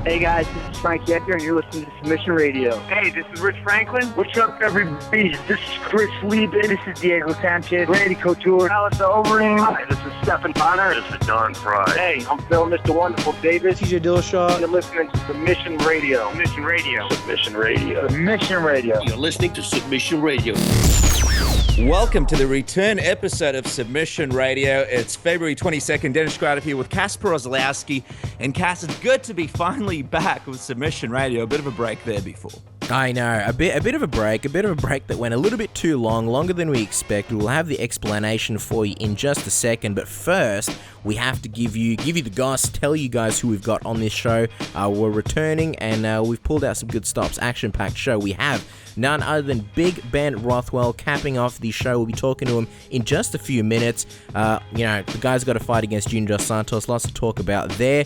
Hey guys, this is Frank Yecker, and you're listening to Submission Radio. Hey, this is Rich Franklin. What's up, everybody? This is Chris Lieben. This is Diego Sanchez. Randy Couture. Alistair Overeem. Hi, this is Stephen Bonner. This is Don Fry. Hey, I'm Phil, Mr. Wonderful Davis. TJ Dillashaw. You're listening to Submission Radio. Submission Radio. Submission Radio. Submission Radio. You're listening to Submission Radio. Welcome to the return episode of Submission Radio. It's February 22nd. Dennis Grado here with Kasper Ozlowski. And Cass, it's good to be finally back with Submission Radio. A bit of a break there before. I know, a bit of a break that went a little bit too long, longer than we expected. We'll have the explanation for you in just a second, but first, we have to give you the goss, tell you guys who we've got on this show. We're returning, and we've pulled out some good stops, action-packed show. We have none other than Big Ben Rothwell capping off the show. We'll be talking to him in just a few minutes. The guy's got a fight against Junior Dos Santos, lots to talk about there.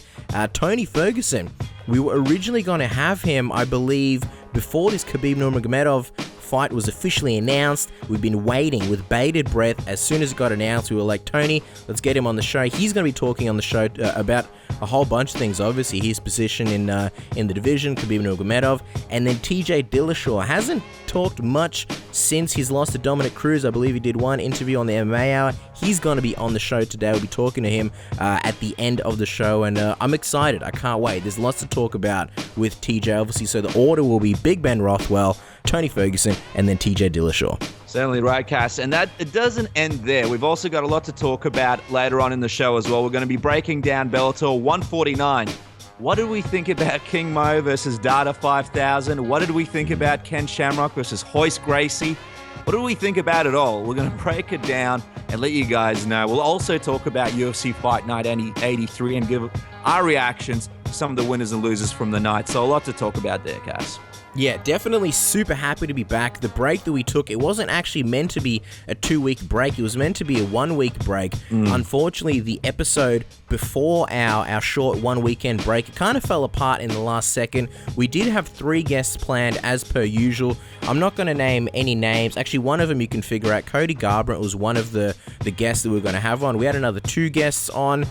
Tony Ferguson, we were originally going to have him, I believe, before this Khabib Nurmagomedov fight was officially announced. We've been waiting with bated breath. As soon as it got announced, we were like, Tony, let's get him on the show. He's going to be talking on the show about a whole bunch of things, obviously. His position in the division, Khabib Nurmagomedov, and then TJ Dillashaw hasn't talked much since his loss to Dominick Cruz. I believe he did one interview on the MMA Hour. He's going to be on the show today. We'll be talking to him at the end of the show, and I'm excited. I can't wait. There's lots to talk about with TJ, obviously, so the order will be Big Ben Rothwell, Tony Ferguson, and then TJ Dillashaw. Certainly right, Cass. And that it doesn't end there. We've also got a lot to talk about later on in the show as well. We're going to be breaking down Bellator 149. What did we think about King Mo versus Dada 5000? What did we think about Ken Shamrock versus Hoist Gracie? What do we think about it all? We're going to break it down and let you guys know. We'll also talk about UFC Fight Night 83 and give our reactions to some of the winners and losers from the night. So a lot to talk about there, Cass. Yeah, definitely super happy to be back. The break that we took, it wasn't actually meant to be a 2-week break. It was meant to be a 1-week break. Unfortunately, the episode before our short 1-weekend break, it kind of fell apart in the last second. We did have 3 guests planned as per usual. I'm not going to name any names. Actually, one of them you can figure out. Cody Garbrandt was one of the guests that we were going to have on. We had another 2 guests on.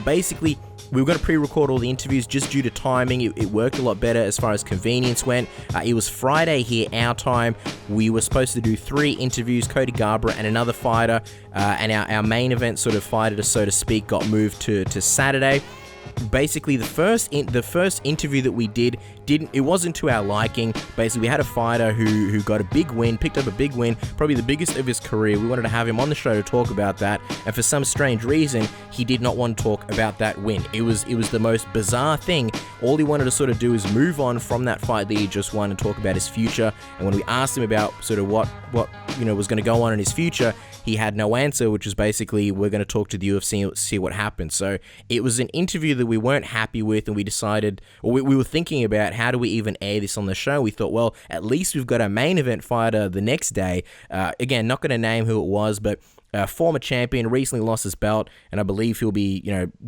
Basically, we were going to pre-record all the interviews just due to timing. It worked a lot better as far as convenience went. It was Friday here, our time. We were supposed to do 3 interviews, Cody Garbrandt and another fighter, and our main event sort of fighter, so to speak, got moved to Saturday. Basically, the first interview that we did it wasn't to our liking. Basically, we had a fighter who got a big win, picked up a big win, probably the biggest of his career. We wanted to have him on the show to talk about that, and for some strange reason, he did not want to talk about that win. It was the most bizarre thing. All he wanted to sort of do is move on from that fight that he just won and talk about his future. And when we asked him about sort of what was going to go on in his future, he had no answer, which is basically, we're going to talk to the UFC and see what happens. So it was an interview that we weren't happy with, and we decided, or we were thinking about, how do we even air this on the show? We thought, well, at least we've got our main event fighter the next day. Again, not going to name who it was, but former champion, recently lost his belt, and I believe he'll be,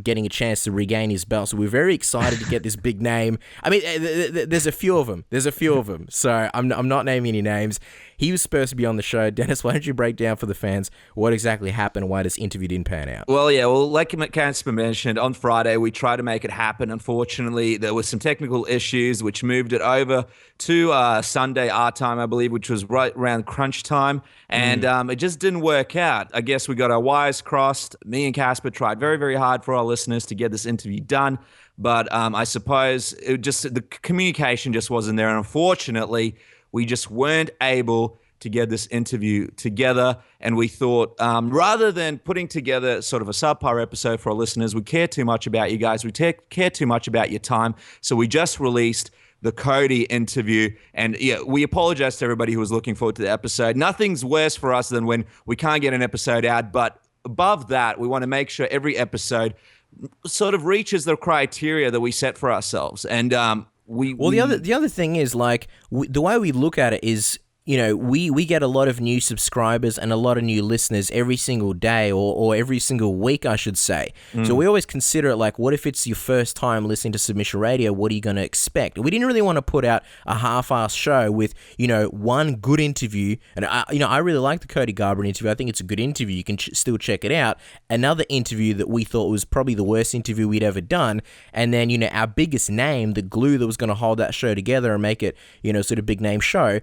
getting a chance to regain his belt. So we're very excited to get this big name. I mean, there's a few of them. So I'm not naming any names. He was supposed to be on the show. Dennis, why don't you break down for the fans what exactly happened, why this interview didn't pan out? Well, like Casper mentioned, on Friday, we tried to make it happen. Unfortunately, there were some technical issues which moved it over to Sunday, our time, I believe, which was right around crunch time. And it just didn't work out. I guess we got our wires crossed. Me and Casper tried very, very hard for our listeners to get this interview done. But I suppose the communication just wasn't there. And unfortunately, we just weren't able to get this interview together. And we thought, rather than putting together sort of a subpar episode for our listeners, we care too much about you guys. We care too much about your time. So we just released the Cody interview. And we apologize to everybody who was looking forward to the episode. Nothing's worse for us than when we can't get an episode out. But above that, we want to make sure every episode sort of reaches the criteria that we set for ourselves. And the other thing is, like, the way we look at it is, we get a lot of new subscribers and a lot of new listeners every single day or every single week, I should say. So we always consider it like, what if it's your first time listening to Submission Radio? What are you going to expect? We didn't really want to put out a half-assed show with, one good interview. And, I really like the Cody Garbrandt interview. I think it's a good interview. You can still check it out. Another interview that we thought was probably the worst interview we'd ever done. And then, our biggest name, the glue that was going to hold that show together and make it, sort of big name show,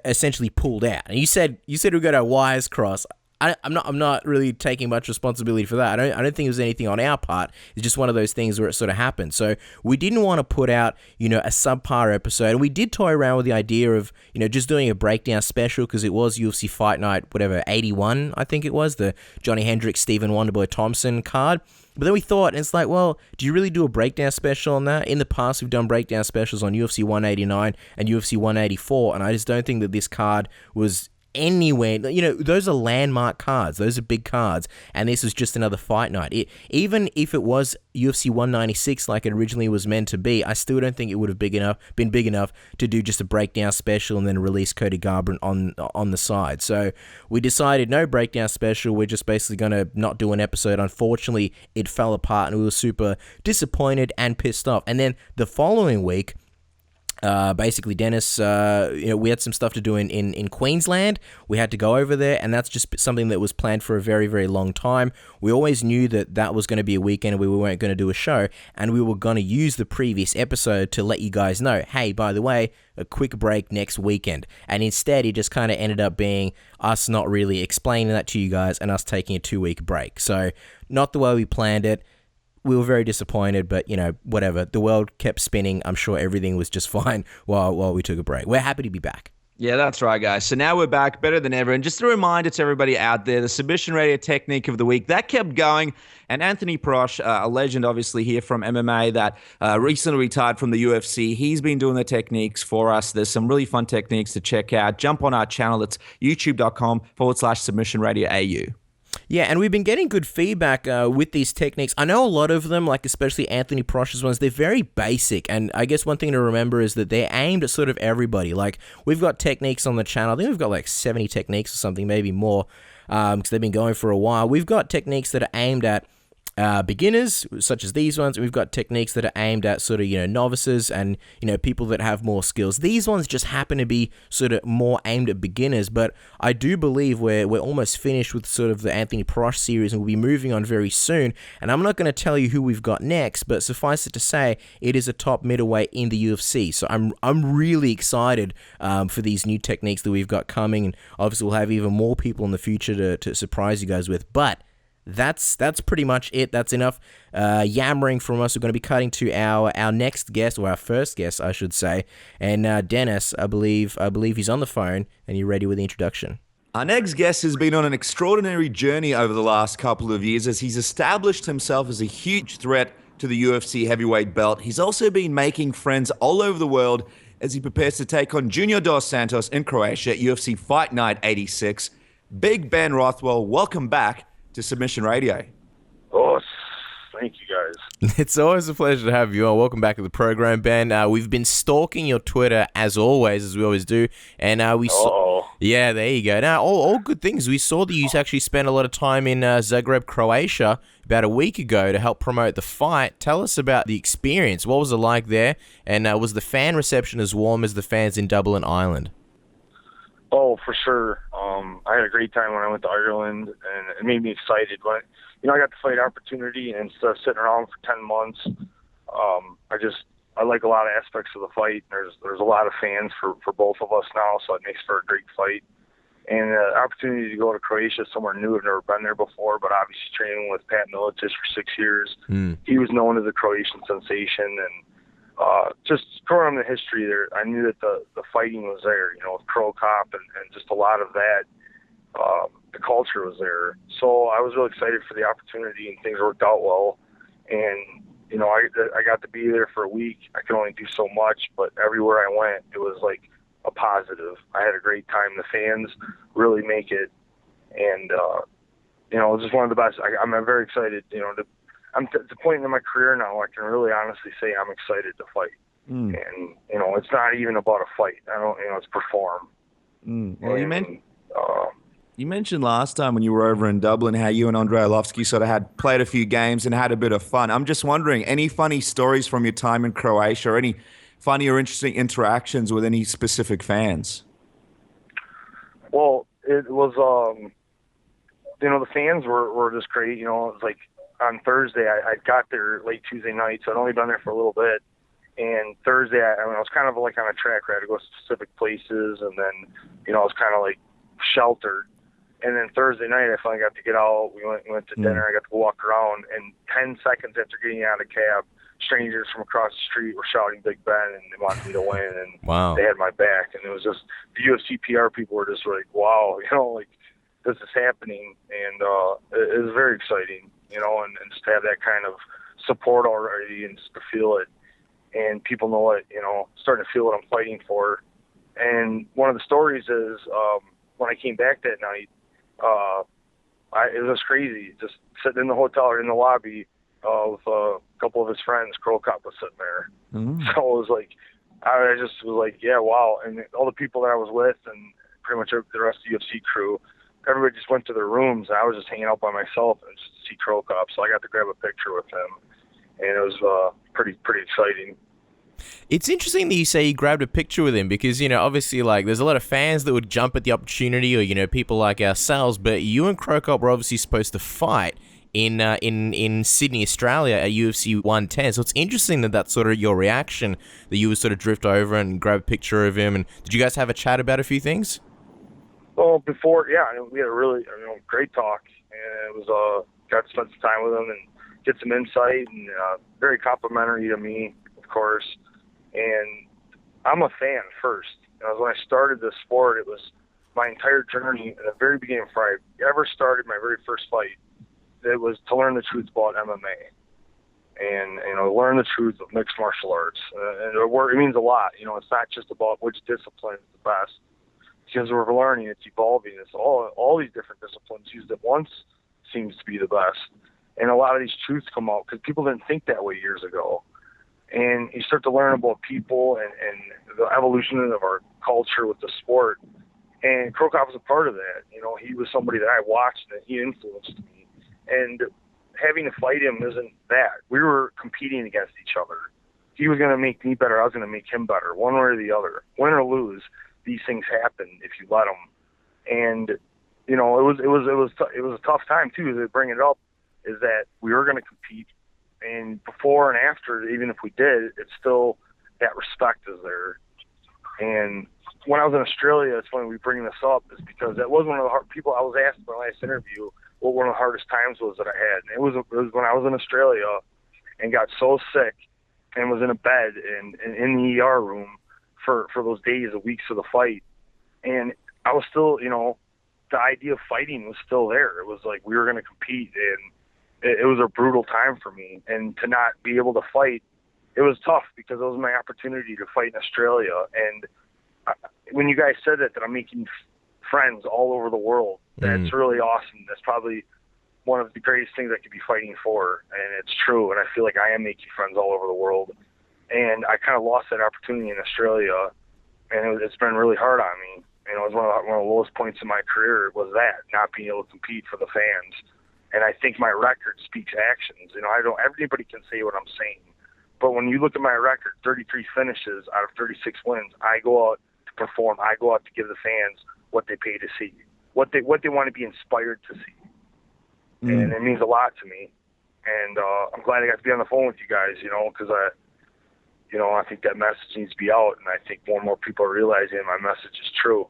essentially pulled out. And you said we got our wires crossed. I'm not really taking much responsibility for that. I don't think it was anything on our part. It's just one of those things where it sort of happened. So we didn't want to put out, a subpar episode. And we did toy around with the idea of, just doing a breakdown special because it was UFC Fight Night, 81, I think it was, the Johnny Hendricks, Stephen Wonderboy Thompson card. But then we thought, and it's like, well, do you really do a breakdown special on that? In the past, we've done breakdown specials on UFC 189 and UFC 184, and I just don't think that this card was anywhere. Those are landmark cards. Those are big cards, and this was just another fight night. Even if it was UFC 196 like it originally was meant to be, I still don't think it would have been big enough to do just a breakdown special and then release Cody Garbrandt on the side. So we decided no breakdown special. We're just basically going to not do an episode. Unfortunately, it fell apart, and we were super disappointed and pissed off. And then the following week, basically, Dennis, we had some stuff to do in Queensland. We had to go over there, and that's just something that was planned for a very, very long time. We always knew that was going to be a weekend and we weren't going to do a show, and we were going to use the previous episode to let you guys know, hey, by the way, a quick break next weekend. And instead, it just kind of ended up being us not really explaining that to you guys and us taking a 2-week break. So, not the way we planned it. We were very disappointed, but, whatever. The world kept spinning. I'm sure everything was just fine while we took a break. We're happy to be back. Yeah, that's right, guys. So now we're back better than ever. And just a reminder to everybody out there, the Submission Radio Technique of the Week, that kept going. And Anthony Prosh, a legend obviously here from MMA that recently retired from the UFC, he's been doing the techniques for us. There's some really fun techniques to check out. Jump on our channel. It's youtube.com/Submission Radio AU. Yeah, and we've been getting good feedback with these techniques. I know a lot of them, like especially Anthony Prosh's ones, they're very basic. And I guess one thing to remember is that they're aimed at sort of everybody. Like, we've got techniques on the channel. I think we've got like 70 techniques or something, maybe more, because they've been going for a while. We've got techniques that are aimed at beginners, such as these ones. We've got techniques that are aimed at sort of, novices and, people that have more skills. These ones just happen to be sort of more aimed at beginners, but I do believe we're almost finished with sort of the Anthony Prosh series, and we'll be moving on very soon. And I'm not going to tell you who we've got next, but suffice it to say, it is a top middleweight in the UFC. So I'm really excited for these new techniques that we've got coming, and obviously we'll have even more people in the future to surprise you guys with. But that's pretty much it. That's enough yammering from us. We're going to be cutting to our next guest, or our first guest, I should say. And Dennis, I believe he's on the phone, and you're ready with the introduction. Our next guest has been on an extraordinary journey over the last couple of years as he's established himself as a huge threat to the UFC heavyweight belt. He's also been making friends all over the world as he prepares to take on Junior Dos Santos in Croatia at UFC Fight Night 86. Big Ben Rothwell, welcome back to Submission Radio. Oh, thank you guys. It's always a pleasure to have you on. Welcome back to the program, Ben. We've been stalking your Twitter as always, as we always do, and we saw. Yeah, there you go. Now, all good things. We saw that you actually spent a lot of time in Zagreb, Croatia, about a week ago to help promote the fight. Tell us about the experience. What was it like there? And was the fan reception as warm as the fans in Dublin, Ireland? Oh, for sure. I had a great time when I went to Ireland, and it made me excited. When I got the fight opportunity, and instead of sitting around for 10 months, I like a lot of aspects of the fight. There's a lot of fans for both of us now, so it makes for a great fight. And the opportunity to go to Croatia, somewhere new. I've never been there before, but obviously training with Pat Miletich for 6 years. He was known as a Croatian sensation, and just growing up in the history there, I knew that the fighting was there, with Pro Cop and just a lot of that. The culture was there. So I was really excited for the opportunity, and things worked out well. And, I got to be there for a week. I could only do so much, but everywhere I went, it was like a positive. I had a great time. The fans really make it. And, it was just one of the best. I'm very excited, I'm at the point in my career now I can really honestly say I'm excited to fight. And, it's not even about a fight. It's perform. Well, you mentioned last time when you were over in Dublin how you and Andrei Arlovski sort of had played a few games and had a bit of fun. I'm just wondering, any funny stories from your time in Croatia or any funny or interesting interactions with any specific fans? Well, it was, the fans were just great. It was like on Thursday, I got there late Tuesday night, so I'd only been there for a little bit. And Thursday, I was kind of like on a track where I had to go to specific places, and then, I was kind of like sheltered. And then Thursday night, I finally got to get out. We went to dinner. I got to go walk around. And 10 seconds after getting out of the cab, strangers from across the street were shouting Big Ben, and they wanted me to win. And wow. They had my back. And it was just, the UFC PR people were just like, wow, like, this is happening. And it was very exciting, and just to have that kind of support already and just to feel it. And people know it, starting to feel what I'm fighting for. And one of the stories is when I came back that night, it was crazy. Just sitting in the hotel or in the lobby with a couple of his friends, Crow Cop was sitting there. Mm-hmm. So it was like, I just was like, yeah, wow. And all the people that I was with and pretty much the rest of the UFC crew, everybody just went to their rooms. And I was just hanging out by myself and just to see Crow Cop. So I got to grab a picture with him. And it was pretty exciting. It's interesting that you say you grabbed a picture with him because, obviously, like, there's a lot of fans that would jump at the opportunity or, people like ourselves, but you and Crow Cop were obviously supposed to fight in Sydney, Australia at UFC 110. So it's interesting that that's sort of your reaction, that you would sort of drift over and grab a picture of him. And did you guys have a chat about a few things? Well, before, yeah, we had a really great talk, and it was got to spend some time with him and get some insight, and very complimentary to me, of course. And I'm a fan first. When I started this sport, it was my entire journey in the very beginning before I ever started my very first fight. It was to learn the truth about MMA and learn the truth of mixed martial arts. And it means a lot. It's not just about which discipline is the best, because we're learning, it's evolving. It's all these different disciplines used at once seems to be the best. And a lot of these truths come out because people didn't think that way years ago. And you start to learn about people and the evolution of our culture with the sport. And Crow Cop was a part of that. He was somebody that I watched and he influenced me. And having to fight him isn't that. We were competing against each other. He was going to make me better. I was going to make him better, one way or the other. Win or lose, these things happen if you let them. And, it was a tough time, too, to bring it up, is that we were going to compete. And before and after, even if we did, it's still that respect is there. And when I was in Australia, it's funny we bring this up, is because that was one of the hard people I was asked in my last interview what one of the hardest times was that I had. And it was when I was in Australia and got so sick and was in a bed and in the ER room for those days, the weeks of the fight. And I was still, the idea of fighting was still there. It was like we were going to compete, and it was a brutal time for me. And to not be able to fight, it was tough because it was my opportunity to fight in Australia. And when you guys said that I'm making friends all over the world, that's really awesome. That's probably one of the greatest things I could be fighting for. And it's true. And I feel like I am making friends all over the world. And I kind of lost that opportunity in Australia. And it's been really hard on me. It was one of the lowest points in my career was that, not being able to compete for the fans. And I think my record speaks actions. Everybody can say what I'm saying. But when you look at my record, 33 finishes out of 36 wins, I go out to perform. I go out to give the fans what they pay to see, what they want to be inspired to see. And it means a lot to me. And I'm glad I got to be on the phone with you guys, because I think that message needs to be out. And I think more and more people are realizing my message is true.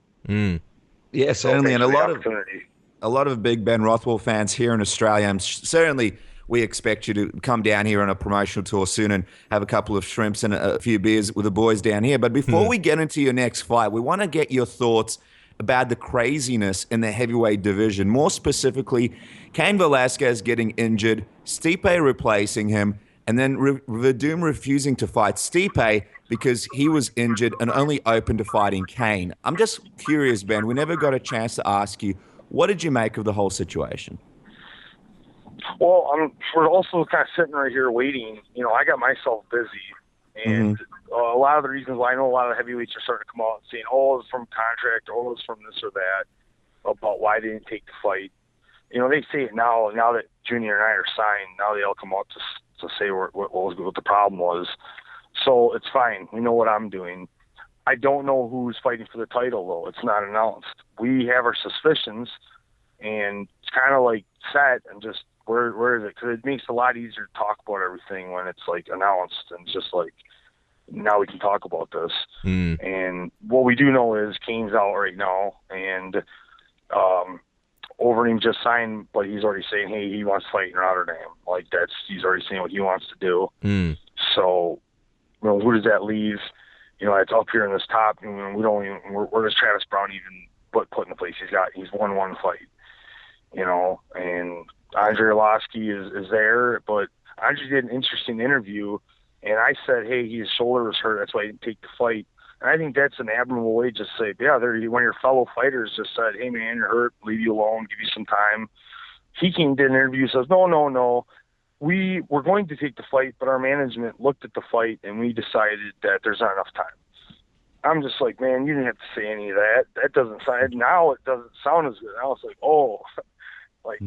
Yeah, certainly. And a lot of Big Ben Rothwell fans here in Australia, and certainly we expect you to come down here on a promotional tour soon and have a couple of shrimps and a few beers with the boys down here. But before we get into your next fight, we want to get your thoughts about the craziness in the heavyweight division. More specifically, Cain Velasquez getting injured, Stipe replacing him, and then Verdum refusing to fight Stipe because he was injured and only open to fighting Cain. I'm just curious, Ben. We never got a chance to ask you, what did you make of the whole situation? Well, we're also kind of sitting right here waiting. I got myself busy, And a lot of the reasons why I know a lot of heavyweights are starting to come out and saying, oh, it's from contract, oh, it's from this or that, about why they didn't take the fight. They say it now that Junior and I are signed, now they all come out to say what the problem was. So it's fine. We know what I'm doing. I don't know who's fighting for the title, though. It's not announced. We have our suspicions, and it's kind of like set and just where is it? Because it makes it a lot easier to talk about everything when it's like announced and just like, now we can talk about this. And what we do know is Kane's out right now, and Overeem just signed, but he's already saying, hey, he wants to fight in Rotterdam. Like he's already saying what he wants to do. So, who does that leave? It's up here in this top, and we don't even. Where does Travis Brown even put in the place? He's won one fight, and Andre Arlovski is there, but Andre did an interesting interview, and I said, hey, his shoulder was hurt, that's why he didn't take the fight. And I think that's an admirable way to just say, yeah, one of your fellow fighters just said, hey, man, you're hurt, leave you alone, give you some time. He came to an interview and says, no, we were going to take the fight, but our management looked at the fight, and we decided that there's not enough time. I'm just like, man, you didn't have to say any of that. That doesn't sound, now it doesn't sound as good. Now it's like, oh, like,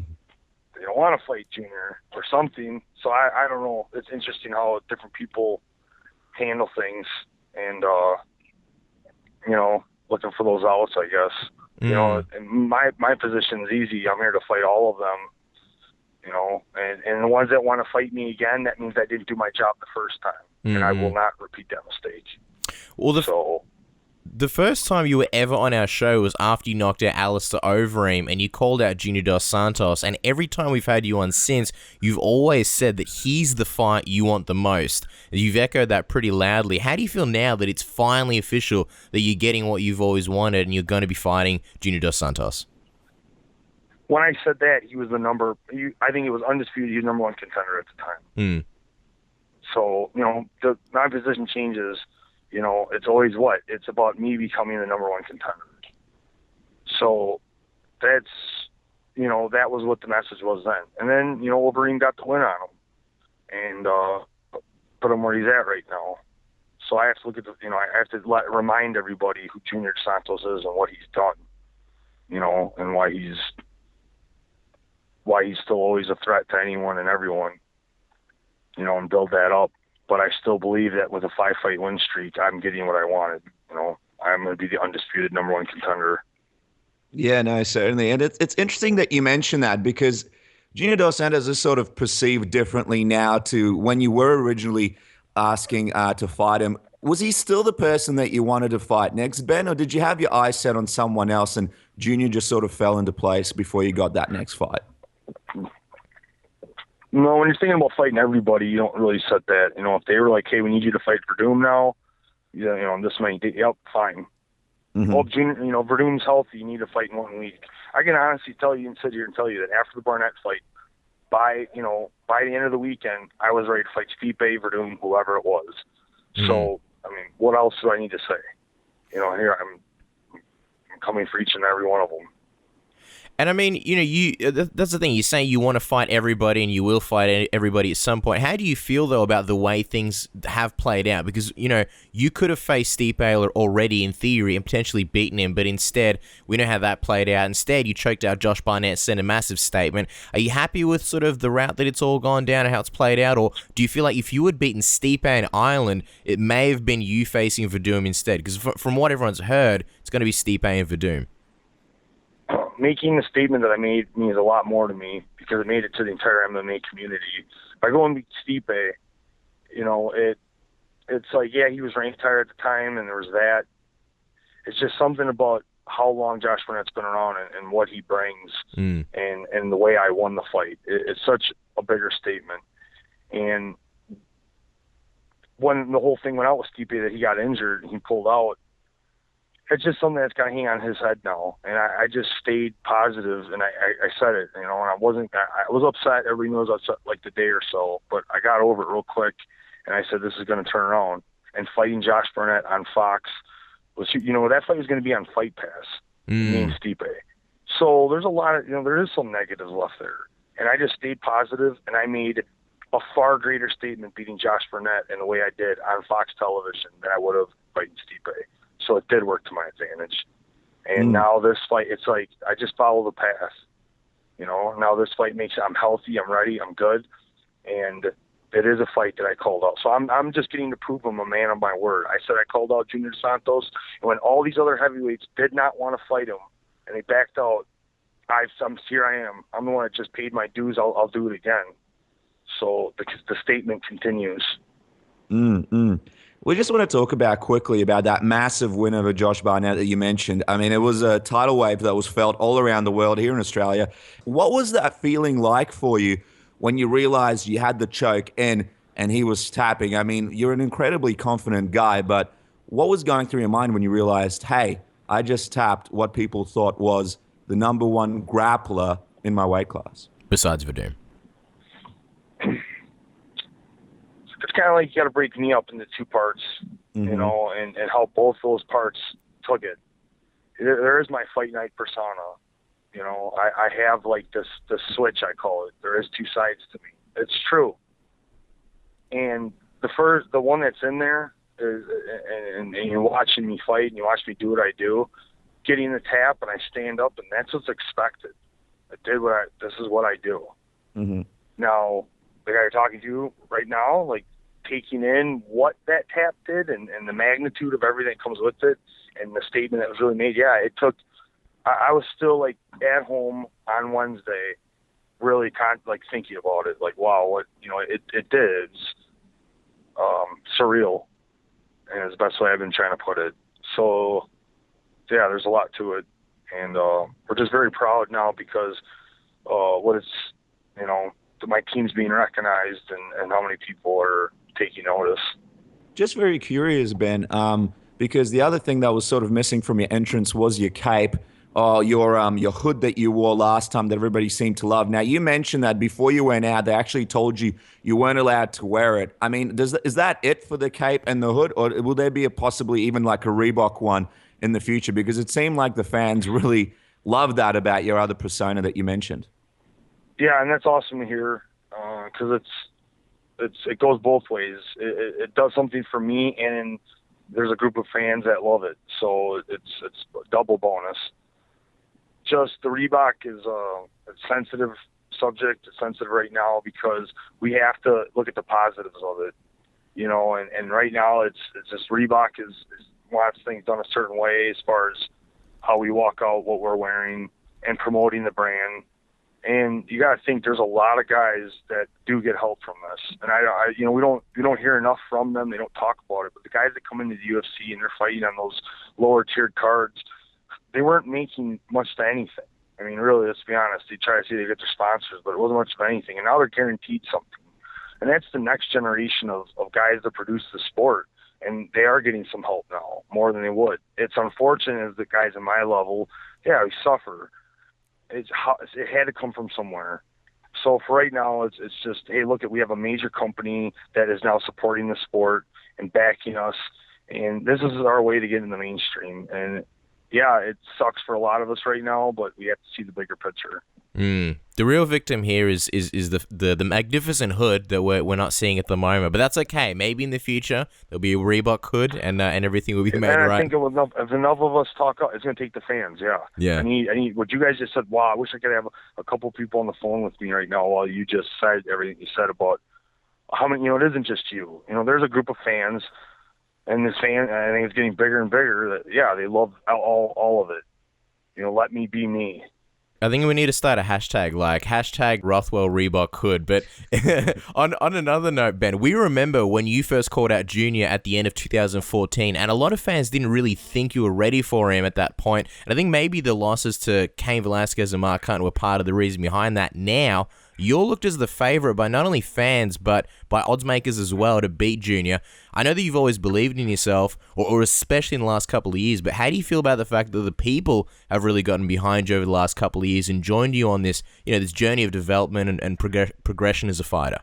they don't want to fight Junior or something. So I don't know. It's interesting how different people handle things, and looking for those outs, I guess. And my position is easy. I'm here to fight all of them. And the ones that want to fight me again, that means I didn't do my job the first time, and I will not repeat that mistake. Well, the first time you were ever on our show was after you knocked out Alistair Overeem, and you called out Junior Dos Santos, and every time we've had you on since, you've always said that he's the fight you want the most. You've echoed that pretty loudly. How do you feel now that it's finally official that you're getting what you've always wanted and you're going to be fighting Junior Dos Santos? When I said that, he was I think it was undisputed, he was number one contender at the time. So, my position changes. It's always it's about me becoming the number one contender. So that's, that was what the message was then. And then, Overeem got the win on him and put him where he's at right now. So I have to look at I have to remind everybody who Junior Santos is and what he's done, and why he's still always a threat to anyone and everyone, and build that up. But I still believe that with a 5-fight win streak, I'm getting what I wanted. I'm going to be the undisputed number one contender. Yeah, no, certainly. And it's interesting that you mentioned that, because Junior Dos Santos is sort of perceived differently now to when you were originally asking to fight him. Was he still the person that you wanted to fight next, Ben, or did you have your eyes set on someone else and Junior just sort of fell into place before you got that next fight? No, when you're thinking about fighting everybody, you don't really set that. If they were like, hey, we need you to fight Verdum now, this many days, yep, fine. Well, Junior, Verdum's healthy, you need to fight in 1 week. I can honestly tell you and sit here and tell you that after the Barnett fight, by the end of the weekend, I was ready to fight Stipe, Verdum, whoever it was. So, what else do I need to say? Here I'm coming for each and every one of them. And that's the thing. You're saying you want to fight everybody and you will fight everybody at some point. How do you feel, though, about the way things have played out? Because, you could have faced Stipe already in theory and potentially beaten him, but instead, we know how that played out. Instead, you choked out Josh Barnett, sent a massive statement. Are you happy with sort of the route that it's all gone down and how it's played out? Or do you feel like if you had beaten Stipe in Ireland, it may have been you facing Verdum instead? Because from what everyone's heard, it's going to be Stipe and Verdum. Making the statement that I made means a lot more to me because it made it to the entire MMA community. If I go and beat Stipe, it's like, yeah, he was ranked higher at the time, and there was that. It's just something about how long Josh Barnett's been around and what he brings and the way I won the fight. It's such a bigger statement. And when the whole thing went out with Stipe that he got injured and he pulled out, it's just something that's got to hang on his head now. And I just stayed positive, and I said it, and I was upset. Everybody knows I was upset like the day or so, but I got over it real quick, and I said, this is going to turn around. And fighting Josh Barnett on Fox was, that fight was going to be on Fight Pass, me and Stipe. So there's a lot of, there is some negatives left there. And I just stayed positive, and I made a far greater statement beating Josh Burnett in the way I did on Fox television than I would have fighting Stipe. So it did work to my advantage. And now this fight, it's like I just follow the path. You know, now this fight makes I'm healthy, I'm ready, I'm good, and it is a fight that I called out. So I'm just getting to prove I'm a man of my word. I said I called out Junior Dos Santos, and when all these other heavyweights did not want to fight him and they backed out, here I am. I'm the one that just paid my dues. I'll do it again. So the statement continues. We just want to talk about quickly about that massive win over Josh Barnett that you mentioned. I mean, it was a tidal wave that was felt all around the world here in Australia. What was that feeling like for you when you realized you had the choke and he was tapping? I mean, you're an incredibly confident guy, but what was going through your mind when you realized, hey, I just tapped what people thought was the number one grappler in my weight class? Besides Verdun. It's kind of like you got to break me up into two parts, you know, and how both those parts took it. There is my fight night persona. You know, I have like this switch, I call it. There is two sides to me. It's true. And the one that's in there is, and you're watching me fight and you watch me do what I do, getting the tap and I stand up and that's what's expected. This is what I do. Now, the guy you're talking to right now, like taking in what that tap did and the magnitude of everything that comes with it and the statement that was really made. Yeah, it took, I was still like at home on Wednesday, really thinking about it. Like, wow, what, you know, it did. It's surreal. And it's the best way I've been trying to put it. So yeah, there's a lot to it. And we're just very proud now because what it's, you know, my team's being recognized and how many people are taking notice. Just very curious, Ben, because the other thing that was sort of missing from your entrance was your cape, your hood that you wore last time that everybody seemed to love. Now, you mentioned that before you went out, they actually told you you weren't allowed to wear it. I mean, is that it for the cape and the hood, or will there be possibly even like a Reebok one in the future? Because it seemed like the fans really loved that about your other persona that you mentioned. Yeah, and that's awesome to hear because it goes both ways. It does something for me, and there's a group of fans that love it. So it's a double bonus. Just the Reebok is a sensitive subject. It's sensitive right now because we have to look at the positives of it, you know. And right now it's just Reebok is wants things done a certain way as far as how we walk out, what we're wearing, and promoting the brand. And you got to think there's a lot of guys that do get help from this. And I you know, we don't hear enough from them. They don't talk about it. But the guys that come into the UFC and they're fighting on those lower tiered cards, they weren't making much to anything. I mean, really, let's be honest. They try to say they get their sponsors, but it wasn't much of anything. And now they're guaranteed something. And that's the next generation of guys that produce the sport. And they are getting some help now, more than they would. It's unfortunate as the guys at my level, yeah, we suffer. It had to come from somewhere. So for right now, it's just, hey, look, we have a major company that is now supporting the sport and backing us, and this is our way to get in the mainstream. And yeah, it sucks for a lot of us right now, but we have to see the bigger picture. The real victim here is the magnificent hood that we're not seeing at the moment, but that's okay. Maybe in the future there'll be a Reebok hood and everything will be made right. I think if enough of us talk, it's going to take the fans. Yeah. I need what you guys just said. Wow, I wish I could have a couple people on the phone with me right now while you just said everything you said about how many. You know, it isn't just you. You know, there's a group of fans, and this fan, I think it's getting bigger and bigger. That they love all of it. You know, let me be me. I think we need to start a hashtag like Rothwell Reebok Hood. But on another note, Ben, we remember when you first called out Junior at the end of 2014, and a lot of fans didn't really think you were ready for him at that point. And I think maybe the losses to Cain Velasquez and Mark Hunt were part of the reason behind that. Now, you're looked as the favorite by not only fans, but by odds makers as well to beat Junior. I know that you've always believed in yourself, or especially in the last couple of years, but how do you feel about the fact that the people have really gotten behind you over the last couple of years and joined you on this, this journey of development and progression as a fighter?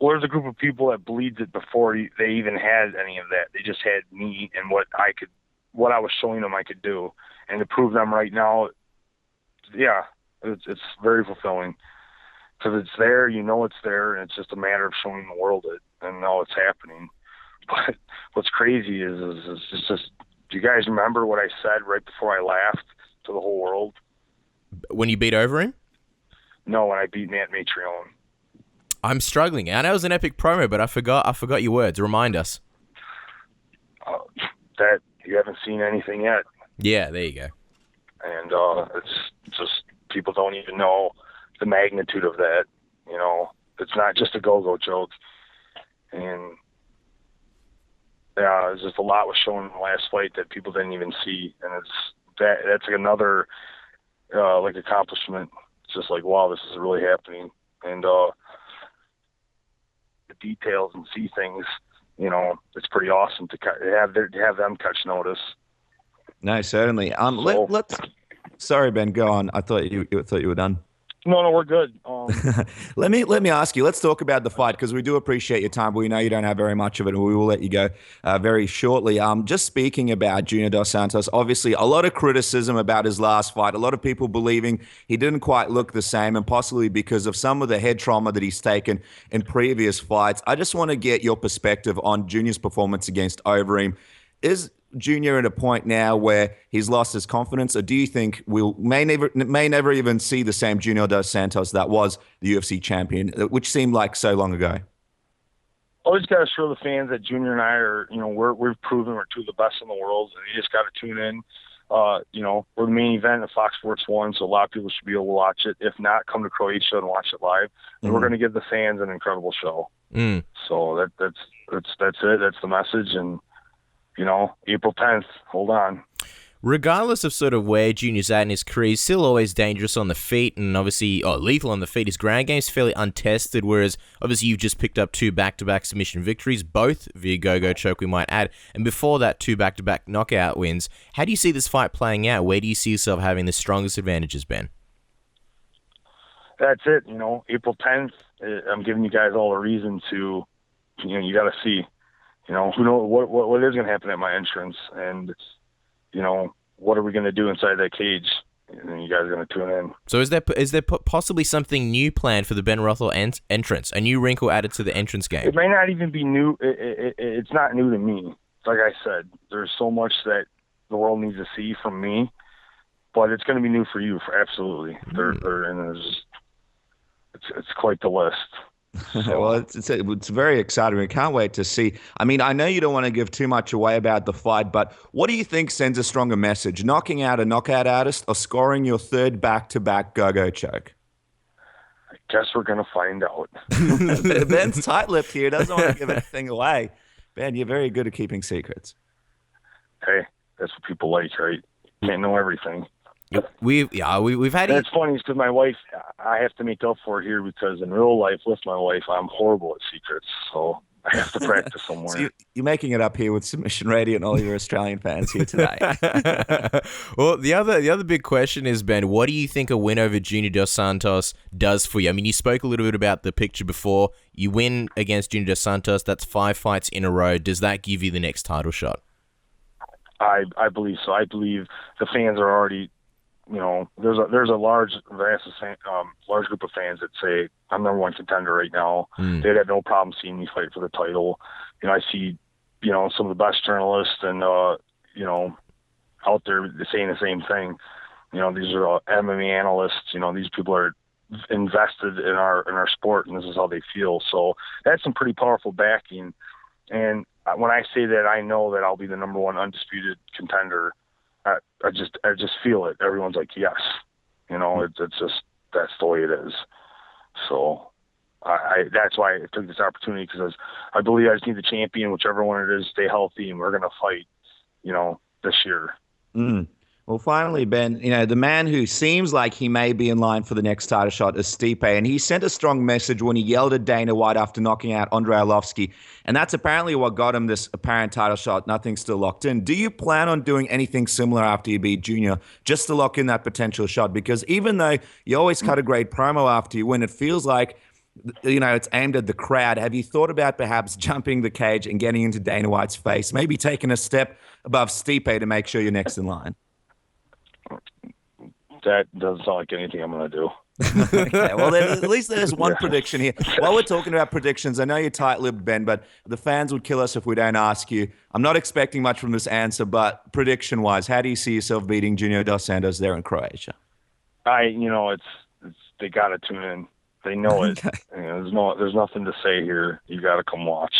Well, there's a group of people that believed it before they even had any of that. They just had me and what I was showing them I could do. And to prove them right now, yeah, it's very fulfilling. Because it's there, you know it's there, and it's just a matter of showing the world it, and now it's happening. But what's crazy is it's just, do you guys remember what I said right before I laughed to the whole world? When you beat over him? No, when I beat Matt Matreon. I'm struggling. I know it was an epic promo, but I forgot your words. Remind us. That you haven't seen anything yet. Yeah, there you go. And it's just, people don't even know the magnitude of that. You know, it's not just a go-go joke. And yeah, it's just a lot was shown in the last fight that people didn't even see, and that's like another like accomplishment. It's just like, wow, this is really happening, and the details and see things. You know, it's pretty awesome to have them catch notice. No, certainly. Let's. Sorry, Ben. Go on. I thought you were done. No, we're good. Let me ask you. Let's talk about the fight because we do appreciate your time, but we know you don't have very much of it, and we will let you go very shortly. Just speaking about Junior Dos Santos, obviously a lot of criticism about his last fight. A lot of people believing he didn't quite look the same, and possibly because of some of the head trauma that he's taken in previous fights. I just want to get your perspective on Junior's performance against Overeem. Is Junior at a point now where he's lost his confidence, or do you think we may never even see the same Junior Dos Santos that was the UFC champion, which seemed like so long ago? Always got to show the fans that Junior and I are, you know, we've proven we're two of the best in the world, and you just got to tune in. You know, we're the main event of Fox Sports 1, so a lot of people should be able to watch it. If not, come to Croatia and watch it live. And we're going to give the fans an incredible show. So that's it. That's the message. And you know, April 10th, hold on. Regardless of sort of where Junior's at in his career, he's still always dangerous on the feet and obviously lethal on the feet. His ground game's fairly untested, whereas obviously you've just picked up 2 back-to-back submission victories, both via go-go choke, we might add, and before that 2 back-to-back knockout wins. How do you see this fight playing out? Where do you see yourself having the strongest advantages, Ben? That's it. You know, April 10th, I'm giving you guys all a reason to, you know, you got to see. You know, who knows what is going to happen at my entrance, and you know, what are we going to do inside that cage? And then you guys are going to tune in. So is there possibly something new planned for the Ben Rothwell entrance? A new wrinkle added to the entrance game? It may not even be new. It's not new to me. Like I said, there's so much that the world needs to see from me, but it's going to be new for you, for absolutely. And it's quite the list. Well, it's very exciting. We can't wait to see. I mean, I know you don't want to give too much away about the fight, but what do you think sends a stronger message? Knocking out a knockout artist or scoring your 3rd back-to-back go-go choke? I guess we're going to find out. Ben's tight-lipped here. Doesn't want to give anything away. Ben, you're very good at keeping secrets. Hey, that's what people like, right? You can't know everything. We've had. It's funny because my wife, I have to make up for it here because in real life with my wife, I'm horrible at secrets, so I have to practice somewhere. So you're making it up here with Submission Radio and all your Australian fans here today. Well, the other big question is, Ben, what do you think a win over Junior Dos Santos does for you? I mean, you spoke a little bit about the picture before. You win against Junior Dos Santos. That's 5 fights in a row. Does that give you the next title shot? I believe so. I believe the fans are already. You know, there's a large group of fans that say I'm number 1 contender right now. They'd have no problem seeing me fight for the title. You know, I see, you know, some of the best journalists and you know, out there saying the same thing. You know, these are MMA analysts. You know, these people are invested in our sport, and this is how they feel. So that's some pretty powerful backing. And when I say that, I know that I'll be the number 1 undisputed contender. I just feel it. Everyone's like, yes, you know, it's just, that's the way it is. So that's why I took this opportunity, because I believe I just need the champion, whichever one it is, stay healthy, and we're going to fight, you know, this year. Well, finally, Ben, you know, the man who seems like he may be in line for the next title shot is Stipe, and he sent a strong message when he yelled at Dana White after knocking out Andrei Arlovski, and that's apparently what got him this apparent title shot. Nothing's still locked in. Do you plan on doing anything similar after you beat Junior, just to lock in that potential shot? Because even though you always cut a great promo after you win, it feels like, you know, it's aimed at the crowd. Have you thought about perhaps jumping the cage and getting into Dana White's face, maybe taking a step above Stipe to make sure you're next in line? That doesn't sound like anything I'm going to do. Okay, well, then at least there's one prediction here. While we're talking about predictions, I know you're tight-lipped, Ben, but the fans would kill us if we don't ask you. I'm not expecting much from this answer, but prediction-wise, how do you see yourself beating Junior Dos Santos there in Croatia? It's they got to tune in. They know it. Okay. There's nothing to say here. You got to come watch.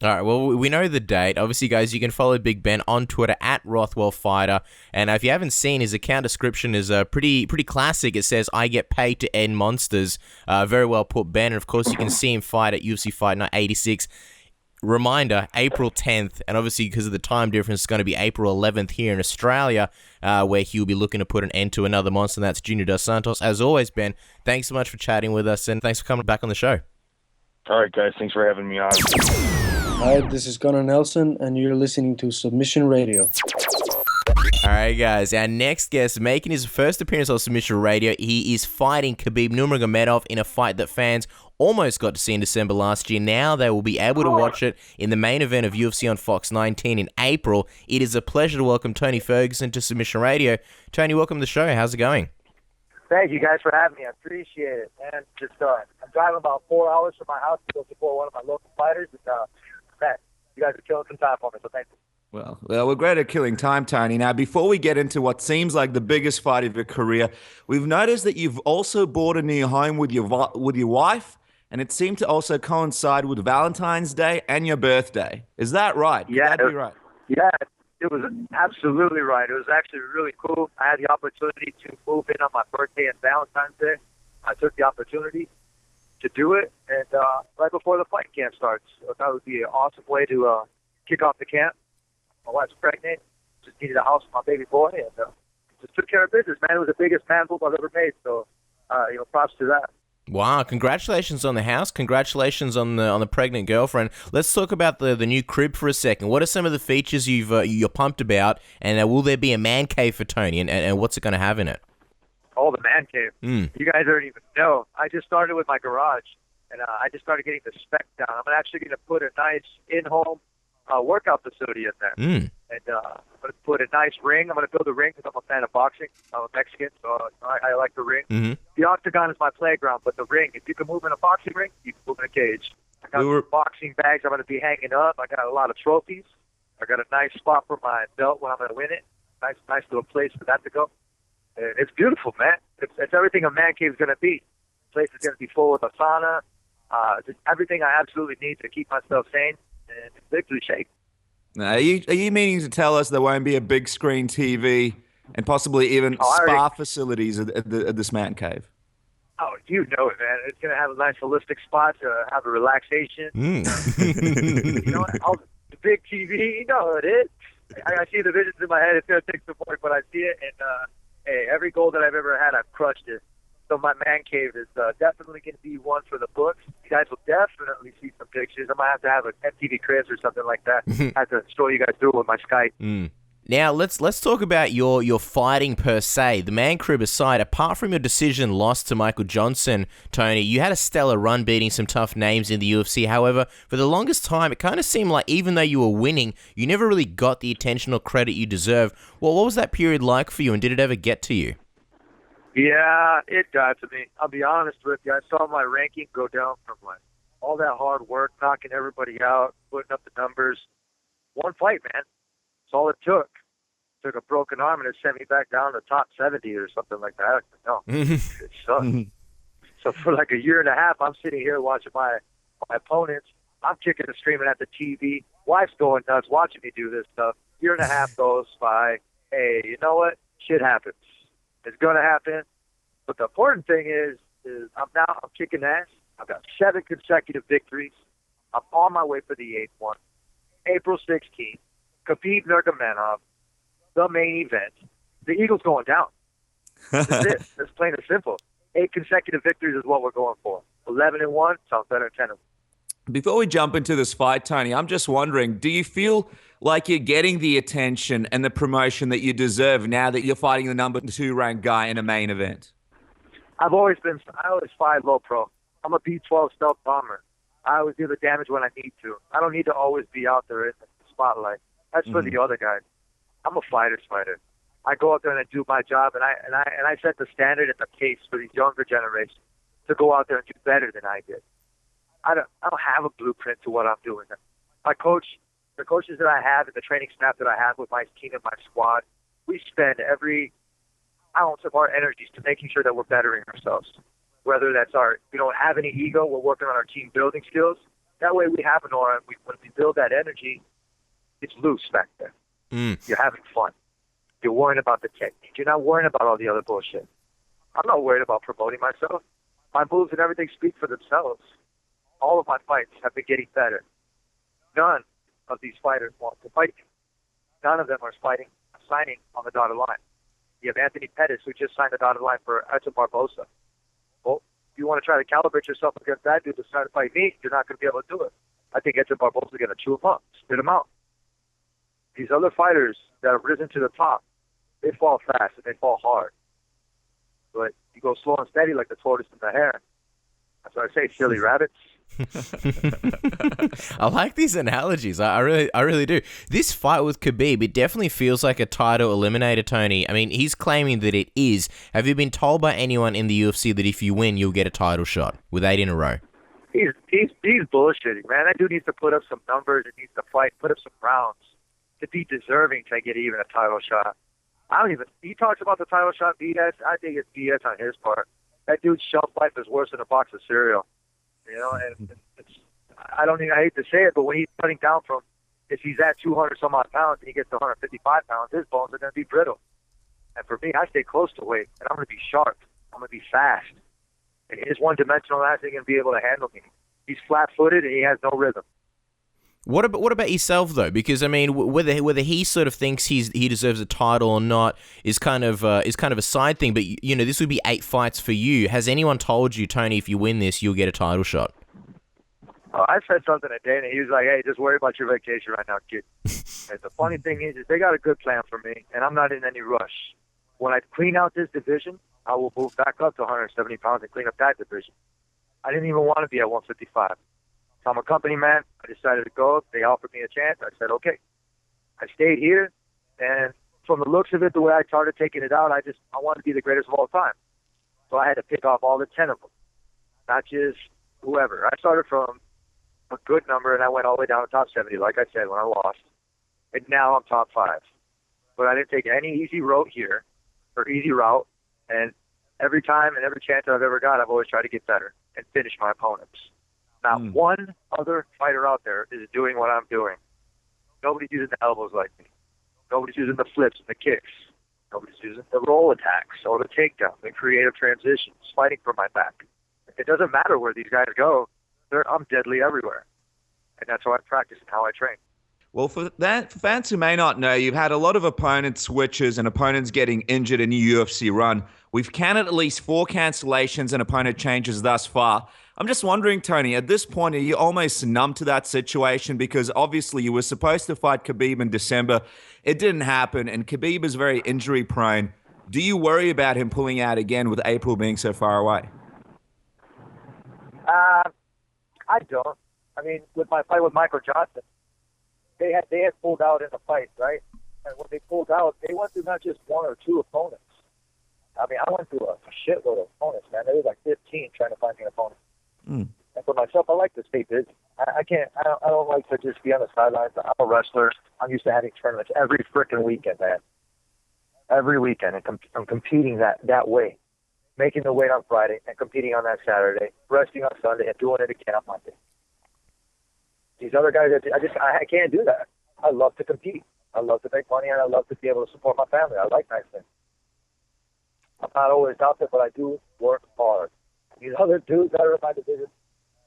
All right, well, we know the date. Obviously, guys, you can follow Big Ben on Twitter at Rothwell Fighter. And if you haven't seen, his account description is pretty classic. It says, "I get paid to end monsters." Very well put, Ben. And, of course, you can see him fight at UFC Fight Night 86. Reminder, April 10th. And, obviously, because of the time difference, it's going to be April 11th here in Australia, where he'll be looking to put an end to another monster, and that's Junior Dos Santos. As always, Ben, thanks so much for chatting with us, and thanks for coming back on the show. All right, guys. Thanks for having me on. Hi, this is Connor Nelson, and you're listening to Submission Radio. All right, guys. Our next guest, making his first appearance on Submission Radio, he is fighting Khabib Nurmagomedov in a fight that fans almost got to see in December last year. Now they will be able to watch it in the main event of UFC on Fox 19 in April. It is a pleasure to welcome Tony Ferguson to Submission Radio. Tony, welcome to the show. How's it going? Thank you guys for having me. I appreciate it. And just I'm driving about 4 hours from my house to go support one of my local fighters. And man, you guys are killing some time for me, so thank you. Well, we're great at killing time, Tony. Now, before we get into what seems like the biggest fight of your career, we've noticed that you've also bought a new home with your wife, and it seemed to also coincide with Valentine's Day and your birthday. Is that right? Yeah, Could that be right? Yeah, it was absolutely right. It was actually really cool. I had the opportunity to move in on my birthday and Valentine's Day. I took the opportunity to do it, and right before the fight camp starts. So that would be an awesome way to kick off the camp. My wife's pregnant, just needed a house for my baby boy, and just took care of business, man. It was the biggest man move I've ever made, so, props to that. Wow, congratulations on the house. Congratulations on the pregnant girlfriend. Let's talk about the new crib for a second. What are some of the features you're pumped about, and will there be a man cave for Tony, and what's it going to have in it? Oh, the man cave. You guys don't even know. I just started with my garage, and I just started getting the spec down. I'm actually going to put a nice in-home workout facility in there. And I'm going to put a nice ring. I'm going to build a ring because I'm a fan of boxing. I'm a Mexican, so I like the ring. The octagon is my playground, but the ring, if you can move in a boxing ring, you can move in a cage. I got some boxing bags I'm going to be hanging up. I got a lot of trophies. I got a nice spot for my belt when I'm going to win it. Nice little place for that to go. And it's beautiful, man. It's everything a man cave is going to be. The place is going to be full of a sauna, just everything I absolutely need to keep myself sane and victory shape. Now, are you meaning to tell us there won't be a big screen TV and possibly even spa facilities at this man cave? Oh, you know it, man. It's going to have a nice holistic spot to have a relaxation. You know what? The big TV, you know how it is. I see the visions in my head. It's going to take some work, but I see it. And, hey, every goal that I've ever had, I've crushed it. So my man cave is definitely going to be one for the books. You guys will definitely see some pictures. I might have to have an MTV Cribs or something like that. I have to show you guys through with my Skype. Now, let's talk about your fighting per se. The man crib aside, apart from your decision loss to Michael Johnson, Tony, you had a stellar run beating some tough names in the UFC. However, for the longest time, it kind of seemed like even though you were winning, you never really got the attention or credit you deserve. Well, what was that period like for you, and did it ever get to you? Yeah, it got to me. I'll be honest with you. I saw my ranking go down from like all that hard work, knocking everybody out, putting up the numbers. One fight, man. That's all it took. Took a broken arm and it sent me back down to top 70 or something like that. No, it sucked. So for like a year and a half, I'm sitting here watching my opponents. I'm kicking and screaming at the TV. Wife's going nuts watching me do this stuff. Year and a half goes by. Hey, you know what? Shit happens. It's going to happen. But the important thing is I'm kicking ass. I've got 7 consecutive victories. I'm on my way for the 8th one. April 16th, Khabib Nurmagomedov, the main event. The Eagles going down. That's it. It's plain and simple. 8 consecutive victories is what we're going for. 11-1 sounds better than 10-1. Before we jump into this fight, Tony, I'm just wondering, do you feel like you're getting the attention and the promotion that you deserve now that you're fighting the number 2 ranked guy in a main event? I always fight low pro. I'm a B12 stealth bomber. I always do the damage when I need to. I don't need to always be out there in the spotlight. That's for the other guys. I'm a fighter's fighter. I go out there and I do my job, and I set the standard and the pace for these younger generations to go out there and do better than I did. I don't have a blueprint to what I'm doing. My coach, the coaches that I have, and the training staff that I have with my team and my squad, we spend every ounce of our energies to making sure that we're bettering ourselves. Whether that's we don't have any ego, we're working on our team building skills. That way we have an aura. When we build that energy, it's loose back there. You're having fun. You're worrying about the technique. You're not worrying about all the other bullshit. I'm not worried about promoting myself. My moves and everything speak for themselves. All of my fights have been getting better. None of these fighters want to fight me. None of them are signing on the dotted line. You have Anthony Pettis, who just signed the dotted line for Edson Barboza. Well, if you want to try to calibrate yourself against that dude to try to fight me, you're not going to be able to do it. I think Edson Barboza is going to chew him up, spit him out. These other fighters that have risen to the top, they fall fast and they fall hard. But you go slow and steady like the tortoise in the hare. That's what I say, silly rabbits. I like these analogies. I really do. This fight with Khabib, it definitely feels like a title eliminator, Tony. I mean, he's claiming that it is. Have you been told by anyone in the UFC that if you win, you'll get a title shot with 8 in a row? He's bullshitting, man. That dude needs to put up some numbers and needs to fight, put up some rounds to be deserving to get even a title shot. He talks about the title shot BS. I think it's BS on his part. That dude's shelf life is worse than a box of cereal. You know, and I hate to say it, but when he's cutting down from, if he's at 200 some odd pounds and he gets to 155 pounds, his bones are going to be brittle. And for me, I stay close to weight, and I'm going to be sharp. I'm going to be fast. And his one-dimensional ass ain't going to be able to handle me. He's flat-footed, and he has no rhythm. What about yourself though? Because I mean, whether he sort of thinks he deserves a title or not is kind of a side thing. But you know, this would be 8 fights for you. Has anyone told you, Tony, if you win this, you'll get a title shot? I said something to Dana. He was like, "Hey, just worry about your vacation right now, kid." And the funny thing is they got a good plan for me, and I'm not in any rush. When I clean out this division, I will move back up to 170 pounds and clean up that division. I didn't even want to be at 155. So I'm a company man. I decided to go. They offered me a chance. I said, okay. I stayed here, and from the looks of it, the way I started taking it out, I wanted to be the greatest of all time. So I had to pick off all the 10 of them, not just whoever. I started from a good number, and I went all the way down to top 70, like I said, when I lost. And now I'm top 5. But I didn't take any easy route here, or easy route, and every time and every chance I've ever got, I've always tried to get better and finish my opponents. Not one other fighter out there is doing what I'm doing. Nobody's using the elbows like me. Nobody's using the flips and the kicks. Nobody's using the roll attacks or the takedowns and creative transitions, fighting for my back. It doesn't matter where these guys go. I'm deadly everywhere. And that's how I practice and how I train. Well, for fans who may not know, you've had a lot of opponent switches and opponents getting injured in your UFC run. We've counted at least 4 cancellations and opponent changes thus far. I'm just wondering, Tony, at this point, are you almost numb to that situation? Because obviously you were supposed to fight Khabib in December. It didn't happen, and Khabib is very injury-prone. Do you worry about him pulling out again with April being so far away? I don't. I mean, with my fight with Michael Johnson, they had pulled out in the fight, right? And when they pulled out, they went through not just 1 or 2 opponents. I mean, I went through a shitload of opponents, man. There was like 15 trying to find me an opponent. And for myself, I like to stay busy. I don't like to just be on the sidelines. I'm a wrestler. I'm used to having tournaments every freaking weekend, man. Every weekend, and I'm competing that way, making the weight on Friday and competing on that Saturday, resting on Sunday, and doing it again on Monday. These other guys, I can't do that. I love to compete. I love to make money, and I love to be able to support my family. I like nice things. I'm not always out there, but I do work hard. These other dudes that are in my division,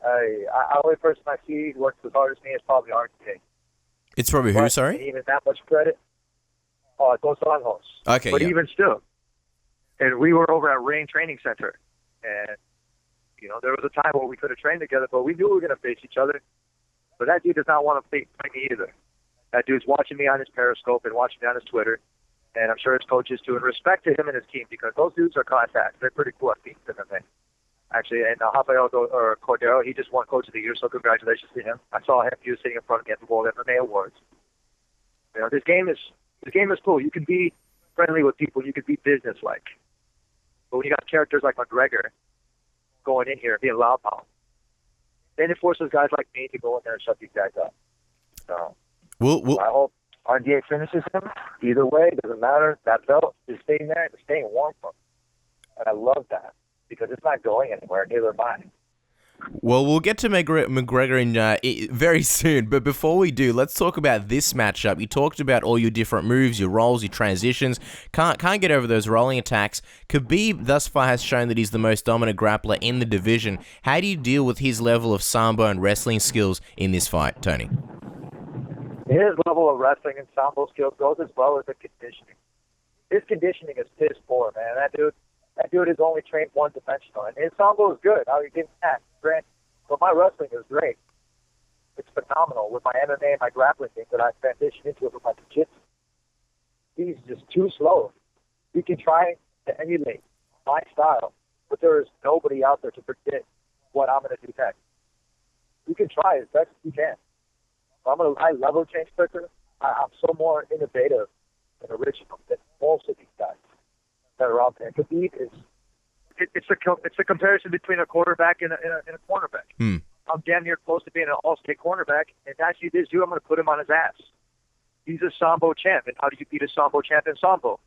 the only person I see who works as hard as me is probably RK. It's probably who, sorry? Even that much credit. Oh, Dos Anjos. Okay, but even still. And we were over at Rain Training Center. And, you know, there was a time where we could have trained together, but we knew we were going to face each other. But that dude does not want to fight me either. That dude's watching me on his Periscope and watching me on his Twitter. And I'm sure his coaches too. And respect to him and his team, because those dudes are class acts. They're pretty cool at beating them. Actually, and Raphael Cordero, he just won Coach of the Year, so congratulations to him. I saw him. He was sitting in front of me at the World MMA Awards. You know, this game is cool. You can be friendly with people. You could be business-like. But when you got characters like McGregor going in here and being loudmouth, then it forces guys like me to go in there and shut these guys up. So I hope RDA finishes him. Either way, doesn't matter. That belt is staying there and it's staying warm for him. And I love that because it's not going anywhere. Neither am I. Well, we'll get to McGregor in very soon, but before we do, let's talk about this matchup. You talked about all your different moves, your rolls, your transitions. Can't get over those rolling attacks. Khabib thus far has shown that he's the most dominant grappler in the division. How do you deal with his level of sambo and wrestling skills in this fight, Tony? His level of wrestling and sambo skills goes as well as the conditioning. His conditioning is piss poor, man. That dude is only trained one-dimensional, and his sambo is good. I'll give him that. But my wrestling is great. It's phenomenal with my MMA and my grappling thing that I transitioned into with my jiu-jitsu. He's just too slow. He can try to emulate my style, but there is nobody out there to predict what I'm going to do next. You can try as best as you can. I level change quicker. I'm so more innovative and original than most of these guys that are out there. Khabib is. It's a comparison between a quarterback and a cornerback. I'm damn near close to being an all-state cornerback, and actually this dude, I'm going to put him on his ass. He's a sambo champ, and how do you beat a sambo champ in sambo?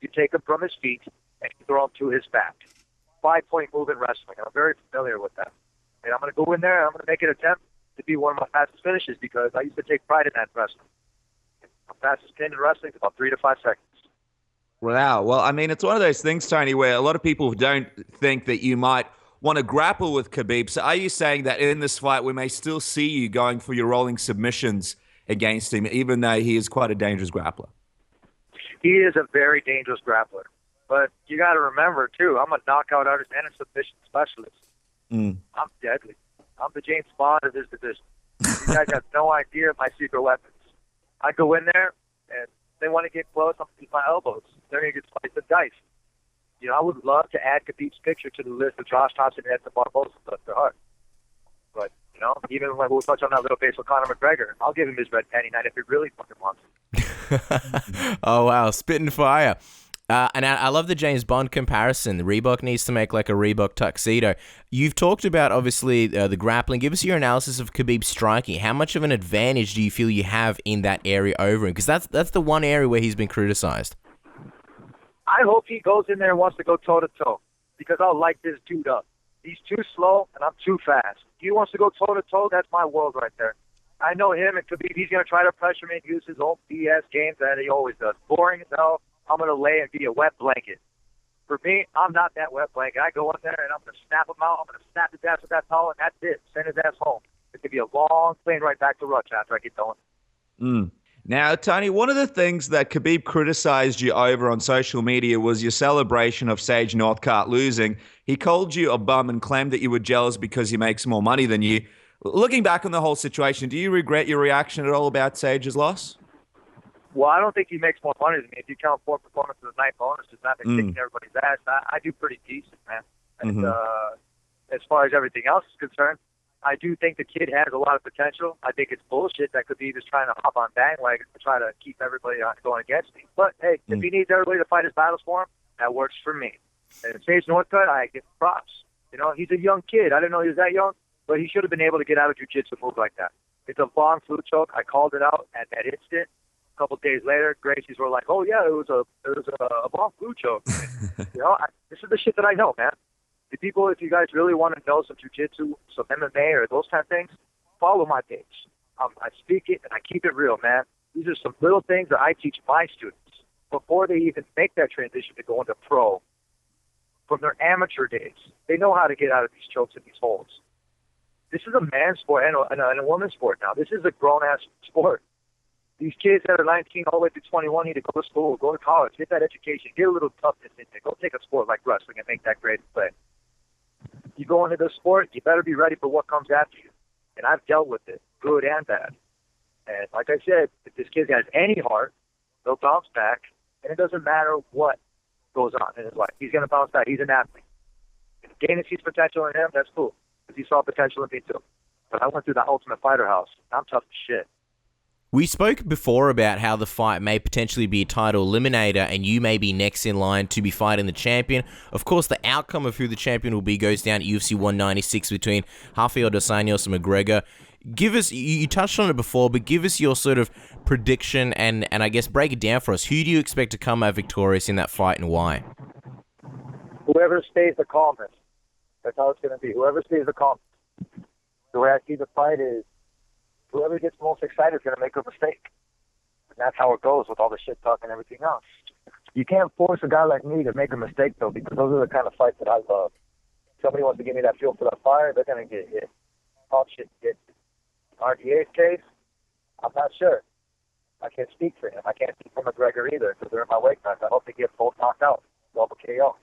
You take him from his feet and you throw him to his back. 5-point move in wrestling. I'm very familiar with that. And I'm going to go in there and I'm going to make an attempt to be one of my fastest finishes because I used to take pride in that in wrestling. My fastest pin in wrestling is about 3 to 5 seconds. Wow. Well, I mean, it's one of those things, Tony, where a lot of people don't think that you might want to grapple with Khabib. So are you saying that in this fight, we may still see you going for your rolling submissions against him, even though he is quite a dangerous grappler? He is a very dangerous grappler. But you got to remember, too, I'm a knockout artist and a submission specialist. I'm deadly. I'm the James Bond of this division. You guys have no idea of my secret weapons. I go in there, and they want to get close, I'm going to use my elbows. They're going to get sliced and diced. You know, I would love to add Khabib's picture to the list of Josh Thompson and Edson Barbosa, but they're hard. But, you know, even when we'll touch on that little face with Conor McGregor, I'll give him his red panty night if he really fucking wants. Oh, wow. Spitting fire. And I love the James Bond comparison. Reebok needs to make like a Reebok tuxedo. You've talked about, obviously, the grappling. Give us your analysis of Khabib's striking. How much of an advantage do you feel you have in that area over him? Because that's the one area where he's been criticized. I hope he goes in there and wants to go toe-to-toe because I'll light this dude up. He's too slow, and I'm too fast. If he wants to go toe-to-toe, that's my world right there. I know him and Khabib. He's going to try to pressure me and use his old BS games that he always does. Boring as hell. I'm going to lay and be a wet blanket. For me, I'm not that wet blanket. I go in there and I'm going to snap him out. I'm going to snap his ass with that towel, and that's it. Send his ass home. It's going to be a long plane right back to Rush after I get done. Now, Tony, one of the things that Khabib criticized you over on social media was your celebration of Sage Northcutt losing. He called you a bum and claimed that you were jealous because he makes more money than you. Looking back on the whole situation, do you regret your reaction at all about Sage's loss? Well, I don't think he makes more money than me. If you count 4 performances of the night bonuses, not kicking everybody's ass, I do pretty decent, man. And as far as everything else is concerned, I do think the kid has a lot of potential. I think it's bullshit that Khabib is trying to hop on bandwagon to try to keep everybody going against me. But, hey, if he needs everybody to fight his battles for him, that works for me. And Sage Northcutt, I give him props. You know, he's a young kid. I didn't know he was that young, but he should have been able to get out of jiu-jitsu move like that. It's a long flute choke. I called it out at that instant. A couple of days later, Gracies were like, "Oh yeah, it was a long flute choke." You know, this is the shit that I know, man. The people, if you guys really want to know some jiu-jitsu, some MMA, or those kind of things, follow my page. I speak it and I keep it real, man. These are some little things that I teach my students before they even make that transition to go into pro. From their amateur days, they know how to get out of these chokes and these holds. This is a man's sport and a woman's sport now. This is a grown-ass sport. These kids that are 19 all the way to 21 need to go to school, go to college, get that education, get a little toughness in there. Go take a sport like wrestling and make that great play. You go into this sport, you better be ready for what comes after you. And I've dealt with it, good and bad. And like I said, if this kid has any heart, he'll bounce back. And it doesn't matter what goes on in his life. He's going to bounce back. He's an athlete. If Dana sees potential in him, that's cool. Because he saw potential in me too. But I went through the Ultimate Fighter house. I'm tough as shit. We spoke before about how the fight may potentially be a title eliminator and you may be next in line to be fighting the champion. Of course, the outcome of who the champion will be goes down at UFC 196 between Raphael Assuncao and McGregor. Give us, you touched on it before, but give us your sort of prediction and I guess break it down for us. Who do you expect to come out victorious in that fight and why? Whoever stays the calmest. That's how it's going to be. Whoever stays the calmest. The way I see the fight is whoever gets most excited is going to make a mistake. And that's how it goes with all the shit talk and everything else. You can't force a guy like me to make a mistake, though, because those are the kind of fights that I love. Somebody wants to give me that feel for that fire, they're going to get hit. All shit get hit. RDA's case, I'm not sure. I can't speak for him. I can't speak for McGregor either because they're in my weight class. I hope they get both knocked out. Double KO.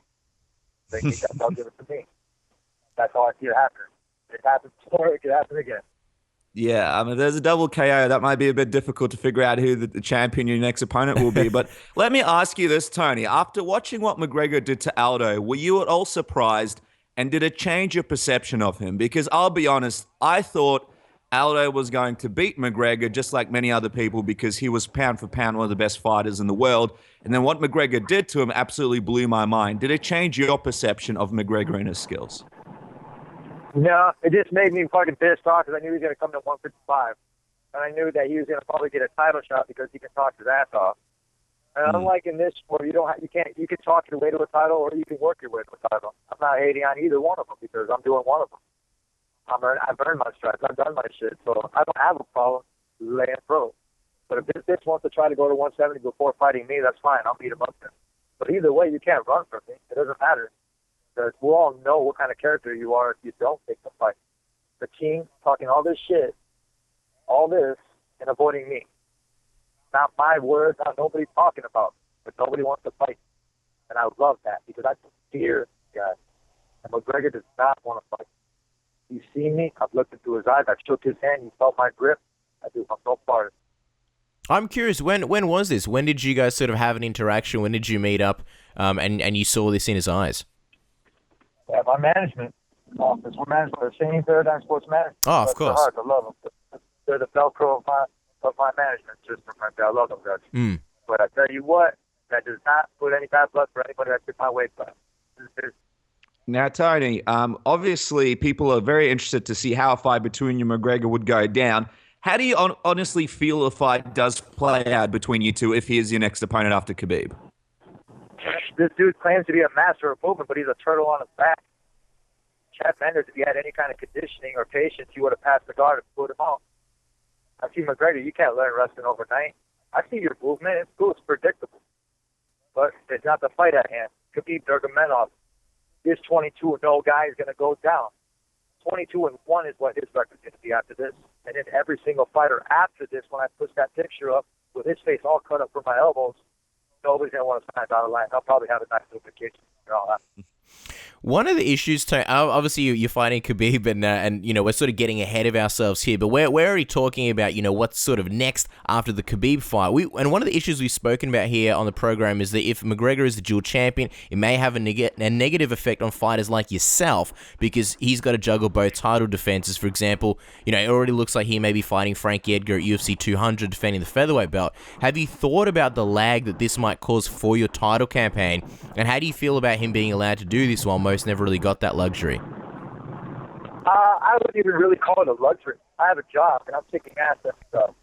They think that's how give it to me. That's how I see it happen. It happened before, it could happen again. Yeah, I mean, there's a double KO. That might be a bit difficult to figure out who the champion, your next opponent will be. But let me ask you this, Tony. After watching what McGregor did to Aldo, were you at all surprised? And did it change your perception of him? Because I'll be honest, I thought Aldo was going to beat McGregor just like many other people because he was pound for pound one of the best fighters in the world. And then what McGregor did to him absolutely blew my mind. Did it change your perception of McGregor and his skills? No, it just made me fucking pissed off because I knew he was going to come to 155. And I knew that he was going to probably get a title shot because he can talk his ass off. And unlike in this sport, you can talk your way to a title or you can work your way to a title. I'm not hating on either one of them because I'm doing one of them. I've earned my stripes. I've done my shit. So I don't have a problem laying pro. But if this bitch wants to try to go to 170 before fighting me, that's fine. I'll beat him up there. But either way, you can't run from me. It doesn't matter. Because we all know what kind of character you are if you don't take the fight. The king talking all this shit, all this, and avoiding me. Not my words, not nobody talking about, but nobody wants to fight. And I love that because I fear this guy. And McGregor does not want to fight. He's seen me. I've looked into his eyes. I've shook his hand. He felt my grip. I do. I'm so far. I'm curious, when was this? When did you guys sort of have an interaction? When did you meet up and you saw this in his eyes? Yeah, my management office. We're managed by the same Paradigm Sports Management. Oh, of course. I love them. They're the Velcro of my management system right there. I love them guys. But I tell you what, that does not put any bad blood for anybody that's in my weight class. Now, Tony, obviously people are very interested to see how a fight between you and McGregor would go down. How do you honestly feel a fight does play out between you two if he is your next opponent after Khabib? This dude claims to be a master of movement, but he's a turtle on his back. Chad Mendes, if he had any kind of conditioning or patience, he would have passed the guard and put him off. I see McGregor, you can't learn wrestling overnight. I see your movement. It's cool. It's predictable. But it's not the fight at hand. Khabib Nurmagomedov, this 22-0 guy is going to go down. 22-1 is what his record's going to be after this. And then every single fighter after this, when I push that picture up with his face all cut up from my elbows, nobody's going to want to sign out of line. I'll probably have a nice little vacation. One of the issues, obviously you're fighting Khabib and you know, we're sort of getting ahead of ourselves here, but we're already talking about, you know, what's sort of next after the Khabib fight. And one of the issues we've spoken about here on the program is that if McGregor is the dual champion, it may have a negative effect on fighters like yourself because he's got to juggle both title defenses. For example, you know, it already looks like he may be fighting Frankie Edgar at UFC 200 defending the featherweight belt. Have you thought about the lag that this might cause for your title campaign? And how do you feel about him being allowed to do this while most never really got that luxury? I wouldn't even really call it a luxury. I have a job, and I'm kicking ass at stuff.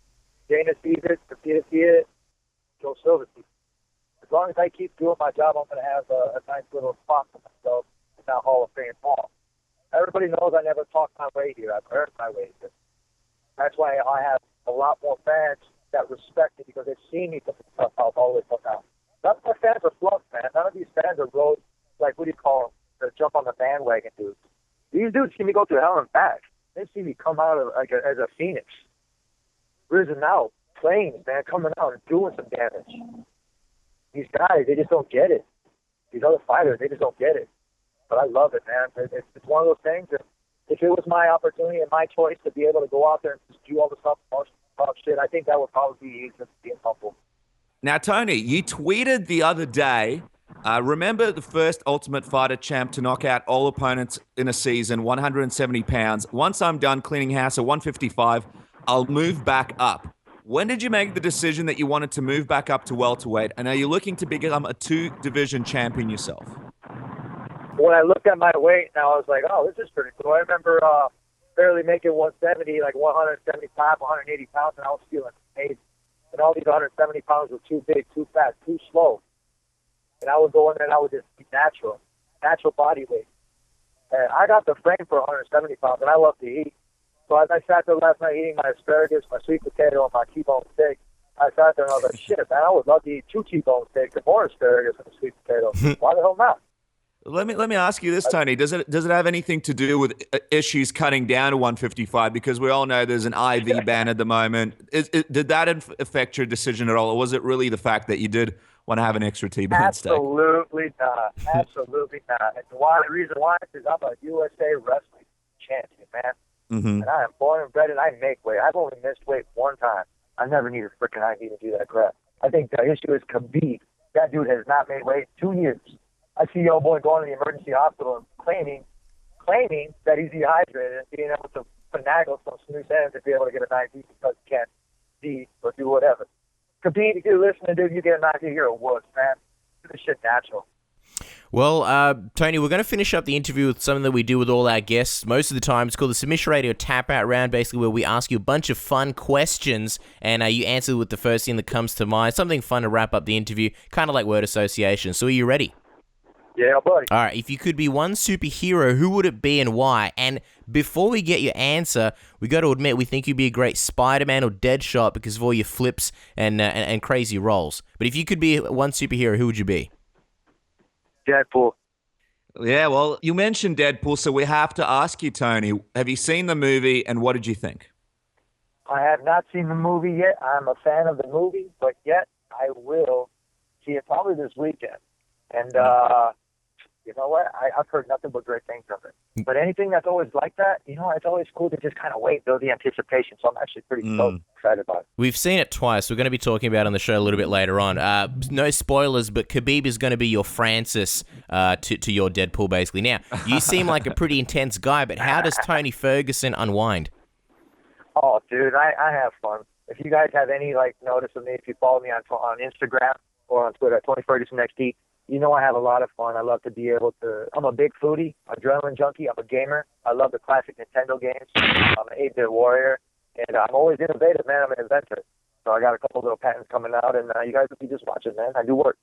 Dana sees it, Sophia sees it, Joe Silva sees it. As long as I keep doing my job, I'm going to have a nice little spot for myself in that Hall of Fame hall. Everybody knows I never talk my way here. I've earned my way here. That's why I have a lot more fans that respect me because they've seen me put the stuff out all the way till now. None of my fans are flunk, man. None of these fans are road, like, what do you call them? To jump on the bandwagon dudes. These dudes see me go through hell and back. They see me come out of as a phoenix. Risen out, planes, man, coming out and doing some damage. These guys, they just don't get it. These other fighters, they just don't get it. But I love it, man. It's one of those things that if it was my opportunity and my choice to be able to go out there and just do all the stuff, shit, I think that would probably be easier being humble. Now, Tony, you tweeted the other day, remember the first Ultimate Fighter champ to knock out all opponents in a season, 170 pounds. Once I'm done cleaning house at 155, I'll move back up. When did you make the decision that you wanted to move back up to welterweight? And are you looking to become a 2-division champion yourself? When I looked at my weight, now I was like, oh, this is pretty cool. I remember barely making 170, like 175, 180 pounds, and I was feeling amazing. And all these 170 pounds were too big, too fast, too slow. And I would go in there and I would just be natural body weight. And I got the frame for 170 pounds, and I love to eat. So as I sat there last night eating my asparagus, my sweet potato, and my T-bone steak, I sat there and I was like, shit, man, I would love to eat 2 T-bone steaks and more asparagus and sweet potato. Why the hell not? Let me ask you this, Tony. Does it have anything to do with issues cutting down to 155? Because we all know there's an IV ban at the moment. Did that affect your decision at all, or was it really the fact that you did want to have an extra T-bone steak? Absolutely not. Absolutely not. And the reason why is I'm a USA wrestling champion, man. Mm-hmm. And I am born and bred, and I make weight. I've only missed weight one time. I never need a freaking IV to do that crap. I think the issue is Khabib. That dude has not made weight 2 years. I see your boy going to the emergency hospital and claiming that he's dehydrated and being able to finagle some smooth ends to be able to get an IV because he can't eat or do whatever. Khabib, if you're listening, dude, you get an IV, you're a wuss, man. Do this shit natural. Well, Tony, we're going to finish up the interview with something that we do with all our guests most of the time. It's called the Submission Radio Tap Out Round, basically where we ask you a bunch of fun questions, and you answer with the first thing that comes to mind. Something fun to wrap up the interview, kind of like word association. So are you ready? Yeah, buddy. All right, if you could be one superhero, who would it be and why? And before we get your answer, we got to admit we think you'd be a great Spider-Man or Deadshot because of all your flips and crazy rolls. But if you could be one superhero, who would you be? Deadpool. Yeah, well, you mentioned Deadpool, so we have to ask you, Tony, have you seen the movie and what did you think? I have not seen the movie yet. I'm a fan of the movie, but yet I will see it probably this weekend. And you know what? I've heard nothing but great things of it. But anything that's always like that, you know, it's always cool to just kind of wait, build the anticipation. So I'm actually pretty excited about it. We've seen it twice. We're going to be talking about it on the show a little bit later on. No spoilers, but Khabib is going to be your Francis to your Deadpool, basically. Now, you seem like a pretty intense guy, but how does Tony Ferguson unwind? Oh, dude, I have fun. If you guys have any, notice of me, if you follow me on Instagram or on Twitter, Tony Ferguson XD, you know I have a lot of fun. I love to be able to... I'm a big foodie, adrenaline junkie. I'm a gamer. I love the classic Nintendo games. I'm an 8-bit warrior. And I'm always innovative, man. I'm an inventor. So I got a couple little patents coming out, and you guys will be just watching, man. I do work.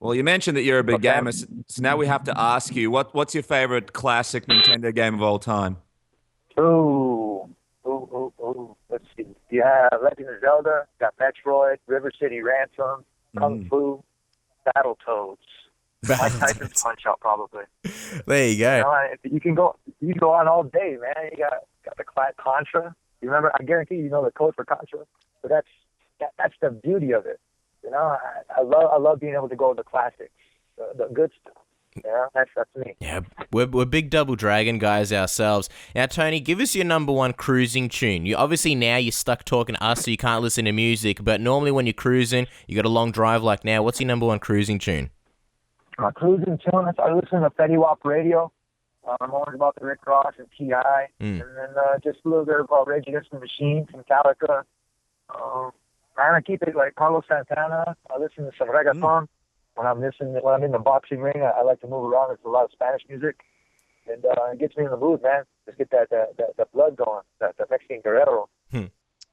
Well, you mentioned that you're a big gamer, so now we have to ask you, what's your favorite classic Nintendo game of all time? Ooh. Let's see. Yeah, Legend of Zelda, got Metroid, River City Ransom, Kung Fu, Battletoads. Mike Tyson's Punch-Out, probably. There you go. You can go on all day, man. You got the Contra. You remember? I guarantee you know the code for Contra. But that's the beauty of it. You know, I love being able to go to the classics, the good stuff. Yeah, that's me. Yeah, we're big Double Dragon guys ourselves. Now, Tony, give us your number one cruising tune. You obviously now you're stuck talking to us, so you can't listen to music. But normally when you're cruising, you got a long drive like now. What's your number one cruising tune? My cruising tune. I listen to Fetty Wap Radio. I'm always about the Rick Ross and T.I. And then just a little bit about Rage Against the Machine, Metallica. I keep it like Carlos Santana. I listen to some reggaeton. When I'm in the boxing ring, I like to move around. There's a lot of Spanish music, and it gets me in the mood, man. Just get that blood going, that Mexican Guerrero.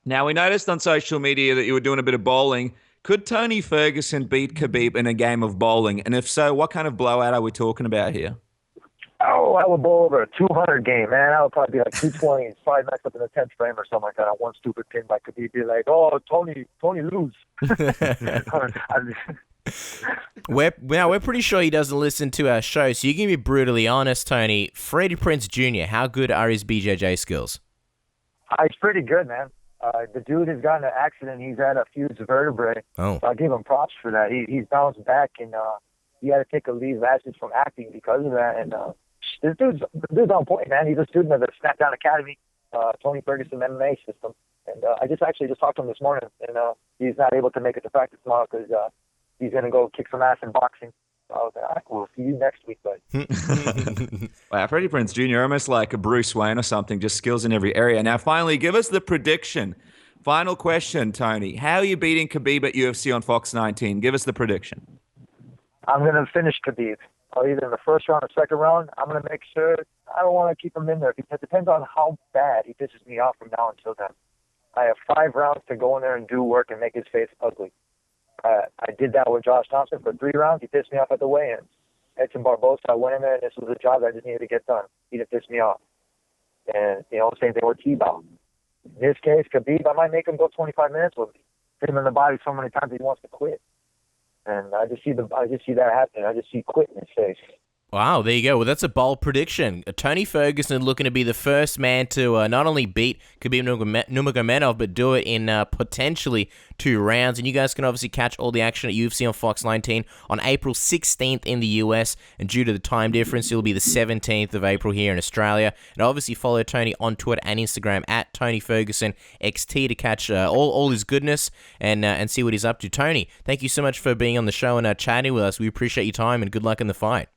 Now, we noticed on social media that you were doing a bit of bowling. Could Tony Ferguson beat Khabib in a game of bowling? And if so, what kind of blowout are we talking about here? Oh, I would bowl over a 200 game, man. I would probably be like 220 and slide nice up in the 10th frame or something like that on one stupid pin by Khabib. Be like, oh, Tony lose. We're pretty sure he doesn't listen to our show, so you can be brutally honest, Tony. Freddie Prinze Jr., how good are his BJJ skills? He's pretty good, man. The dude has gotten in an accident. He's had a fused vertebrae. Oh. So I give him props for that. He's bounced back, and he had to take a leave of absence from acting because of that. And this dude's on point, man. He's a student of the Smackdown Academy, Tony Ferguson MMA system. And I just talked to him this morning, and he's not able to make it to practice tomorrow because he's going to go kick some ass in boxing. So I was like, all right, we'll see you next week, bud. Wow, Freddie Prinze Jr., almost like a Bruce Wayne or something, just skills in every area. Now, finally, give us the prediction Final question, Tony. How are you beating Khabib at UFC on Fox 19? Give us the prediction. I'm going to finish Khabib. Either in the first round or second round. I'm going to make sure. I don't want to keep him in there because it depends on how bad he pisses me off from now until then. I have 5 rounds to go in there and do work and make his face ugly. I did that with Josh Thompson for 3 rounds. He pissed me off at the weigh-ins. Edson Barbosa, I went in there and this was a job that I just needed to get done. He didn't piss me off. And, same thing with T-Bow. In this case, Khabib, I might make him go 25 minutes with me. Hit him in the body so many times he wants to quit. And I just see that happening. I just see quit in his face. Wow, there you go. Well, that's a bold prediction. Tony Ferguson looking to be the first man to not only beat Khabib Nurmagomedov, but do it in potentially 2 rounds. And you guys can obviously catch all the action at UFC on Fox 19 on April 16th in the US. And due to the time difference, it'll be the 17th of April here in Australia. And obviously follow Tony on Twitter and Instagram at Tony Ferguson XT to catch all his goodness and see what he's up to. Tony, thank you so much for being on the show and chatting with us. We appreciate your time and good luck in the fight.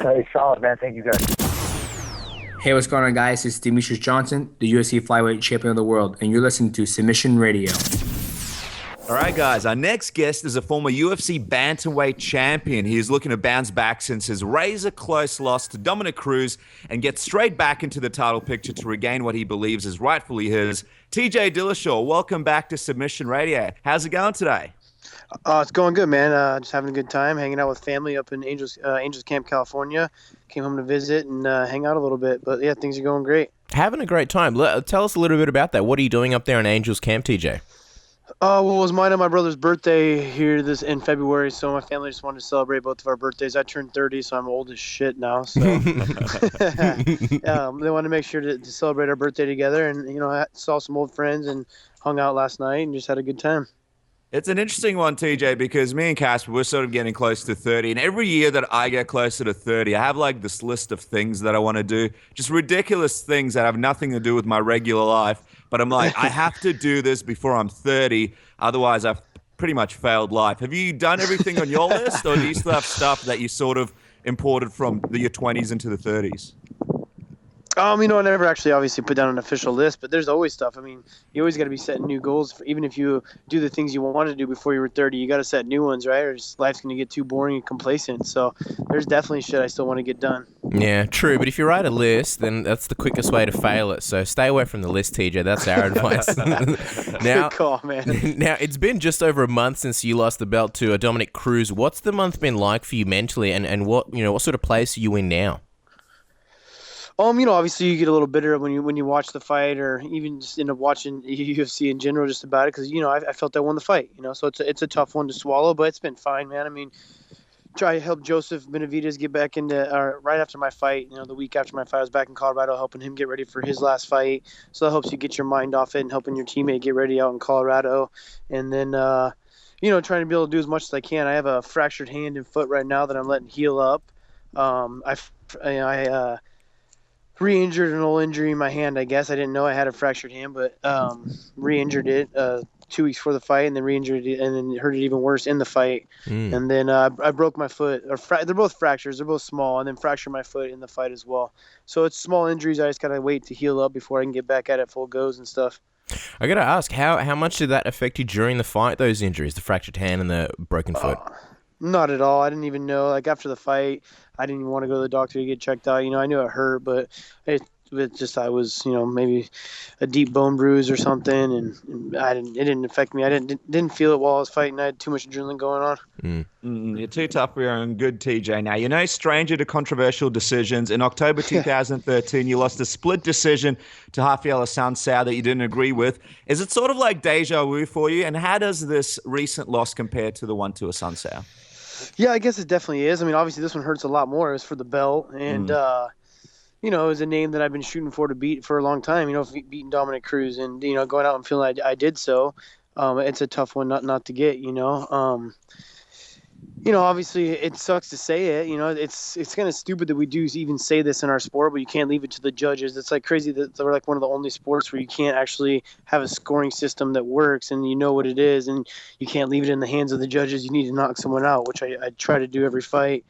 Hey, solid, man. Thank you, guys. Hey, what's going on, guys? It's Demetrius Johnson, the UFC Flyweight Champion of the World, and you're listening to Submission Radio. All right, guys. Our next guest is a former UFC bantamweight champion. He is looking to bounce back since his razor-close loss to Dominick Cruz and get straight back into the title picture to regain what he believes is rightfully his. TJ Dillashaw, welcome back to Submission Radio. How's it going today? It's going good, man. Just having a good time, hanging out with family up in Angels Camp, California. Came home to visit and hang out a little bit. But, yeah, things are going great. Having a great time. Tell us a little bit about that. What are you doing up there in Angels Camp, TJ? Well, it was mine and my brother's birthday here in February, so my family just wanted to celebrate both of our birthdays. I turned 30, so I'm old as shit now. So they wanted to make sure to celebrate our birthday together. And, I saw some old friends and hung out last night and just had a good time. It's an interesting one, TJ, because me and Casper, we're sort of getting close to 30. And every year that I get closer to 30, I have like this list of things that I want to do. Just ridiculous things that have nothing to do with my regular life. But I'm like, I have to do this before I'm 30. Otherwise, I've pretty much failed life. Have you done everything on your list? Or do you still have stuff that you sort of imported from your 20s into the 30s? I never actually obviously put down an official list, but there's always stuff. I mean, you always got to be setting new goals. Even if you do the things you want to do before you were 30, you got to set new ones, right? Or life's going to get too boring and complacent. So there's definitely shit I still want to get done. Yeah, true. But if you write a list, then that's the quickest way to fail it. So stay away from the list, TJ. That's our advice. Now, good call, man. Now, it's been just over a month since you lost the belt to Dominick Cruz. What's the month been like for you mentally, and what sort of place are you in now? Obviously you get a little bitter when you watch the fight, or even just end up watching UFC in general just about it, because I felt I won the fight. So it's a tough one to swallow, but it's been fine, man. I mean, try to help Joseph Benavidez get back into right after my fight. The week after my fight, I was back in Colorado helping him get ready for his last fight. So that helps you get your mind off it and helping your teammate get ready out in Colorado, and then trying to be able to do as much as I can. I have a fractured hand and foot right now that I'm letting heal up. I re-injured an old injury in my hand, I guess. I didn't know I had a fractured hand, but re-injured it 2 weeks before the fight, and then re-injured it, and then hurt it even worse in the fight. And then I broke my foot. They're both fractures. They're both small, and then fractured my foot in the fight as well. So it's small injuries. I just got to wait to heal up before I can get back at it full goes and stuff. I got to ask, how much did that affect you during the fight, those injuries, the fractured hand and the broken foot? Not at all. I didn't even know. Like, after the fight, I didn't even want to go to the doctor to get checked out. I knew it hurt, but it just, I was, maybe a deep bone bruise or something, and it didn't affect me. I didn't feel it while I was fighting. I had too much adrenaline going on. You're too tough for your own good, TJ. Now, you're no stranger to controversial decisions. In October 2013, you lost a split decision to Raphael Assuncao that you didn't agree with. Is it sort of like deja vu for you? And how does this recent loss compare to the one to Assuncao? Yeah, I guess it definitely is. I mean, obviously this one hurts a lot more. It was for the belt, and it was a name that I've been shooting for to beat for a long time. Beating Dominick Cruz, and going out and feeling I did so. It's a tough one not to get. Obviously it sucks to say it. It's kind of stupid that we do even say this in our sport, but you can't leave it to the judges. It's like crazy that they're like one of the only sports where you can't actually have a scoring system that works, and you know what it is, and you can't leave it in the hands of the judges. You need to knock someone out, which I try to do every fight,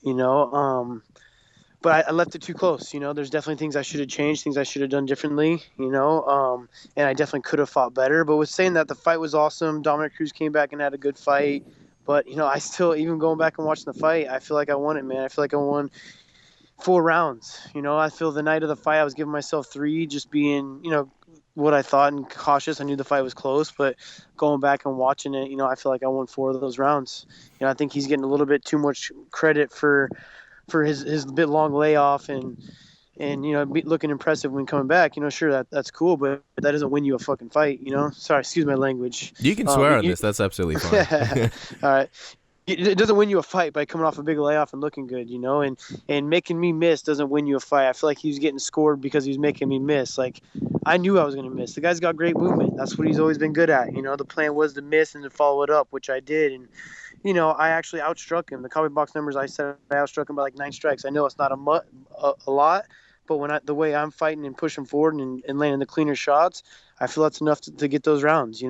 But but I left it too close. There's definitely things I should have changed, things I should have done differently, and I definitely could have fought better. But with saying that, the fight was awesome. Dominick Cruz came back and had a good fight. But, I still, even going back and watching the fight, I feel like I won it, man. I feel like I won 4 rounds. I feel the night of the fight, I was giving myself 3, just being, what I thought and cautious. I knew the fight was close, but going back and watching it, I feel like I won 4 of those rounds. I think he's getting a little bit too much credit for his bit long layoff and looking impressive when coming back. Sure, that's cool, but that doesn't win you a fucking fight. Sorry, excuse my language. You can swear on this. That's absolutely fine. All right. It doesn't win you a fight by coming off a big layoff and looking good, and making me miss doesn't win you a fight. I feel like he was getting scored because he was making me miss. Like, I knew I was going to miss. The guy's got great movement. That's what he's always been good at. The plan was to miss and to follow it up, which I did. And, I actually outstruck him. The Cowboy box numbers, I said I outstruck him by like 9 strikes. I know it's not a lot, but the way I'm fighting and pushing forward and landing the cleaner shots, I feel that's enough to get those rounds,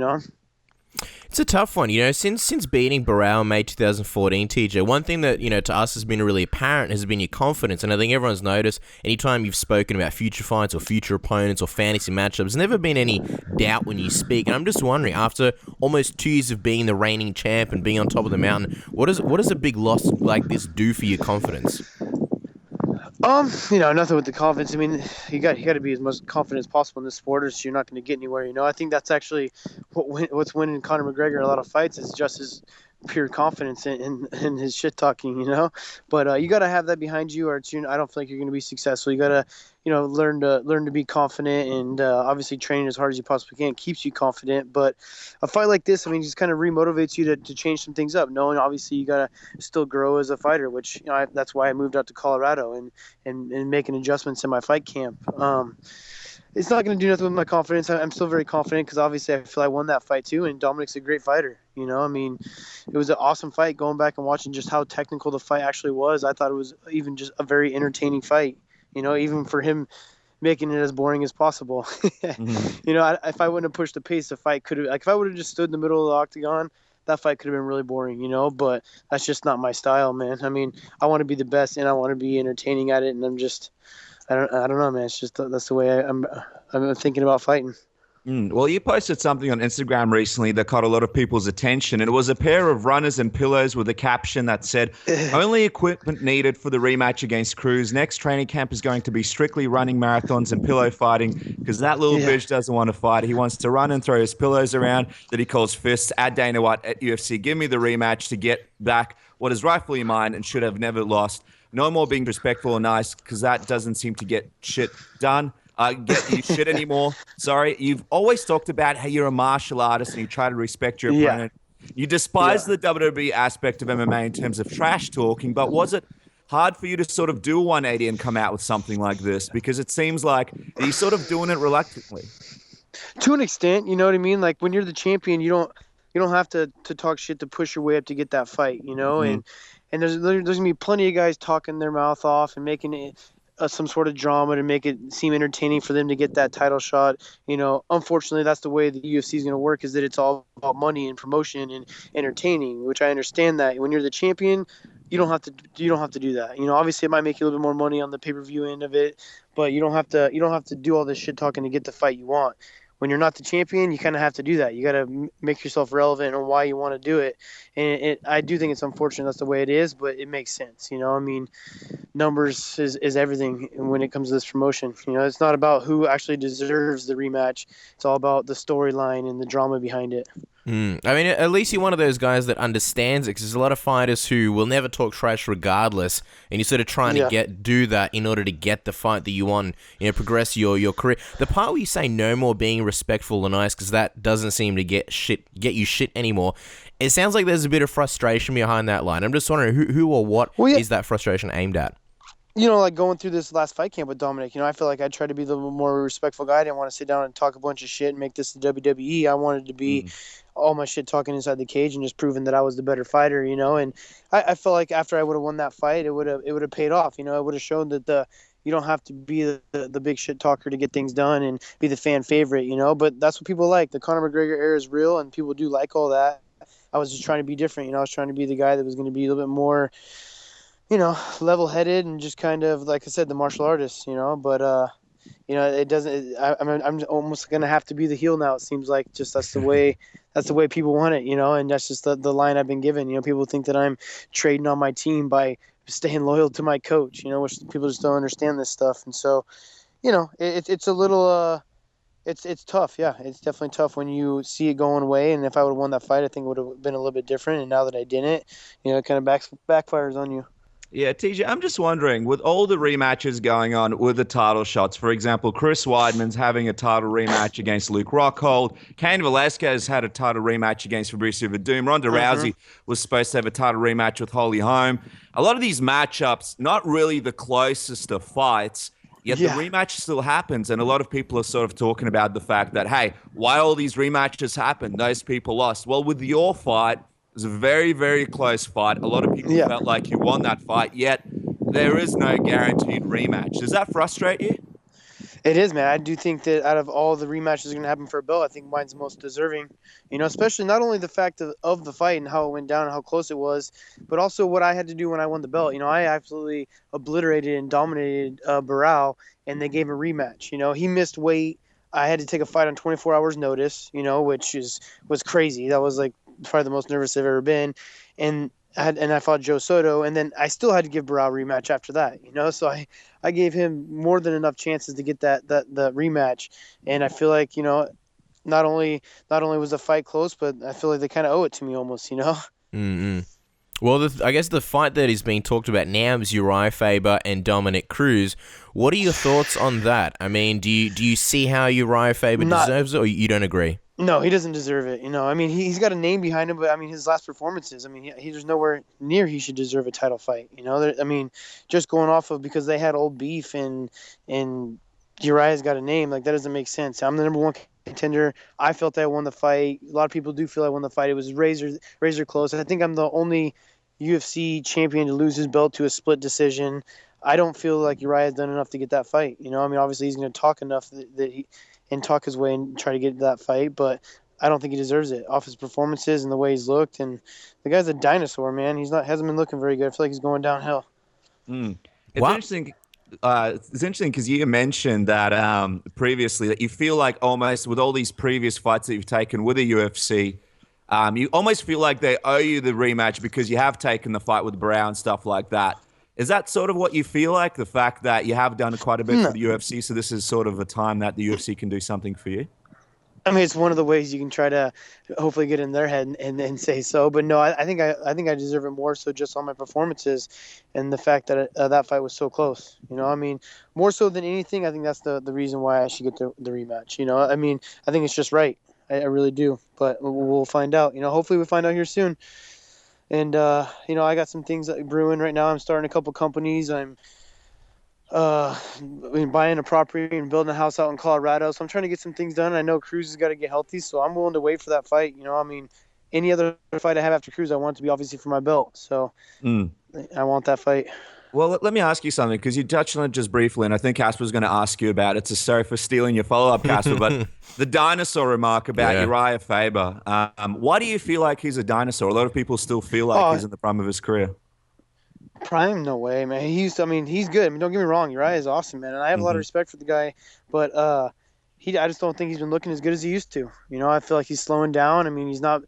It's a tough one, since beating Barrow in May 2014, TJ, one thing that, to us has been really apparent has been your confidence, and I think everyone's noticed anytime you've spoken about future fights or future opponents or fantasy matchups, there's never been any doubt when you speak, and I'm just wondering, after almost 2 years of being the reigning champ and being on top of the mountain, what does a big loss like this do for your confidence? Nothing with the confidence. I mean, you got to be as much confident as possible in this sport, or you're not going to get anywhere. I think that's actually what's winning Conor McGregor a lot of fights is just his pure confidence in his shit talking. But you got to have that behind you, or I don't feel like you're going to be successful. You got to learn to be confident, and obviously training as hard as you possibly can keeps you confident. But a fight like this, I mean, just kind of remotivates you to change some things up, knowing obviously you got to still grow as a fighter, which that's why I moved out to Colorado and making adjustments in my fight camp. It's not going to do nothing with my confidence. I'm still very confident because obviously I feel I won that fight too, and Dominick's a great fighter. I mean, it was an awesome fight. Going back and watching just how technical the fight actually was, I thought it was even just a very entertaining fight. Even for him making it as boring as possible. Mm-hmm. If I wouldn't have pushed the pace, the fight could have, like, if I would have just stood in the middle of the octagon, that fight could have been really boring, but that's just not my style, man. I mean, I want to be the best and I want to be entertaining at it. And I don't know, man. It's just, that's the way I'm thinking about fighting. Well, you posted something on Instagram recently that caught a lot of people's attention, and it was a pair of runners and pillows with a caption that said, only equipment needed for the rematch against Cruz. Next training camp is going to be strictly running marathons and pillow fighting because that little bitch doesn't want to fight. He wants to run and throw his pillows around that he calls fists at Dana White at UFC. Give me the rematch to get back what is rightfully mine and should have never lost. No more being respectful or nice because that doesn't seem to get shit done. Get you shit anymore. Sorry. You've always talked about how you're a martial artist and you try to respect your opponent. You despise the WWE aspect of MMA in terms of trash talking, but was it hard for you to sort of do a 180 and come out with something like this? Because it seems like you're sort of doing it reluctantly. To an extent, you know what I mean? Like when you're the champion, you don't have to talk shit to push your way up to get that fight, and there's gonna be plenty of guys talking their mouth off and making it some sort of drama to make it seem entertaining for them to get that title shot. Unfortunately, that's the way the UFC is going to work, is that it's all about money and promotion and entertaining, which I understand that. When you're the champion, you don't have to do that. Obviously it might make you a little bit more money on the pay-per-view end of it, but you don't have to do all this shit talking to get the fight you want. When you're not the champion, you kind of have to do that. You got to make yourself relevant on why you want to do it. And I do think it's unfortunate that's the way it is, but it makes sense. I mean, numbers is everything when it comes to this promotion. It's not about who actually deserves the rematch. It's all about the storyline and the drama behind it. I mean, at least you're one of those guys that understands it, because there's a lot of fighters who will never talk trash regardless, and you're sort of trying to do that in order to get the fight that you want, progress your career. The part where you say no more being respectful and nice, because that doesn't seem to get you shit anymore, it sounds like there's a bit of frustration behind that line. I'm just wondering who or what is that frustration aimed at? Like going through this last fight camp with Dominick, I feel like I tried to be the more respectful guy. I didn't want to sit down and talk a bunch of shit and make this the WWE. I wanted to be all my shit talking inside the cage and just proving that I was the better fighter, and I felt like after I would have won that fight, it would have paid off. It would have shown that you don't have to be the big shit talker to get things done and be the fan favorite, but that's what people like. The Conor McGregor era is real and people do like all that. I was just trying to be different. I was trying to be the guy that was going to be a little bit more level-headed and just kind of, like I said, the martial artist, but it doesn't. I'm almost gonna have to be the heel now. It seems like just that's the way people want it, and that's just the line I've been given. People think that I'm trading on my team by staying loyal to my coach. Which people just don't understand this stuff, and so it's a little it's tough. Yeah, it's definitely tough when you see it going away. And if I would have won that fight, I think it would have been a little bit different. And now that I didn't, it kind of backfires on you. Yeah, TJ, I'm just wondering, with all the rematches going on with the title shots, for example, Chris Weidman's having a title rematch against Luke Rockhold. Cain Velasquez had a title rematch against Fabricio Verdum. Ronda Rousey was supposed to have a title rematch with Holly Holm. A lot of these matchups, not really the closest of fights, yet the rematch still happens. And a lot of people are sort of talking about the fact that, hey, why all these rematches happen? Those people lost. Well, with your fight, it was a very, very close fight. A lot of people felt like you won that fight, yet there is no guaranteed rematch. Does that frustrate you? It is, man. I do think that out of all the rematches that are going to happen for a belt, I think mine's the most deserving, especially not only the fact of the fight and how it went down and how close it was, but also what I had to do when I won the belt. I absolutely obliterated and dominated Barao, and they gave him a rematch. He missed weight. I had to take a fight on 24 hours notice, which was crazy. That was like probably the most nervous I've ever been. And I fought Joe Soto, and then I still had to give Barao a rematch after that, So I gave him more than enough chances to get that rematch, and I feel like not only was the fight close, but I feel like they kind of owe it to me almost, Mm-hmm. Well, I guess the fight that is being talked about now is Urijah Faber and Dominick Cruz. What are your thoughts on that? I mean, do you see how Urijah Faber deserves it, or you don't agree? No, he doesn't deserve it. He's got a name behind him, but his last performances, he's nowhere near he should deserve a title fight. Just going off of because they had old beef and Uriah's got a name, like that doesn't make sense. I'm the number one contender. I felt that I won the fight. A lot of people do feel I won the fight. It was razor close. I think I'm the only UFC champion to lose his belt to a split decision. I don't feel like Uriah's done enough to get that fight. Obviously he's going to talk enough that he and talk his way and try to get that fight, but I don't think he deserves it off his performances and the way he's looked. And the guy's a dinosaur, man. Hasn't been looking very good. I feel like he's going downhill. It's interesting. It's interesting because you mentioned that previously that you feel like almost with all these previous fights that you've taken with the UFC, you almost feel like they owe you the rematch because you have taken the fight with Brown and stuff like that. Is that sort of what you feel like, the fact that you have done quite a bit for the UFC, so this is sort of a time that the UFC can do something for you? It's one of the ways you can try to hopefully get in their head and say so. But no, I think I deserve it more so just on my performances and the fact that that fight was so close. More so than anything, I think that's the reason why I should get the rematch. I think it's just right. I really do. But we'll find out. Hopefully we find out here soon. And, I got some things brewing right now. I'm starting a couple companies. I'm buying a property and building a house out in Colorado. So I'm trying to get some things done. I know Cruz has got to get healthy, so I'm willing to wait for that fight. Any other fight I have after Cruz, I want it to be obviously for my belt. So I want that fight. Well, let me ask you something, because you touched on it just briefly, and I think Casper's going to ask you about it. So sorry for stealing your follow-up, Casper, but the dinosaur remark about Urijah Faber. Why do you feel like he's a dinosaur? A lot of people still feel like he's in the prime of his career. Prime? No way, man. He's good. Don't get me wrong. Urijah is awesome, man, and I have a lot of respect for the guy, but I just don't think he's been looking as good as he used to. I feel like he's slowing down. He's not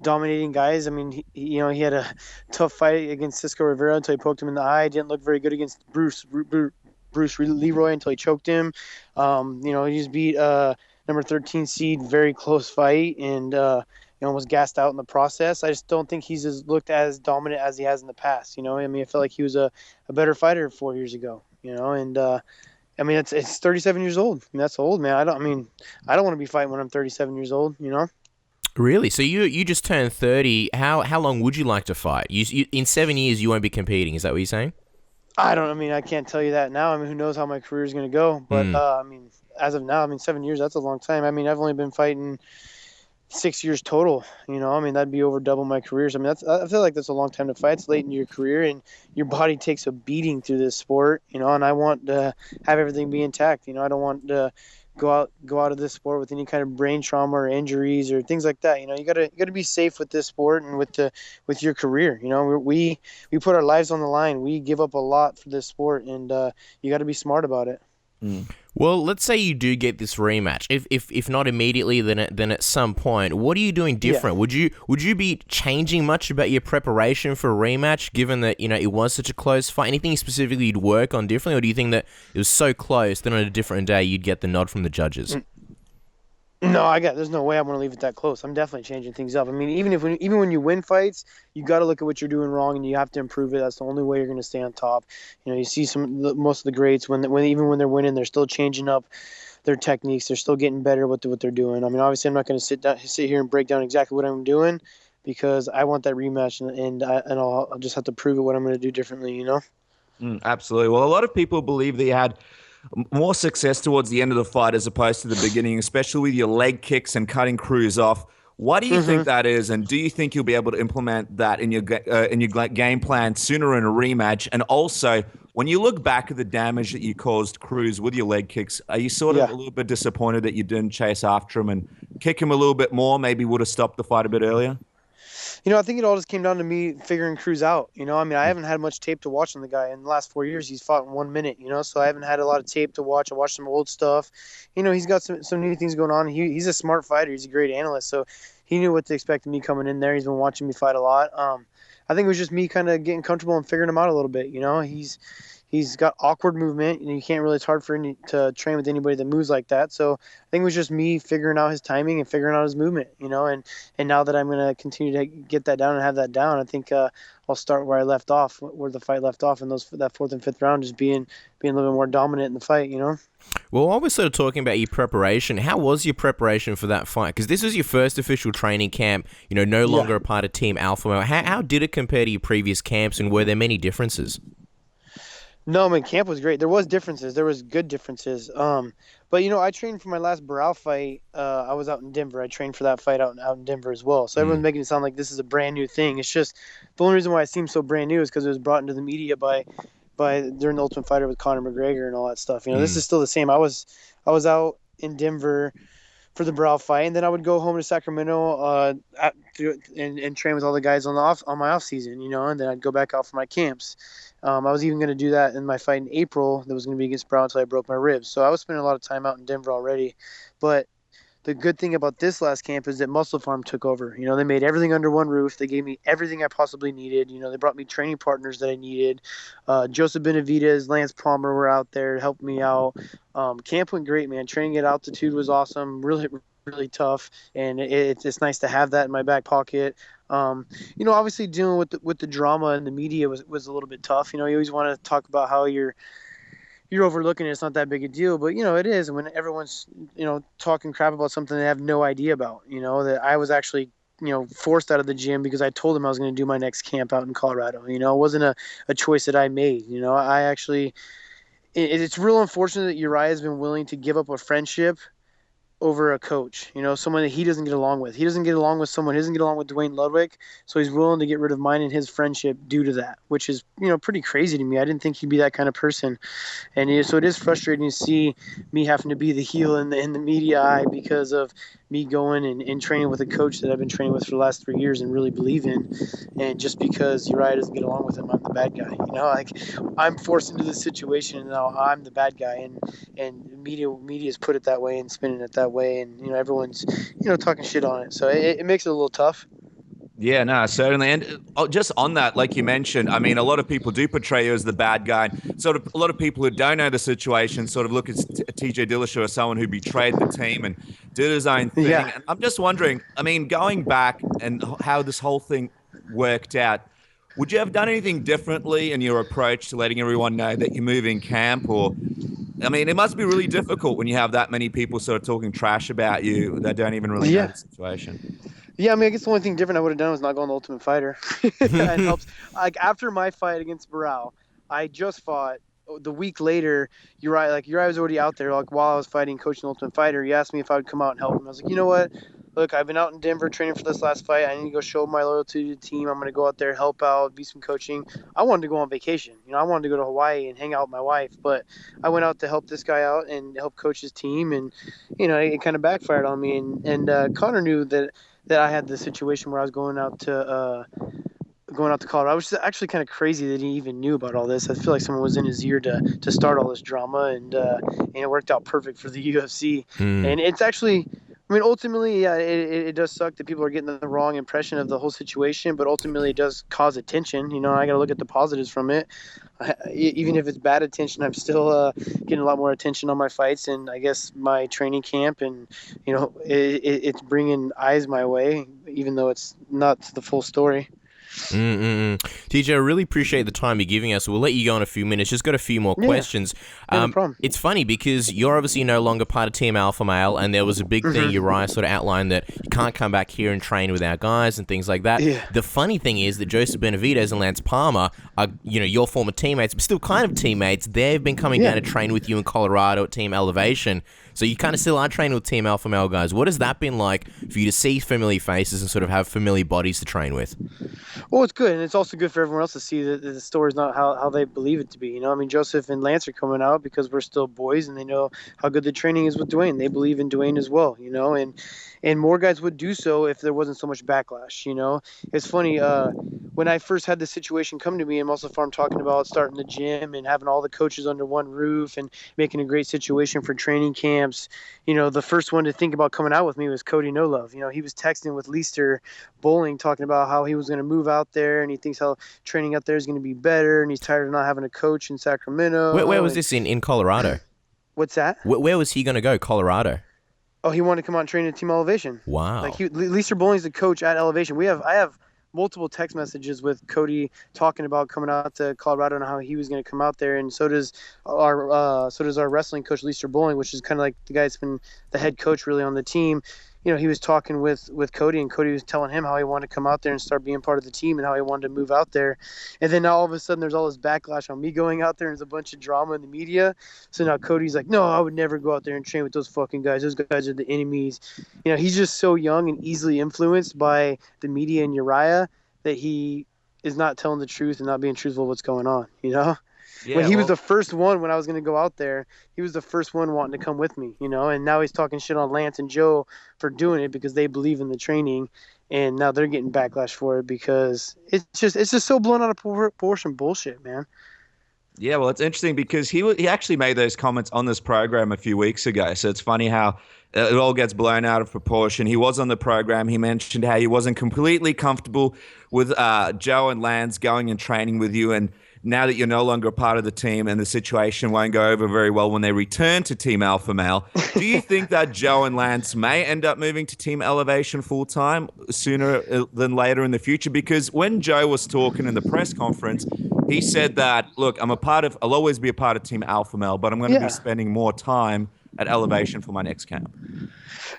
dominating guys. He had a tough fight against Cisco Rivera until he poked him in the eye. Didn't look very good against Bruce Leroy until he choked him. He just beat number 13 seed, very close fight, and was gassed out in the process. I just don't think he's looked as dominant as he has in the past. I felt like he was a better fighter 4 years ago. It's 37 years old. That's old, man. I don't want to be fighting when I'm 37 years old. Really? So you just turned 30. How long would you like to fight? You in 7 years you won't be competing. Is that what you're saying? I can't tell you that now. who knows how my career is going to go? But as of now, 7 years, that's a long time. I've only been fighting 6 years total. That'd be over double my career. So I feel like that's a long time to fight. It's late in your career, and your body takes a beating through this sport. And I want to have everything be intact. I don't want to go out of this sport with any kind of brain trauma or injuries or things like that. You know, you gotta be safe with this sport and with your career. You know, we put our lives on the line. We give up a lot for this sport, and you got to be smart about it. Well, let's say you do get this rematch. If not immediately, then at some point, what are you doing different? Yeah. Would you be changing much about your preparation for a rematch, given that it was such a close fight? Anything specifically you'd work on differently, or do you think that it was so close that on a different day you'd get the nod from the judges? No, there's no way I'm going to leave it that close. I'm definitely changing things up. I mean, even when you win fights, you got to look at what you're doing wrong and you have to improve it. That's the only way you're going to stay on top. You know, you see most of the greats even when they're winning, they're still changing up their techniques. They're still getting better with what they're doing. I mean, obviously, I'm not going to sit here and break down exactly what I'm doing because I want that rematch, and I'll just have to prove it what I'm going to do differently. You know. Absolutely. Well, a lot of people believe that you had more success towards the end of the fight as opposed to the beginning, especially with your leg kicks and cutting Cruz off. What do you think that is, and do you think you'll be able to implement that in your game plan sooner in a rematch? And also, when you look back at the damage that you caused Cruz with your leg kicks, are you sort of a little bit disappointed that you didn't chase after him and kick him a little bit more? Maybe would have stopped the fight a bit earlier? You know, I think it all just came down to me figuring Cruz out. You know, I mean, I haven't had much tape to watch on the guy. In the last 4 years, he's fought in 1 minute, you know, so I haven't had a lot of tape to watch. I watched some old stuff. You know, he's got some new things going on. He's a smart fighter. He's a great analyst, so he knew what to expect of me coming in there. He's been watching me fight a lot. I think it was just me kind of getting comfortable and figuring him out a little bit, you know. He's got awkward movement. You know, you can't really. It's hard for him to train with anybody that moves like that. So I think it was just me figuring out his timing and figuring out his movement. You know, and now that I'm going to continue to get that down and have that down, I think I'll start where I left off, where the fight left off, in that fourth and fifth round, just being a little bit more dominant in the fight. You know. Well, while we're sort of talking about your preparation, how was your preparation for that fight? Because this was your first official training camp. You know, no longer a part of Team Alpha Male. How did it compare to your previous camps, and were there many differences? No, I mean, camp was great. There was differences. There was good differences. But, you know, I trained for my last Barral fight. I was out in Denver. I trained for that fight out in Denver as well. So everyone's making it sound like this is a brand new thing. It's just the only reason why it seems so brand new is because it was brought into the media by during the Ultimate Fighter with Conor McGregor and all that stuff. You know, this is still the same. I was out in Denver for the Barral fight, and then I would go home to Sacramento and train with all the guys on my off season, you know, and then I'd go back out for my camps. I was even going to do that in my fight in April that was going to be against Brown until I broke my ribs. So I was spending a lot of time out in Denver already. But the good thing about this last camp is that Muscle Farm took over. You know, they made everything under one roof. They gave me everything I possibly needed. You know, they brought me training partners that I needed. Joseph Benavidez, Lance Palmer were out there, helped me out. Camp went great, man. Training at altitude was awesome, really, really tough. And it's nice to have that in my back pocket. You know, obviously dealing with the drama and the media was a little bit tough. You know, you always want to talk about how you're overlooking it. It's not that big a deal, but you know, it is. And when everyone's, you know, talking crap about something they have no idea about, you know, that I was actually, you know, forced out of the gym because I told them I was going to do my next camp out in Colorado. You know, it wasn't a choice that I made. You know, I actually, it's real unfortunate that Urijah has been willing to give up a friendship over a coach, you know, someone that he doesn't get along with. He doesn't get along with someone. He doesn't get along with Dwayne Ludwig, so he's willing to get rid of mine and his friendship due to that, which is, you know, pretty crazy to me. I didn't think he'd be that kind of person, and so it is frustrating to see me having to be the heel in the media eye because of me going and training with a coach that I've been training with for the last 3 years and really believe in, and just because Urijah doesn't get along with him, I'm the bad guy. You know, like I'm forced into this situation, and now I'm the bad guy, and media's put it that way and spinning it that way, and you know everyone's, you know, talking shit on it, so it makes it a little tough. Yeah, no, certainly. And just on that, like you mentioned, I mean, a lot of people do portray you as the bad guy. Sort of a lot of people who don't know the situation sort of look at TJ Dillashaw as someone who betrayed the team and did his own thing. Yeah. And I'm just wondering, I mean, going back and how this whole thing worked out, would you have done anything differently in your approach to letting everyone know that you're moving camp? Or, I mean, it must be really difficult when you have that many people sort of talking trash about you that don't even really know the situation. Yeah, I mean, I guess the only thing different I would have done was not go on the Ultimate Fighter. That helps. Like after my fight against Barral, I just fought. The week later, Urijah was already out there. Like while I was fighting, coaching the Ultimate Fighter, he asked me if I would come out and help him. I was like, you know what? look, I've been out in Denver training for this last fight. I need to go show my loyalty to the team. I'm going to go out there, help out, be some coaching. I wanted to go on vacation. I wanted to go to Hawaii and hang out with my wife, but I went out to help this guy out and help coach his team, and it kind of backfired on me. And Connor knew that I had the situation where I was going out to Colorado, which is actually kind of crazy that he even knew about all this. I feel like someone was in his ear to start all this drama, and it worked out perfect for the UFC. And it's actually, ultimately, yeah, it does suck that people are getting the wrong impression of the whole situation, but ultimately it does cause attention. I got to look at the positives from it. Even if it's bad attention, I'm still getting a lot more attention on my fights, and I guess my training camp, and it's bringing eyes my way, even though it's not the full story. TJ, I really appreciate the time you're giving us. We'll let you go in a few minutes. Just got a few more questions. No problem. It's funny because you're obviously no longer part of Team Alpha Male, and there was a big thing Uriah sort of outlined that you can't come back here and train with our guys and things like that. Yeah. The funny thing is that Joseph Benavidez and Lance Palmer are, your former teammates, but still kind of teammates. They've been coming down to train with you in Colorado at Team Elevation. So you kind of still are training with Team Alpha Male guys. What has that been like for you to see familiar faces and sort of have familiar bodies to train with? Well, it's good, and it's also good for everyone else to see that the story's not how they believe it to be. Joseph and Lance are coming out because we're still boys, and they know how good the training is with Dwayne. They believe in Dwayne as well, and more guys would do so if there wasn't so much backlash. It's funny, when I first had this situation come to me in Muscle Farm, talking about starting the gym and having all the coaches under one roof and making a great situation for training camps, the first one to think about coming out with me was Cody No Love. He was texting with Leister Bowling, talking about how he was going to move out there, and he thinks how training out there is going to be better, and he's tired of not having a coach in Sacramento. Where was this in Colorado? What's that? Where was he going to go? Colorado? Oh, he wanted to come out and train at Team Elevation. Wow. Leister Bowling's the coach at Elevation. I have multiple text messages with Cody talking about coming out to Colorado and how he was going to come out there, and so does our wrestling coach Leister Bowling, which is kind of like the guy that's been the head coach really on the team. He was talking with Cody, and Cody was telling him how he wanted to come out there and start being part of the team and how he wanted to move out there. And then now all of a sudden there's all this backlash on me going out there, and there's a bunch of drama in the media. So now Cody's like, no, I would never go out there and train with those fucking guys. Those guys are the enemies. He's just so young and easily influenced by the media and Uriah that he is not telling the truth and not being truthful with what's going on, Yeah, when he was the first one, when I was going to go out there, he was the first one wanting to come with me, and now he's talking shit on Lance and Joe for doing it because they believe in the training, and now they're getting backlash for it because it's just so blown out of proportion bullshit, man. Yeah, well, it's interesting because he actually made those comments on this program a few weeks ago, so it's funny how it all gets blown out of proportion. He was on the program. He mentioned how he wasn't completely comfortable with Joe and Lance going and training with you, and now that you're no longer a part of the team and the situation won't go over very well when they return to Team Alpha Male, do you think that Joe and Lance may end up moving to Team Elevation full-time sooner than later in the future? Because when Joe was talking in the press conference, he said that, look, I'll always be a part of Team Alpha Male, but I'm going to be spending more time at Elevation for my next camp.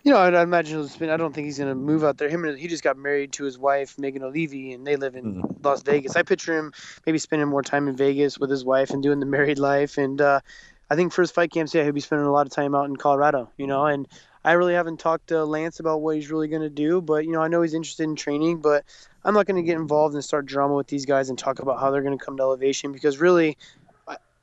I'd imagine I don't think he's going to move out there. He just got married to his wife, Megan O'Leary, and they live in Las Vegas. I picture him maybe spending more time in Vegas with his wife and doing the married life. And I think for his fight camps, he'll be spending a lot of time out in Colorado, and I really haven't talked to Lance about what he's really going to do, but, I know he's interested in training, but I'm not going to get involved and start drama with these guys and talk about how they're going to come to Elevation because really,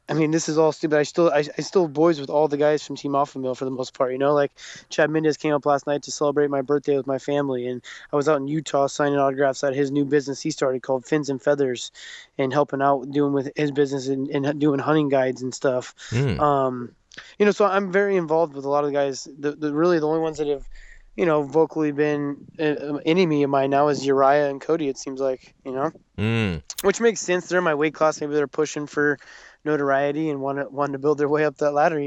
this is all stupid. I still boys with all the guys from Team Alpha Male for the most part, like Chad Mendez came up last night to celebrate my birthday with my family, and I was out in Utah signing autographs at his new business he started called Fins and Feathers, and helping out doing with his business and doing hunting guides and stuff. So I'm very involved with a lot of the guys. The really the only ones that have vocally been an enemy of mine now is Uriah and Cody, it seems like, which makes sense. They're in my weight class. Maybe they're pushing for notoriety and wanting to build their way up that ladder,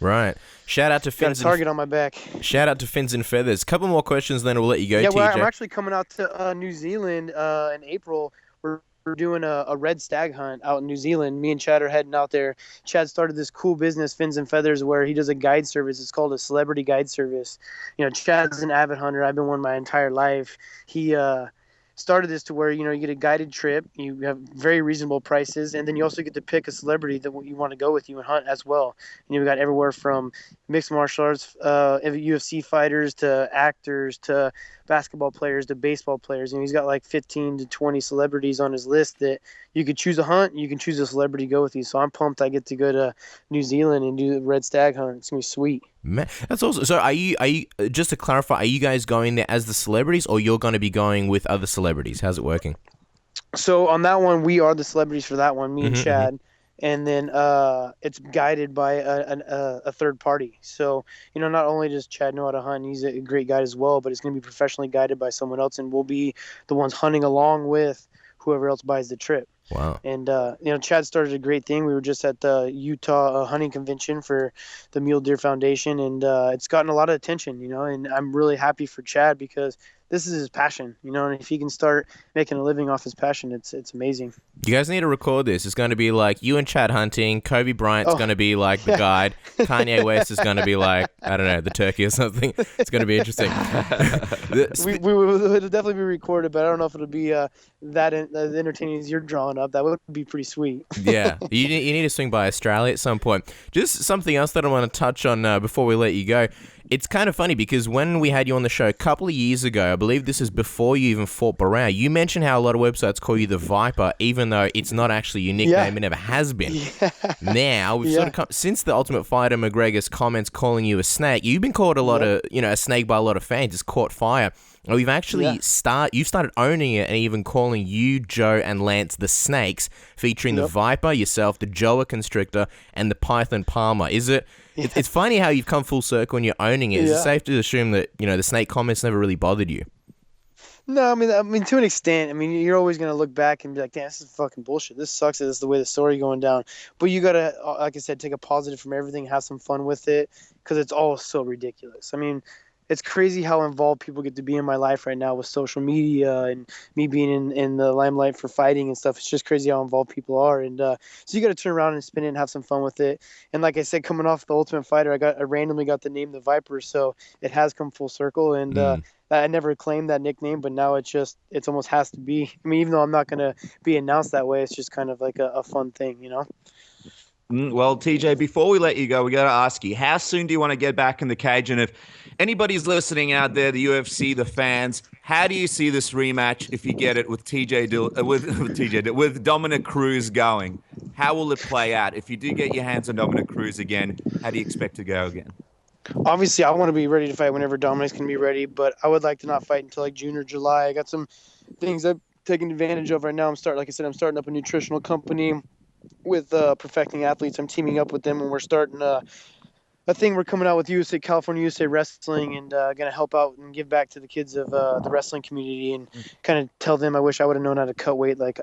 Right. Shout out to Fins. Got a target on my back. Shout out to Fins and Feathers. Couple more questions, then we'll let you go, yeah, well, TJ. I'm actually coming out to New Zealand in April. We're doing a red stag hunt out in New Zealand. Me and Chad are heading out there. Chad started this cool business, Fins and Feathers, where he does a guide service. It's called a celebrity guide service. Chad's an avid hunter. I've been one my entire life. started this to where, you get a guided trip, you have very reasonable prices, and then you also get to pick a celebrity that you want to go with you and hunt as well. And we got everywhere from mixed martial arts, UFC fighters to actors to basketball players to baseball players. He's got like 15 to 20 celebrities on his list that you could choose a hunt, you can choose a celebrity to go with you. So I'm pumped I get to go to New Zealand and do the red stag hunt. It's gonna be sweet. Man, that's awesome. So are you just to clarify, are you guys going there as the celebrities, or you're going to be going with other celebrities? How's it working? So on that one, we are the celebrities for that one, me and Chad. And then it's guided by a third party. So, not only does Chad know how to hunt, he's a great guide as well, but it's going to be professionally guided by someone else, and we'll be the ones hunting along with whoever else buys the trip. Wow. And, Chad started a great thing. We were just at the Utah hunting convention for the Mule Deer Foundation, and it's gotten a lot of attention, and I'm really happy for Chad because this is his passion, and if he can start making a living off his passion, it's amazing. You guys need to record this. It's going to be like you and Chad hunting. Kobe Bryant's going to be like the guide. Kanye West is going to be like, I don't know, the turkey or something. It's going to be interesting. It'll definitely be recorded, but I don't know if it'll be that entertaining as you're drawing up. That would be pretty sweet. Yeah, you need to swing by Australia at some point. Just something else that I want to touch on before we let you go. It's kind of funny because when we had you on the show a couple of years ago, I believe this is before you even fought Barao, you mentioned how a lot of websites call you the Viper, even though it's not actually your nickname. It never has been. Yeah. Now, we've sort of come, since the Ultimate Fighter McGregor's comments calling you a snake, you've been called a lot of, a snake by a lot of fans. It's caught fire. We've actually you've started owning it and even calling you, Joe, and Lance the Snakes, featuring the Viper, yourself, the Joa Constrictor, and the Python Palmer. Is it? It's funny how you've come full circle and you're owning it. Is it safe to assume that the snake comments never really bothered you? No, I mean to an extent. I mean, you're always gonna look back and be like, "Damn, this is fucking bullshit. This sucks. This is the way the story going down." But you gotta, like I said, take a positive from everything, have some fun with it, because it's all so ridiculous. I mean, it's crazy how involved people get to be in my life right now with social media and me being in the limelight for fighting and stuff. It's just crazy how involved people are. And so you got to turn around and spin it and have some fun with it. And like I said, coming off the Ultimate Fighter, I randomly got the name the Viper. So it has come full circle. And I never claimed that nickname, but now it's almost has to be. I mean, even though I'm not going to be announced that way, it's just kind of like a fun thing, Well, TJ, before we let you go, we got to ask you, how soon do you want to get back in the cage? And if anybody's listening out there, the UFC, the fans, how do you see this rematch if you get it with with Dominick Cruz going? How will it play out? If you do get your hands on Dominick Cruz again, how do you expect to go again? Obviously, I want to be ready to fight whenever Dominick's can be ready, but I would like to not fight until like June or July. I got some things I'm taking advantage of right now. I'm starting up a nutritional company with Perfecting Athletes. I'm teaming up with them, and we're starting a thing. We're coming out with California USA Wrestling, and going to help out and give back to the kids of the wrestling community, and kind of tell them I wish I would have known how to cut weight like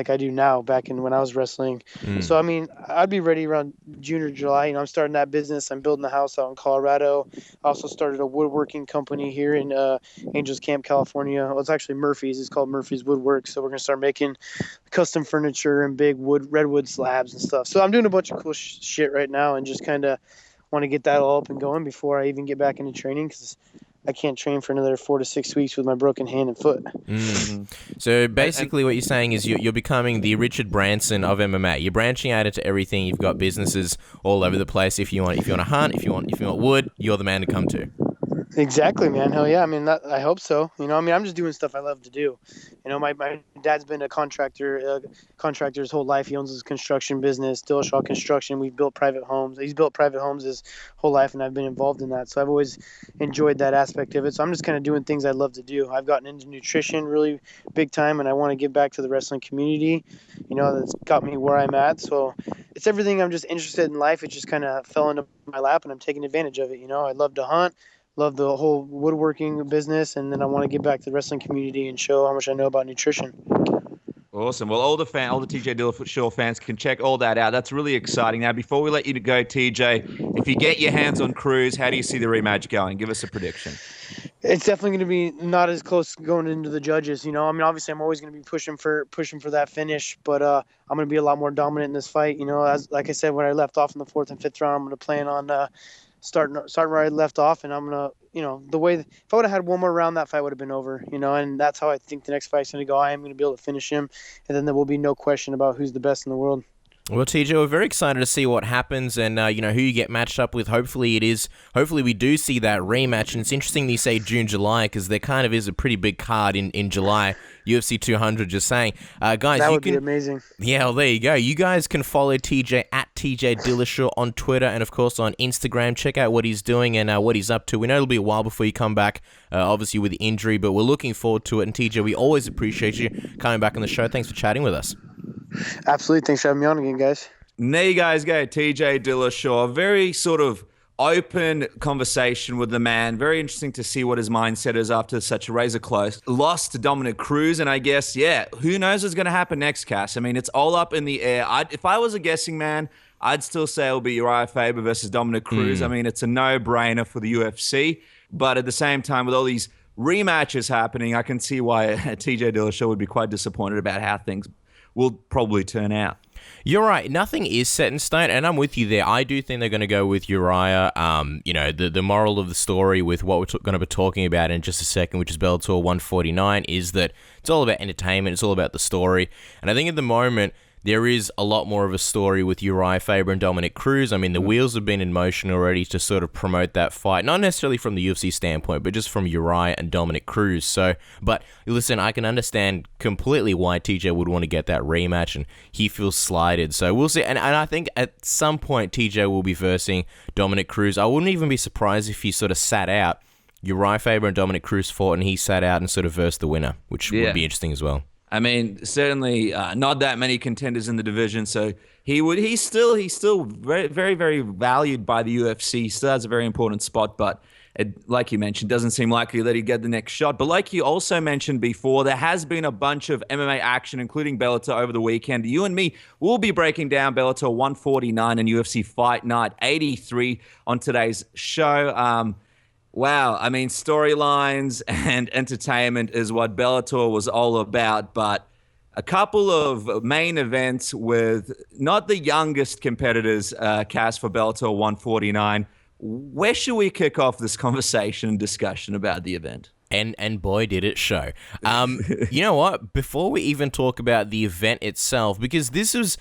I do now back when I was wrestling. So, I mean, I'd be ready around June or July. I'm starting that business. I'm building a house out in Colorado. I also started a woodworking company here in Angels Camp, California. Well, it's actually Murphy's. It's called Murphy's Woodwork. So we're going to start making custom furniture and big redwood slabs and stuff. So I'm doing a bunch of cool shit right now and just kind of want to get that all up and going before I even get back into training, because I can't train for another 4 to 6 weeks with my broken hand and foot. So basically what you're saying is you're becoming the Richard Branson of MMA. You're branching out into everything. You've got businesses all over the place. If you want to hunt, if you want wood, you're the man to come to. Exactly, man. Hell yeah. I mean, I hope so. I'm just doing stuff I love to do. My dad's been a contractor his whole life. He owns his construction business, Dillashaw Construction. We've built private homes. He's built private homes his whole life, and I've been involved in that. So I've always enjoyed that aspect of it. So I'm just kind of doing things I love to do. I've gotten into nutrition really big time, and I want to give back to the wrestling community. That's got me where I'm at. So it's everything I'm just interested in life. It just kind of fell into my lap, and I'm taking advantage of it. I love to hunt. Love the whole woodworking business, and then I want to get back to the wrestling community and show how much I know about nutrition. Awesome. Well, all the TJ Dillashaw fans can check all that out. That's really exciting. Now, before we let you go, TJ, if you get your hands on Cruz, how do you see the rematch going? Give us a prediction. It's definitely going to be not as close going into the judges. Obviously I'm always going to be pushing for that finish, but I'm going to be a lot more dominant in this fight. Like I said, when I left off in the 4th and 5th round, I'm going to plan on starting where I left off, and I'm gonna, the way if I would have had one more round, that fight would have been over, and that's how I think the next fight's gonna go. I am gonna be able to finish him, and then there will be no question about who's the best in the world. Well, TJ, we're very excited to see what happens and, who you get matched up with. Hopefully we do see that rematch. And it's interesting that you say June, July, because there kind of is a pretty big card in July. UFC 200, just saying. Guys, that would be amazing. Yeah, well, there you go. You guys can follow TJ at TJ Dillashaw on Twitter and, of course, on Instagram. Check out what he's doing and what he's up to. We know it'll be a while before you come back, obviously with the injury, but we're looking forward to it. And, TJ, we always appreciate you coming back on the show. Thanks for chatting with us. Absolutely. Thanks for having me on again, guys. And there you guys go. TJ Dillashaw. Very sort of open conversation with the man. Very interesting to see what his mindset is after such a razor close loss to Dominick Cruz. And I guess, who knows what's going to happen next, Cass? I mean, it's all up in the air. If I was a guessing man, I'd still say it'll be Urijah Faber versus Dominick Cruz. I mean, it's a no-brainer for the UFC. But at the same time, with all these rematches happening, I can see why TJ Dillashaw would be quite disappointed about how things will probably turn out. You're right. Nothing is set in stone, and I'm with you there. I do think they're going to go with Urijah. The moral of the story with what we're going to be talking about in just a second, which is Bellator 149, is that it's all about entertainment. It's all about the story. And I think at the moment, there is a lot more of a story with Urijah Faber and Dominick Cruz. I mean, the wheels have been in motion already to sort of promote that fight, not necessarily from the UFC standpoint, but just from Urijah and Dominick Cruz. So, but listen, I can understand completely why TJ would want to get that rematch, and he feels slighted. So we'll see. And I think at some point, TJ will be versing Dominick Cruz. I wouldn't even be surprised if he sort of sat out. Urijah Faber and Dominick Cruz fought, and he sat out and sort of versed the winner, which would be interesting as well. I mean, certainly not that many contenders in the division, so he's still very, very, very valued by the UFC. He still has a very important spot, but like you mentioned, doesn't seem likely that he'd get the next shot. But like you also mentioned before, there has been a bunch of MMA action, including Bellator over the weekend. You and me will be breaking down Bellator 149 and UFC Fight Night 83 on today's show. Wow, I mean, storylines and entertainment is what Bellator was all about, but a couple of main events with not the youngest competitors cast for Bellator 149. Where should we kick off this conversation and discussion about the event? And boy, did it show. You know what? Before we even talk about the event itself, because this was...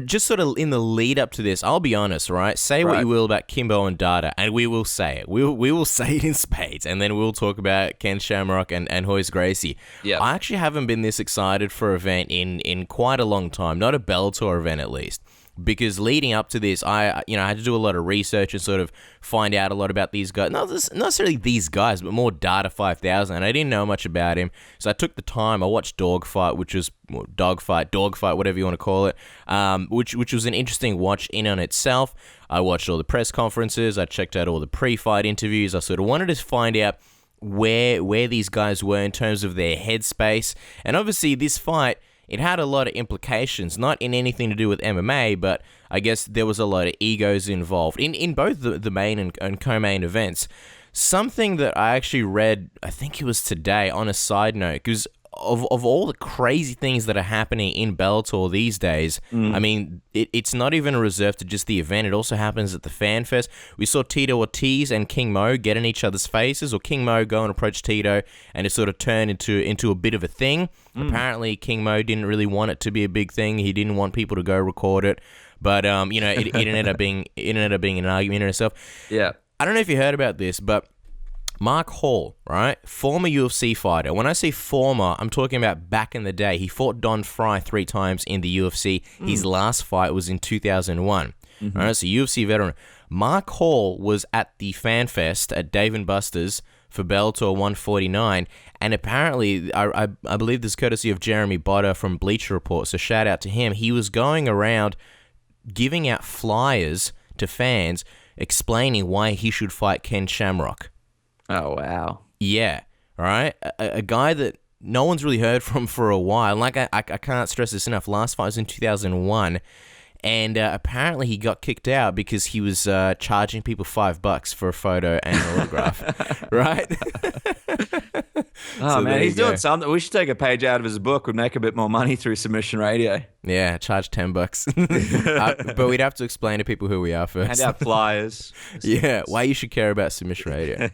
just sort of in the lead up to this, I'll be honest, right? Say what you will about Kimbo and Dada, and we will say it. We will say it in spades, and then we'll talk about Ken Shamrock and Royce Gracie. Yep. I actually haven't been this excited for an event in quite a long time, not a Bellator event at least. Because leading up to this, I had to do a lot of research and sort of find out a lot about these guys. Not necessarily these guys, but more Dada 5000. And I didn't know much about him, so I took the time. I watched Dogfight, Dogfight, whatever you want to call it, which was an interesting watch in on itself. I watched all the press conferences. I checked out all the pre-fight interviews. I sort of wanted to find out where these guys were in terms of their headspace. And obviously, this fight, it had a lot of implications, not in anything to do with MMA, but I guess there was a lot of egos involved in both the main and co-main events. Something that I actually read, I think it was today, on a side note, because of all the crazy things that are happening in Bellator these days, I mean, it's not even reserved to just the event. It also happens at the Fan Fest. We saw Tito Ortiz and King Mo get in each other's faces, or King Mo go and approach Tito, and it sort of turned into a bit of a thing. Apparently, King Mo didn't really want it to be a big thing. He didn't want people to go record it, but it ended up being an argument in itself. Yeah, I don't know if you heard about this, but Mark Hall, right? Former UFC fighter. When I say former, I'm talking about back in the day. He fought Don Fry 3 times in the UFC. His last fight was in 2001. All right, so UFC veteran. Mark Hall was at the Fan Fest at Dave & Buster's for Bellator 149, and apparently, I believe this is courtesy of Jeremy Botter from Bleacher Report, so shout out to him. He was going around giving out flyers to fans explaining why he should fight Ken Shamrock. Oh, wow. Yeah, all right? A guy that no one's really heard from for a while. Like, I can't stress this enough. Last fight was in 2001, and apparently he got kicked out because he was charging people $5 for a photo and an autograph, right? Oh, So man, there he's you doing go. something. We should take a page out of his book. We'd make a bit more money through Submission Radio. Yeah, charge $10. But we'd have to explain to people who we are first. Hand out flyers. Yeah, why you should care about Submission Radio.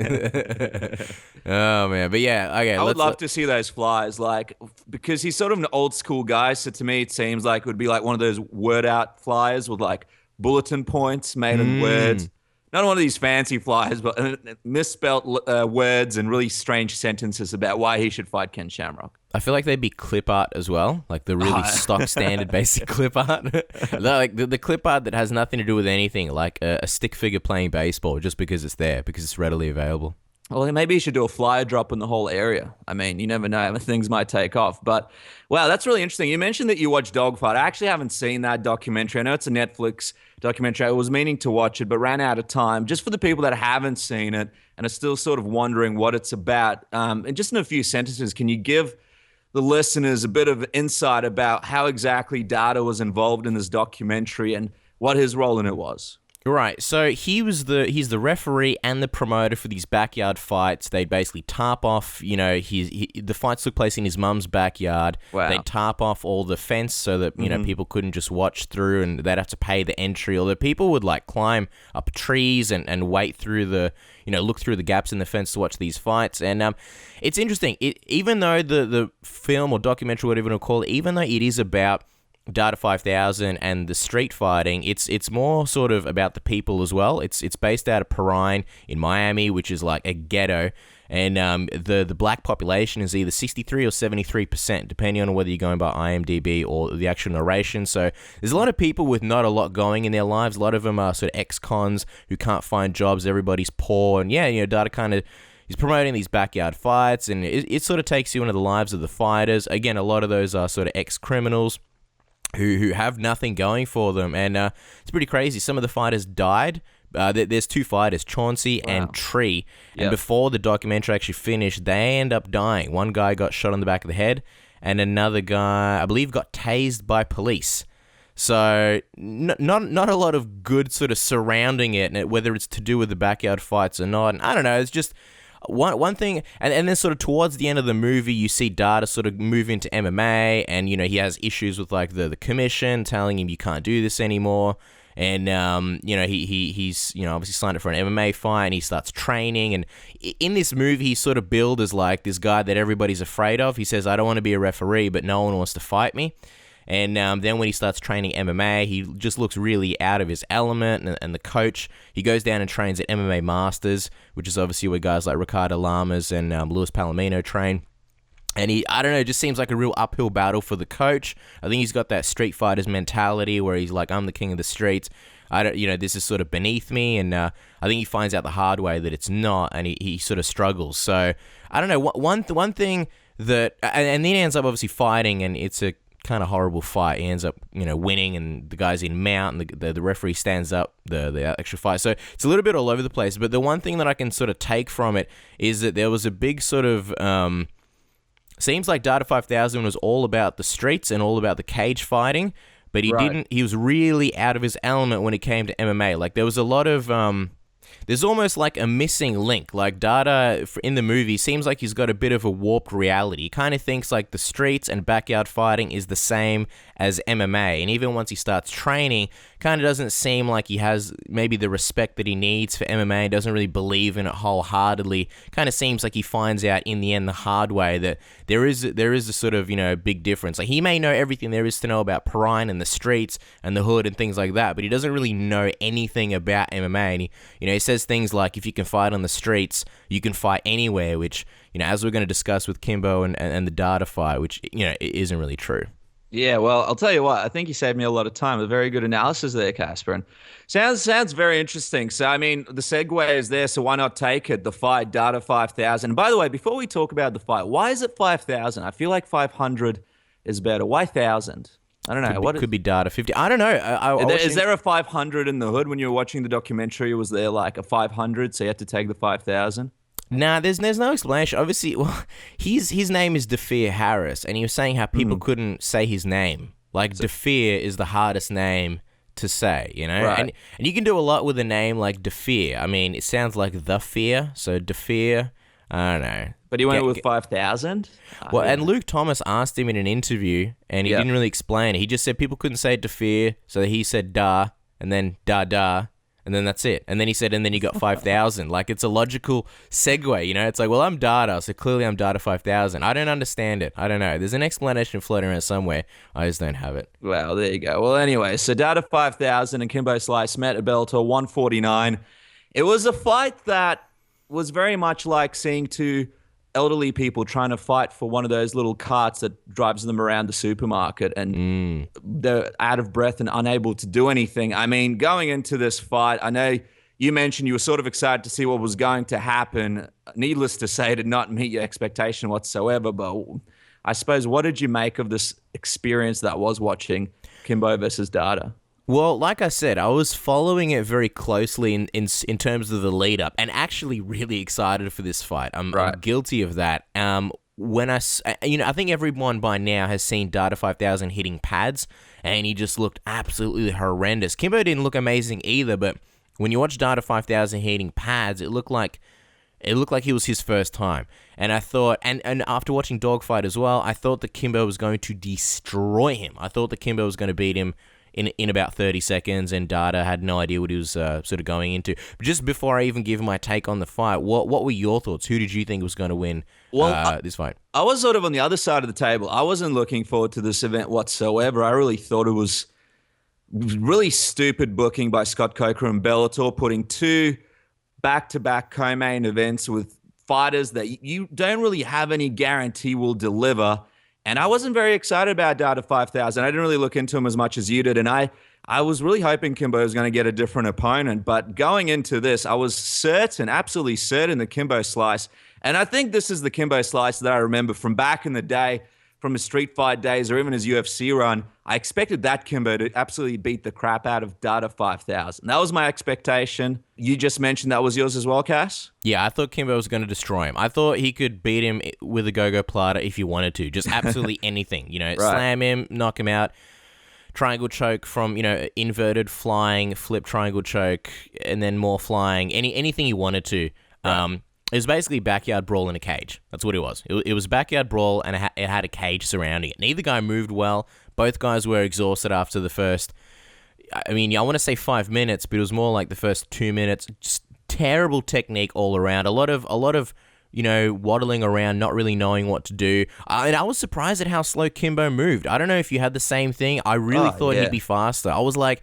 Oh, man. But yeah, okay. I would love to see those flyers, like, because he's sort of an old school guy. So to me, it seems like it would be like one of those word out flyers with like bulletin points made in words. Not one of these fancy flyers, but misspelt words and really strange sentences about why he should fight Ken Shamrock. I feel like they'd be clip art as well, like the really stock standard basic clip art. Like the clip art that has nothing to do with anything, like a stick figure playing baseball just because it's there, because it's readily available. Well, maybe you should do a flyer drop in the whole area. I mean, you never know. Things might take off. But, wow, that's really interesting. You mentioned that you watched Dogfight. I actually haven't seen that documentary. I know it's a Netflix documentary. I was meaning to watch it, but ran out of time. Just for the people that haven't seen it and are still sort of wondering what it's about, and just in a few sentences, can you give the listeners a bit of insight about how exactly Dada was involved in this documentary and what his role in it was? Right, so he's the referee and the promoter for these backyard fights. They basically tarp off, the fights took place in his mum's backyard. Wow. They tarp off all the fence so that, people couldn't just watch through and they'd have to pay the entry. Although people would like climb up trees and wait through the, look through the gaps in the fence to watch these fights. And it's interesting, even though the film or documentary, whatever you want to call it, even though it is about Dada 5000 and the street fighting, it's more sort of about the people as well. It's based out of Perrine in Miami, which is like a ghetto, and the black population is either 63 or 73%, depending on whether you're going by IMDb or the actual narration. So there's a lot of people with not a lot going in their lives. A lot of them are sort of ex-cons who can't find jobs. Everybody's poor, and Dada kind of he's promoting these backyard fights, and it sort of takes you into the lives of the fighters. Again, a lot of those are sort of ex-criminals who have nothing going for them, and it's pretty crazy. Some of the fighters died. There's two fighters, Chauncey and Tree, and before the documentary actually finished, they end up dying. One guy got shot on the back of the head, and another guy, I believe, got tased by police. So not a lot of good sort of surrounding it, and whether it's to do with the backyard fights or not. And I don't know, it's just one thing, and then sort of towards the end of the movie, you see Dada sort of move into MMA, and he has issues with like the commission telling him you can't do this anymore, and he's obviously signed up for an MMA fight, and he starts training, and in this movie he's sort of billed as like this guy that everybody's afraid of. He says, I don't want to be a referee, but no one wants to fight me. And then when he starts training MMA, he just looks really out of his element. And the coach, he goes down and trains at MMA Masters, which is obviously where guys like Ricardo Lamas and Luis Palomino train. And it just seems like a real uphill battle for the coach. I think he's got that Street Fighters mentality where he's like, I'm the king of the streets. This is sort of beneath me. And I think he finds out the hard way that it's not, and he sort of struggles. So I don't know. One thing that, and then he ends up obviously fighting, and it's a kind of horrible fight. He ends up, winning, and the guy's in mount, and the referee stands up the actual fight. So it's a little bit all over the place. But the one thing that I can sort of take from it is that there was a big sort of seems like Dada 5000 was all about the streets and all about the cage fighting, but he was really out of his element when it came to MMA. Like there was a lot of there's almost like a missing link. Like Dada in the movie seems like he's got a bit of a warped reality. He kind of thinks like the streets and backyard fighting is the same as MMA. And even once he starts training, kind of doesn't seem like he has maybe the respect that he needs for MMA, doesn't really believe in it wholeheartedly. Kind of seems like he finds out in the end the hard way that there is a sort of, big difference. Like he may know everything there is to know about Perrine and the streets and the hood and things like that, but he doesn't really know anything about MMA. And he says things like, if you can fight on the streets, you can fight anywhere, which, as we're going to discuss with Kimbo and the Dada fight, which, it isn't really true. Yeah, well, I'll tell you what, I think you saved me a lot of time. A very good analysis there, Casper. And sounds very interesting. So, I mean, the segue is there, so why not take it? The fight, Dada 5000. And by the way, before we talk about the fight, why is it 5,000? I feel like 500 is better. Why 1,000? I don't know. Could be Dada 50. I don't know. Is there a 500 in the hood? When you were watching the documentary, was there like a 500, so you had to take the 5,000? Nah, there's no explanation. Obviously, well, his name is Defeer Harris, and he was saying how people couldn't say his name. Like, Defeer is the hardest name to say, Right. And you can do a lot with a name like Defeer. I mean, it sounds like The Fear, so Defeer. I don't know. But he went with 5,000? Well, and Luke Thomas asked him in an interview, and he didn't really explain it. He just said people couldn't say it to fear, so he said da, and then da, and then that's it. And then he said, and then you got 5,000. Like, it's a logical segue, you know? It's like, well, I'm Dada, so clearly I'm Dada 5,000. I don't understand it. I don't know. There's an explanation floating around somewhere. I just don't have it. Well, there you go. Well, anyway, so Dada 5,000 and Kimbo Slice met at Bellator 149. It was a fight that was very much like seeing two elderly people trying to fight for one of those little carts that drives them around the supermarket, and they're out of breath and unable to do anything. I mean, going into this fight, I know you mentioned you were sort of excited to see what was going to happen. Needless to say, it did not meet your expectation whatsoever, but I suppose, what did you make of this experience that was watching Kimbo versus Dada? Well, like I said, I was following it very closely in terms of the lead up, and actually really excited for this fight. I'm guilty of that. When I think everyone by now has seen Dada 5,000 hitting pads, and he just looked absolutely horrendous. Kimbo didn't look amazing either, but when you watch Dada 5,000 hitting pads, it looked like it was his first time. And I thought, and after watching Dogfight as well, I thought that Kimbo was going to destroy him. I thought that Kimbo was going to beat him in about 30 seconds, and Dada had no idea what he was sort of going into. But just before I even give my take on the fight, what were your thoughts? Who did you think was going to win this fight? I was sort of on the other side of the table. I wasn't looking forward to this event whatsoever. I really thought it was really stupid booking by Scott Coker and Bellator, putting two back-to-back co-main events with fighters that you don't really have any guarantee will deliver. And I wasn't very excited about Dada 5,000. I didn't really look into him as much as you did. And I was really hoping Kimbo was going to get a different opponent. But going into this, I was absolutely certain that Kimbo Slice, and I think this is the Kimbo Slice that I remember from back in the day, from his street fight days or even his UFC run. I expected that Kimbo to absolutely beat the crap out of Dada 5,000. That was my expectation. You just mentioned that was yours as well, Cass? Yeah, I thought Kimbo was going to destroy him. I thought he could beat him with a go-go plata if he wanted to. Just absolutely anything. Slam him, knock him out. Triangle choke from, inverted flying, flip triangle choke, and then more flying. Anything he wanted to. Right. It was basically backyard brawl in a cage. That's what it was. It was backyard brawl, and it had a cage surrounding it. Neither guy moved well. Both guys were exhausted after the first, I want to say 5 minutes, but it was more like the first 2 minutes. Just terrible technique all around. A lot of waddling around, not really knowing what to do. And I was surprised at how slow Kimbo moved. I don't know if you had the same thing. I really thought he'd be faster. I was like,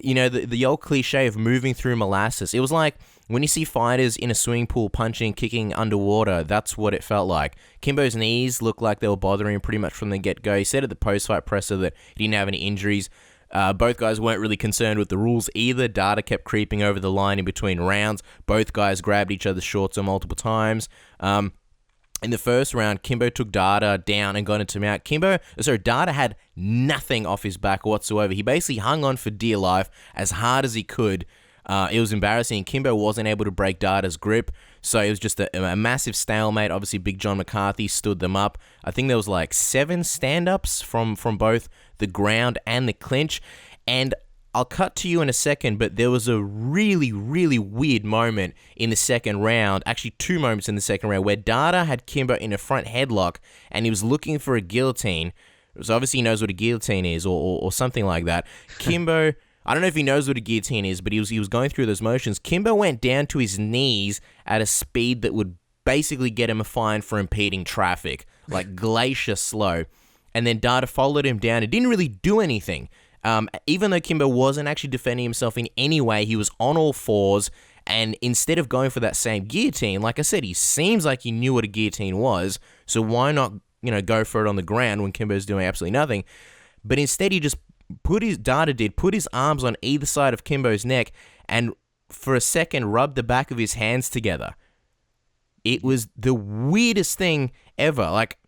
the old cliche of moving through molasses. It was like when you see fighters in a swimming pool punching, kicking underwater, that's what it felt like. Kimbo's knees looked like they were bothering him pretty much from the get-go. He said at the post-fight presser that he didn't have any injuries. Both guys weren't really concerned with the rules either. Dada kept creeping over the line in between rounds. Both guys grabbed each other's shorts multiple times. In the first round, Kimbo took Dada down and got into him out. Dada had nothing off his back whatsoever. He basically hung on for dear life as hard as he could. It was embarrassing. Kimbo wasn't able to break Dada's grip, so it was just a massive stalemate. Obviously, Big John McCarthy stood them up. I think there was like 7 stand-ups from both the ground and the clinch, and I'll cut to you in a second, but there was a really, really weird moment in the second round, actually 2 moments in the second round, where Dada had Kimbo in a front headlock, and he was looking for a guillotine. So obviously he knows what a guillotine is, or something like that. Kimbo, I don't know if he knows what a guillotine is, but he was going through those motions. Kimbo went down to his knees at a speed that would basically get him a fine for impeding traffic, like glacier slow. And then Dada followed him down. It didn't really do anything. Even though Kimbo wasn't actually defending himself in any way, he was on all fours, and instead of going for that same guillotine, like I said, he seems like he knew what a guillotine was, so why not, go for it on the ground when Kimbo's doing absolutely nothing? But instead, he just put his arms on either side of Kimbo's neck, and for a second, rubbed the back of his hands together. It was the weirdest thing ever. Like,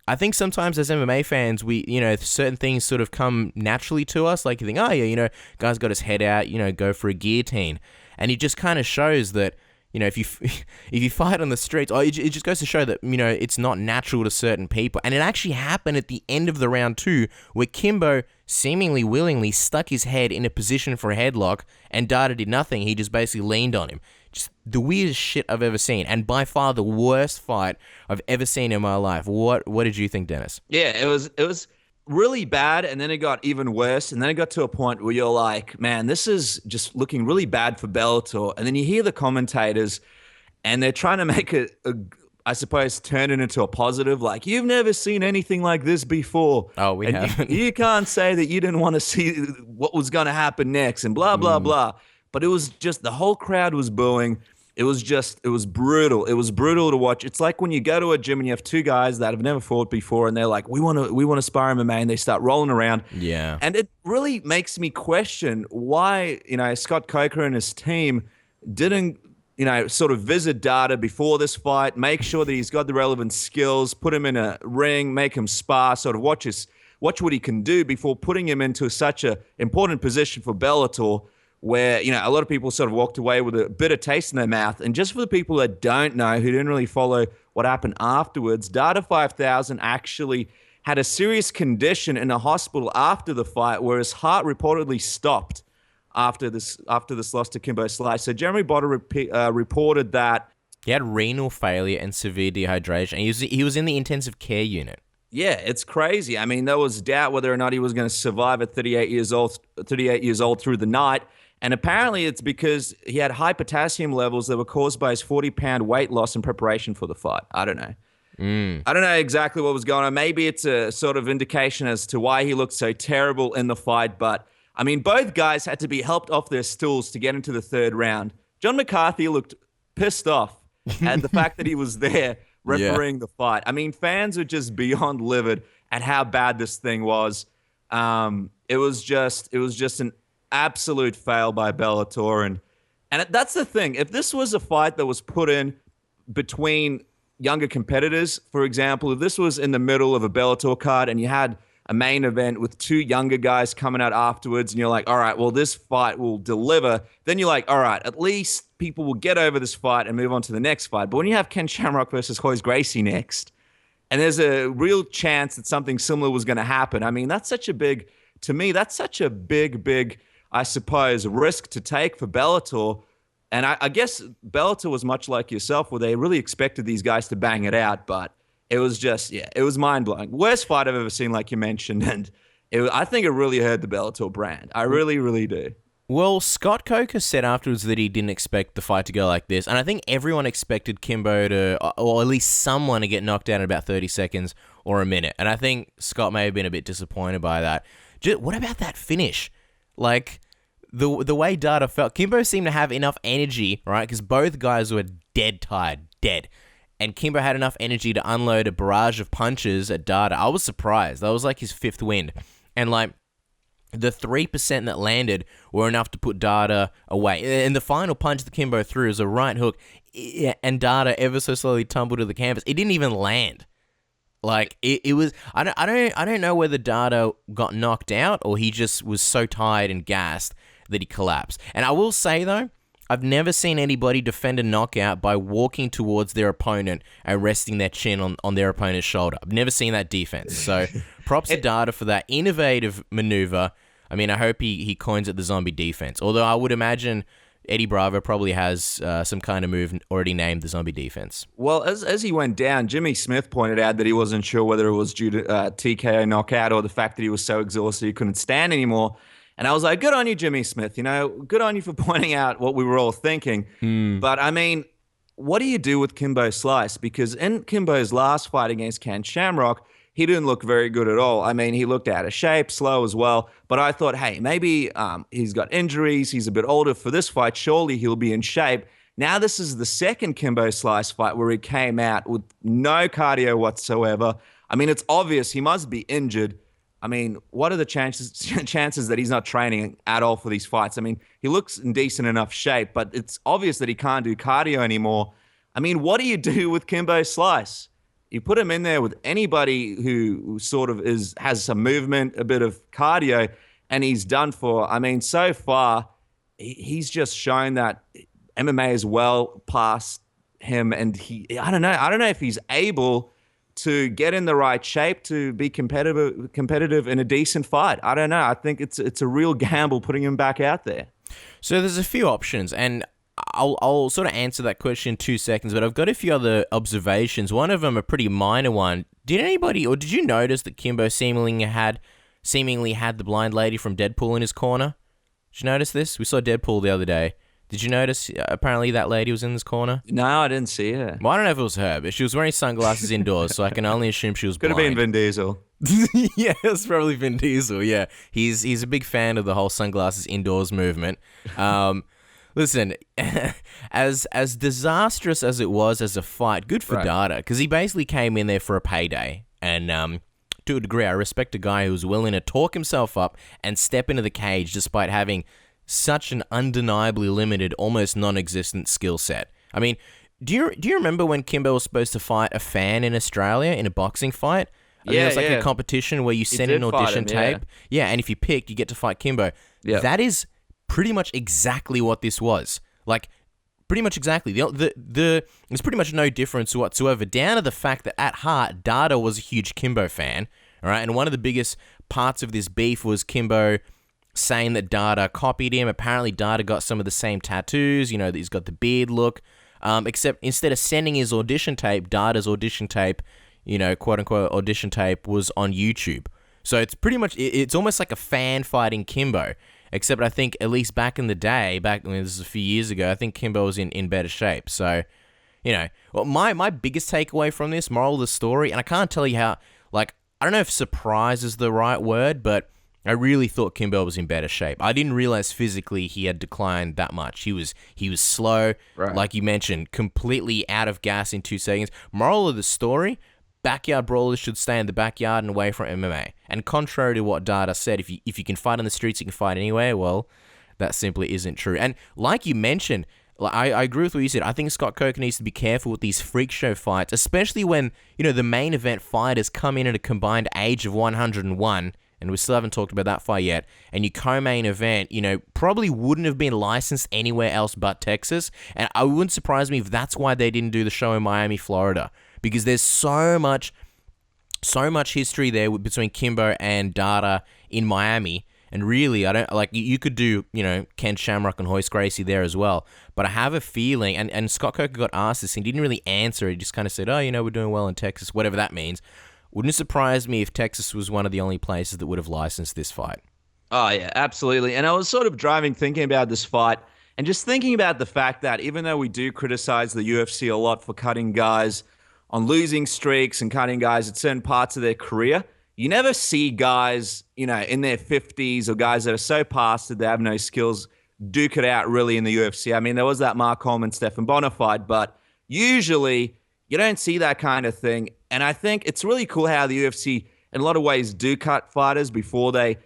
I think sometimes as MMA fans, we, certain things sort of come naturally to us. Like you think, oh yeah, guy's got his head out, go for a guillotine. And it just kind of shows that, if you fight on the streets, it just goes to show that, it's not natural to certain people. And it actually happened at the end of the round 2, where Kimbo seemingly willingly stuck his head in a position for a headlock, and Dada did nothing. He just basically leaned on him. Just the weirdest shit I've ever seen, and by far the worst fight I've ever seen in my life. What did you think, Dennis? Yeah, it was really bad, and then it got even worse, and then it got to a point where you're like, man, this is just looking really bad for Bellator. And then you hear the commentators, and they're trying to make it, I suppose, turn it into a positive, like, you've never seen anything like this before. Oh, we haven't. You can't say that you didn't want to see what was going to happen next, and blah, blah, blah. But it was just, the whole crowd was booing. It was brutal. It was brutal to watch. It's like when you go to a gym and you have two guys that have never fought before, and they're like, we want to spar MMA, and they start rolling around. Yeah. And it really makes me question why, Scott Coker and his team didn't, sort of visit Dada before this fight, make sure that he's got the relevant skills, put him in a ring, make him spar, sort of watch what he can do before putting him into such a important position for Bellator, where, a lot of people sort of walked away with a bitter taste in their mouth. And just for the people that don't know, who didn't really follow what happened afterwards, Dada 5000 actually had a serious condition in a hospital after the fight, where his heart reportedly stopped after this loss to Kimbo Slice. So Jeremy Botter reported that he had renal failure and severe dehydration. And he was in the intensive care unit. Yeah, it's crazy. I mean, there was doubt whether or not he was going to survive at 38 years old through the night. And apparently it's because he had high potassium levels that were caused by his 40-pound weight loss in preparation for the fight. I don't know. I don't know exactly what was going on. Maybe it's a sort of indication as to why he looked so terrible in the fight. But, I mean, both guys had to be helped off their stools to get into the third round. John McCarthy looked pissed off at the fact that he was there refereeing the fight. I mean, fans are just beyond livid at how bad this thing was. It was just an absolute fail by Bellator, and that's the thing. If this was a fight that was put in between younger competitors, for example, if this was in the middle of a Bellator card and you had a main event with two younger guys coming out afterwards, and you're like, all right, well, this fight will deliver, then you're like, all right, at least people will get over this fight and move on to the next fight. But when you have Ken Shamrock versus Royce Gracie next, and there's a real chance that something similar was going to happen, I mean, that's such a big, I suppose, risk to take for Bellator. And I guess Bellator was much like yourself, where they really expected these guys to bang it out, but it was just, it was mind-blowing. Worst fight I've ever seen, like you mentioned, and I think it really hurt the Bellator brand. I really, really do. Well, Scott Coker said afterwards that he didn't expect the fight to go like this, and I think everyone expected Kimbo to, or at least someone to get knocked out in about 30 seconds or a minute, and I think Scott may have been a bit disappointed by that. What about that finish? Like, the way Dada felt, Kimbo seemed to have enough energy, right? Because both guys were dead tired, dead. And Kimbo had enough energy to unload a barrage of punches at Dada. I was surprised. That was like his fifth wind. And like, the 3% that landed were enough to put Dada away. And the final punch that Kimbo threw was a right hook, and Dada ever so slowly tumbled to the canvas. It didn't even land. Like, it was, I don't know whether Dada got knocked out or he just was so tired and gassed that he collapsed. And I will say, though, I've never seen anybody defend a knockout by walking towards their opponent and resting their chin on their opponent's shoulder. I've never seen that defense. So props to Dada for that innovative maneuver. I mean, I hope he coins it the zombie defense. Although I would imagine Eddie Bravo probably has some kind of move already named the zombie defense. Well, as he went down, Jimmy Smith pointed out that he wasn't sure whether it was due to TKO knockout or the fact that he was so exhausted he couldn't stand anymore. And I was like, good on you, Jimmy Smith. Good on you for pointing out what we were all thinking. But, I mean, what do you do with Kimbo Slice? Because in Kimbo's last fight against Ken Shamrock, he didn't look very good at all. I mean, he looked out of shape, slow as well. But I thought, hey, maybe he's got injuries. He's a bit older for this fight. Surely he'll be in shape. Now this is the second Kimbo Slice fight where he came out with no cardio whatsoever. I mean, it's obvious he must be injured. I mean, what are the chances that he's not training at all for these fights? I mean, he looks in decent enough shape, but it's obvious that he can't do cardio anymore. I mean, what do you do with Kimbo Slice? You put him in there with anybody who sort of has some movement, a bit of cardio, and he's done for. I mean, so far, he's just shown that MMA is well past him, and I don't know if he's able to get in the right shape to be competitive in a decent fight. I don't know. I think it's a real gamble putting him back out there. So there's a few options, and I'll sort of answer that question in 2 seconds, but I've got a few other observations. One of them a pretty minor one. Did you notice that Kimbo seemingly had the blind lady from Deadpool in his corner? Did you notice this? We saw Deadpool the other day. Did you notice apparently that lady was in this corner? No, I didn't see her. Well, I don't know if it was her, but she was wearing sunglasses indoors, so I can only assume she was blind. Could have been Vin Diesel. Yeah, it's probably Vin Diesel, yeah. He's a big fan of the whole sunglasses indoors movement. Listen, as disastrous as it was as a fight, good for Dada, because he basically came in there for a payday. And to a degree, I respect a guy who's willing to talk himself up and step into the cage despite having such an undeniably limited, almost non-existent skill set. I mean, do you remember when Kimbo was supposed to fight a fan in Australia in a boxing fight? I think it was like a competition where you send in audition tape. Yeah, and if you picked, you get to fight Kimbo. Yep. That is pretty much exactly what this was. Like, pretty much exactly. There's pretty much no difference whatsoever, down to the fact that at heart, Dada was a huge Kimbo fan, all right? And one of the biggest parts of this beef was Kimbo saying that Dada copied him. Apparently, Dada got some of the same tattoos. You know, he's got the beard look. Except instead of sending his audition tape, Dada's audition tape, you know, quote-unquote audition tape, was on YouTube. So it's pretty much, it's almost like a fan fighting Kimbo. Except I think, at least back in the day, this is a few years ago, I think Kimbo was in better shape. So, you know, well, my biggest takeaway from this, moral of the story, and I can't tell you how, like, I don't know if surprise is the right word, but I really thought Kimbo was in better shape. I didn't realize physically he had declined that much. He was slow, like you mentioned, completely out of gas in 2 seconds. Moral of the story, backyard brawlers should stay in the backyard and away from MMA. And contrary to what Dada said, if you can fight on the streets, you can fight anywhere, well, that simply isn't true. And like you mentioned, I agree with what you said. I think Scott Coker needs to be careful with these freak show fights, especially when, you know, the main event fighters come in at a combined age of 101, and we still haven't talked about that fight yet, and your co-main event, you know, probably wouldn't have been licensed anywhere else but Texas, and it wouldn't surprise me if that's why they didn't do the show in Miami, Florida, because there's so much history there between Kimbo and Dada in Miami, and really, I don't, like, you could do, you know, Ken Shamrock and Hoist Gracie there as well, but I have a feeling, and Scott Coker got asked this, and he didn't really answer, he just kind of said, oh, you know, we're doing well in Texas, whatever that means. Wouldn't it surprise me if Texas was one of the only places that would have licensed this fight? Oh, yeah, absolutely. And I was sort of driving thinking about this fight and just thinking about the fact that even though we do criticize the UFC a lot for cutting guys on losing streaks and cutting guys at certain parts of their career, you never see guys, you know, in their 50s or guys that are so past that they have no skills duke it out really in the UFC. I mean, there was that Mark Coleman, Stephan Bonner fight, but usually you don't see that kind of thing. And I think it's really cool how the UFC, in a lot of ways, do cut fighters before they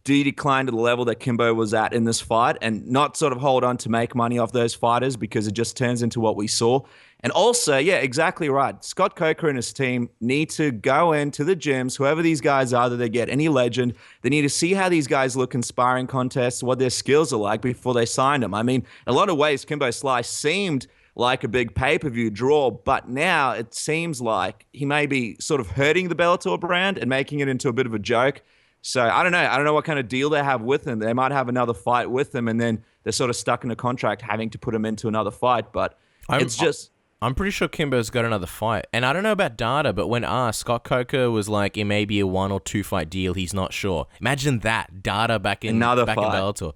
do decline to the level that Kimbo was at in this fight and not sort of hold on to make money off those fighters because it just turns into what we saw. And also, yeah, exactly right. Scott Coker and his team need to go into the gyms, whoever these guys are, that they get any legend. They need to see how these guys look in sparring contests, what their skills are like before they sign them. I mean, in a lot of ways, Kimbo Slice seemed like a big pay-per-view draw, but now it seems like he may be sort of hurting the Bellator brand and making it into a bit of a joke. So I don't know what kind of deal they have with him. They might have another fight with him, and then they're sort of stuck in a contract having to put him into another fight. But I'm pretty sure Kimbo's got another fight. And I don't know about Dada, but when asked, Scott Coker was like, it may be a 1 or 2 fight deal. He's not sure. Imagine that. Dada back in Bellator.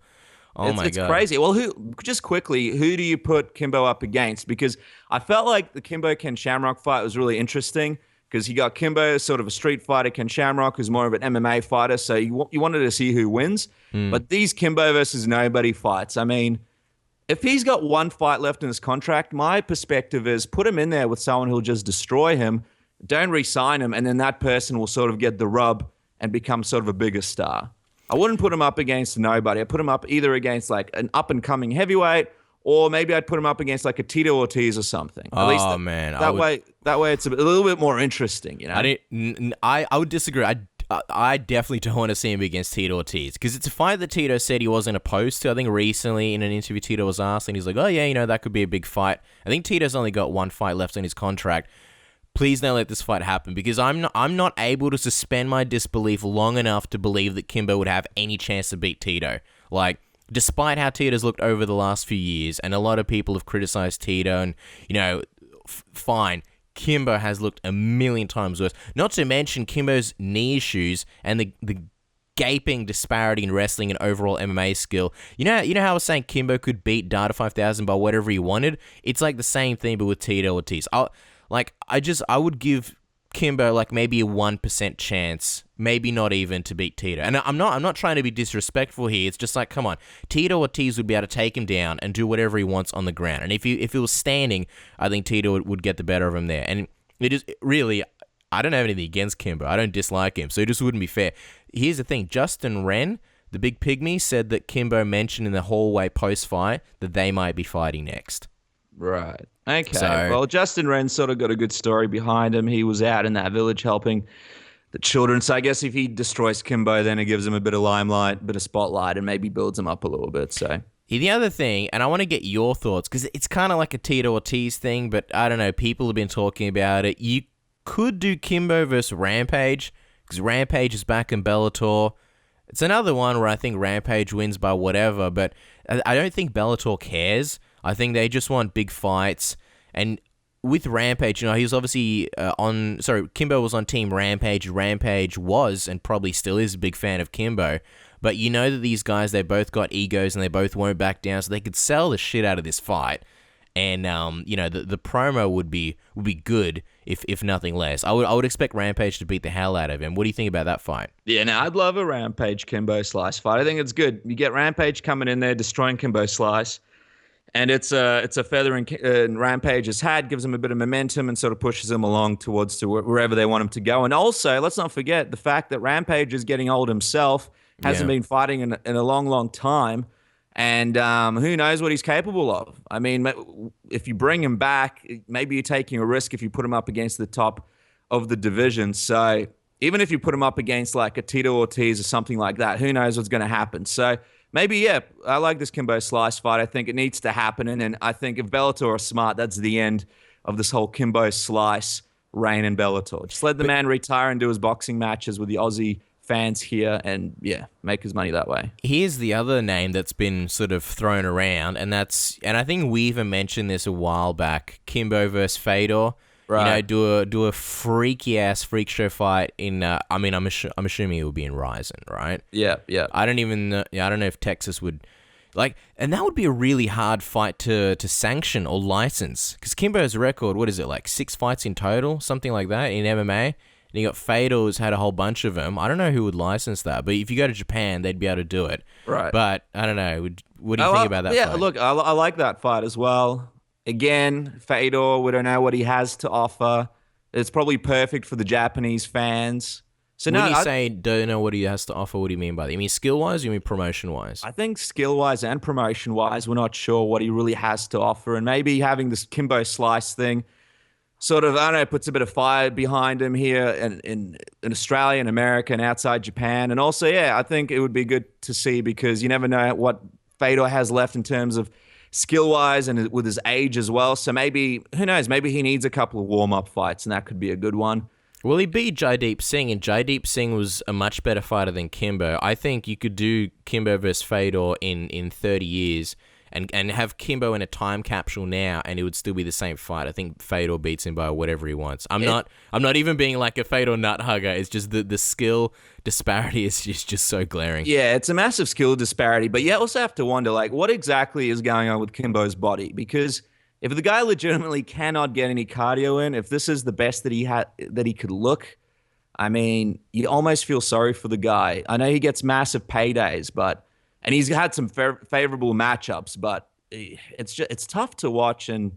Oh my God. It's crazy. Well, who do you put Kimbo up against? Because I felt like the Kimbo Ken Shamrock fight was really interesting because you got Kimbo, sort of a street fighter, Ken Shamrock, who's more of an MMA fighter. So you wanted to see who wins. But these Kimbo versus nobody fights, I mean, if he's got one fight left in his contract, my perspective is put him in there with someone who'll just destroy him, don't re-sign him, and then that person will sort of get the rub and become sort of a bigger star. I wouldn't put him up against nobody. I'd put him up either against like an up-and-coming heavyweight, or maybe I'd put him up against like a Tito Ortiz or something. At least that way it's a little bit more interesting, you know? I would disagree. I definitely don't want to see him against Tito Ortiz because it's a fight that Tito said he wasn't opposed to. I think recently in an interview Tito was asked and he's like, oh yeah, you know, that could be a big fight. I think Tito's only got one fight left in his contract. please don't let this fight happen, because I'm not able to suspend my disbelief long enough to believe that Kimbo would have any chance to beat Tito. Like, despite how Tito's looked over the last few years, and a lot of people have criticized Tito, and, you know, fine, Kimbo has looked a million times worse. Not to mention Kimbo's knee issues and the gaping disparity in wrestling and overall MMA skill. You know how I was saying Kimbo could beat Data 5000 by whatever he wanted? It's like the same thing, but with Tito Ortiz. I would give Kimbo like maybe a 1% chance, maybe not even, to beat Tito. And I'm not trying to be disrespectful here. It's just like, come on, Tito Ortiz would be able to take him down and do whatever he wants on the ground. And if he was standing, I think Tito would get the better of him there. And it is really, I don't have anything against Kimbo. I don't dislike him, so it just wouldn't be fair. Here's the thing: Justin Wren, the big pygmy, said that Kimbo mentioned in the hallway post-fight that they might be fighting next. Right. Okay. Well, Justin Wren sort of got a good story behind him. He was out in that village helping the children. So I guess if he destroys Kimbo, then it gives him a bit of limelight, a bit of spotlight, and maybe builds him up a little bit. So. The other thing, and I want to get your thoughts, because it's kind of like a Tito Ortiz thing, but I don't know, people have been talking about it. You could do Kimbo versus Rampage, because Rampage is back in Bellator. It's another one where I think Rampage wins by whatever, but I don't think Bellator cares. I think they just want big fights. And with Rampage, you know, he was obviously Kimbo was on Team Rampage. Rampage was, and probably still is, a big fan of Kimbo. But you know that these guys, they both got egos and they both won't back down, so they could sell the shit out of this fight. And, you know, the promo would be good, if nothing less. I would expect Rampage to beat the hell out of him. What do you think about that fight? Yeah, no, I'd love a Rampage Kimbo Slice fight. I think it's good. You get Rampage coming in there, destroying Kimbo Slice. And it's a feather in Rampage's hat, gives him a bit of momentum and sort of pushes him along towards wherever they want him to go. And also, let's not forget the fact that Rampage is getting old himself, hasn't been fighting in a long, long time. And who knows what he's capable of. I mean, if you bring him back, maybe you're taking a risk if you put him up against the top of the division. So even if you put him up against like a Tito Ortiz or something like that, who knows what's going to happen. So maybe, yeah, I like this Kimbo Slice fight. I think it needs to happen. And I think if Bellator are smart, that's the end of this whole Kimbo Slice reign in Bellator. Just let the man retire and do his boxing matches with the Aussie fans here and, yeah, make his money that way. Here's the other name that's been sort of thrown around, and I think we even mentioned this a while back, Kimbo versus Fedor. Right. You know, do a freaky-ass freak show fight in, I'm assuming it would be in Ryzen, right? Yeah. I don't know if Texas would, like, and that would be a really hard fight to sanction or license, because Kimbo's record, what is it, like 6 fights in total, something like that, in MMA? And you got Fedor, who's had a whole bunch of them. I don't know who would license that, but if you go to Japan, they'd be able to do it. Right. But I don't know. What do you think about that fight? Yeah, look, I like that fight as well. Again, Fedor, we don't know what he has to offer. It's probably perfect for the Japanese fans. So when you say don't know what he has to offer, what do you mean by that? You mean skill-wise or you mean promotion-wise? I think skill-wise and promotion-wise, we're not sure what he really has to offer. And maybe having this Kimbo Slice thing sort of, I don't know, puts a bit of fire behind him here in Australia and America and outside Japan. And also, yeah, I think it would be good to see, because you never know what Fedor has left in terms of skill-wise and with his age as well. So maybe, who knows, maybe he needs a couple of warm-up fights, and that could be a good one. Well, he beat Jaideep Singh, and Jaideep Singh was a much better fighter than Kimbo. I think you could do Kimbo versus Fedor in 30 years and have Kimbo in a time capsule now, and it would still be the same fight. I think Fedor beats him by whatever he wants. I'm not even being like a Fedor nut hugger. It's just the skill disparity is just so glaring. Yeah, it's a massive skill disparity, but you also have to wonder, like, what exactly is going on with Kimbo's body? Because if the guy legitimately cannot get any cardio in, if this is the best that he could look, I mean, you almost feel sorry for the guy. I know he gets massive paydays, and he's had some favorable matchups, but it's tough to watch, and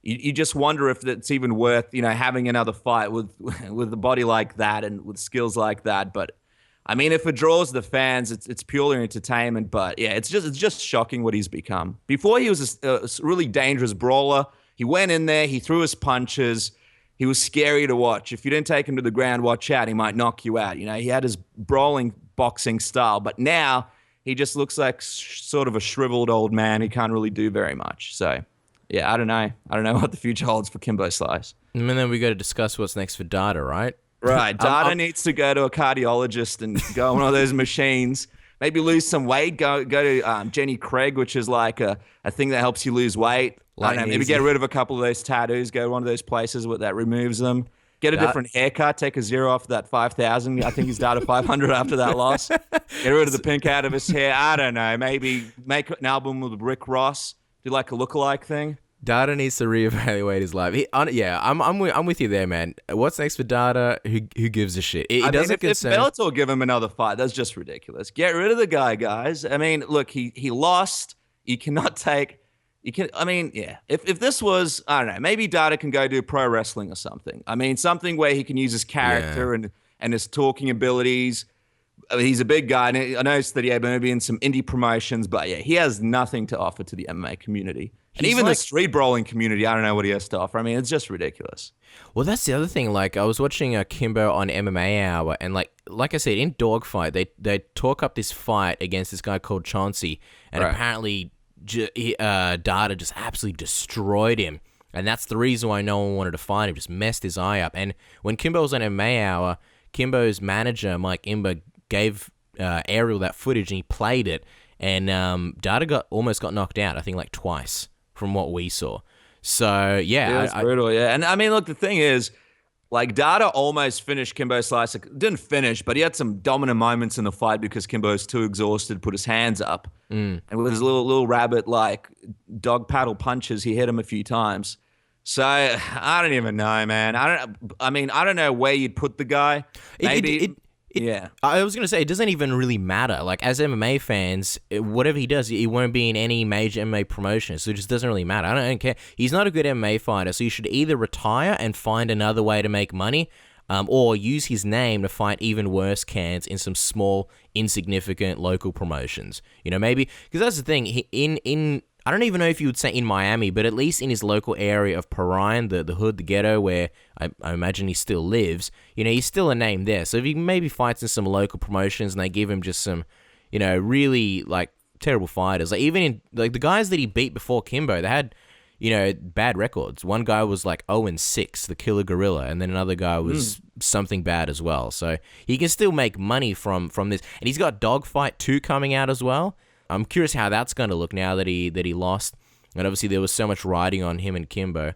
you just wonder if it's even worth, you know, having another fight with a body like that and with skills like that. But I mean, if it draws the fans, it's purely entertainment. But yeah, it's just shocking what he's become. Before, he was a really dangerous brawler. He went in there, he threw his punches. He was scary to watch. If you didn't take him to the ground, watch out, he might knock you out. You know, he had his brawling boxing style, but now he just looks like sort of a shriveled old man who can't really do very much. So, yeah, I don't know. I don't know what the future holds for Kimbo Slice. And then we got to discuss what's next for Dada, right? Right. Dada needs to go to a cardiologist and go on one of those machines. Maybe lose some weight. Go to Jenny Craig, which is like a thing that helps you lose weight. I don't know, maybe get rid of a couple of those tattoos. Go to one of those places that removes them. Get a different haircut. Take a zero off that 5,000. I think he's down to 500 after that loss. Get rid of the pink out of his hair. I don't know. Maybe make an album with Rick Ross. Do like a lookalike thing. Dada needs to reevaluate his life. I'm with you there, man. What's next for Dada? Who gives a shit? It doesn't concern. If Bellator give him another fight, that's just ridiculous. Get rid of the guy, guys. I mean, look, he lost. You cannot take. You can. I mean, yeah. If this was, I don't know, maybe Dada can go do pro wrestling or something. I mean, something where he can use his character and his talking abilities. I mean, he's a big guy, and I noticed that he had maybe in some indie promotions, but yeah, he has nothing to offer to the MMA community. And even the street brawling community, I don't know what he has to offer. I mean, it's just ridiculous. Well, that's the other thing. Like, I was watching Kimbo on MMA Hour, and like I said, in Dogfight, they talk up this fight against this guy called Chauncey, and apparently Dada just absolutely destroyed him. And that's the reason why no one wanted to fight him, just messed his eye up. And when Kimbo was on MMA Hour, Kimbo's manager, Mike Imber, gave Ariel that footage, and he played it, and Dada almost got knocked out, I think like twice, from what we saw. So, yeah. It's brutal, yeah. And I mean, look, the thing is, like, Dada almost finished Kimbo Slice. Didn't finish, but he had some dominant moments in the fight because Kimbo's too exhausted to put his hands up. And with his little rabbit, like, dog paddle punches, he hit him a few times. So, I don't even know, man. I don't know where you'd put the guy. Maybe... Yeah. I was going to say, it doesn't even really matter. Like, as MMA fans, whatever he does, he won't be in any major MMA promotion, so it just doesn't really matter. I don't care. He's not a good MMA fighter, so you should either retire and find another way to make money, or use his name to fight even worse cans in some small, insignificant local promotions. You know, maybe, because that's the thing, in I don't even know if you would say in Miami, but at least in his local area of Perrine, the hood, the ghetto, where I imagine he still lives, you know, he's still a name there. So if he maybe fights in some local promotions and they give him just some, you know, really, like, terrible fighters. Like, even in, like, the guys that he beat before Kimbo, they had, you know, bad records. One guy was, like, 0-6, the Killer Gorilla, and then another guy was something bad as well. So he can still make money from this. And he's got Dogfight 2 coming out as well. I'm curious how that's going to look now that he lost, and obviously there was so much riding on him and Kimbo.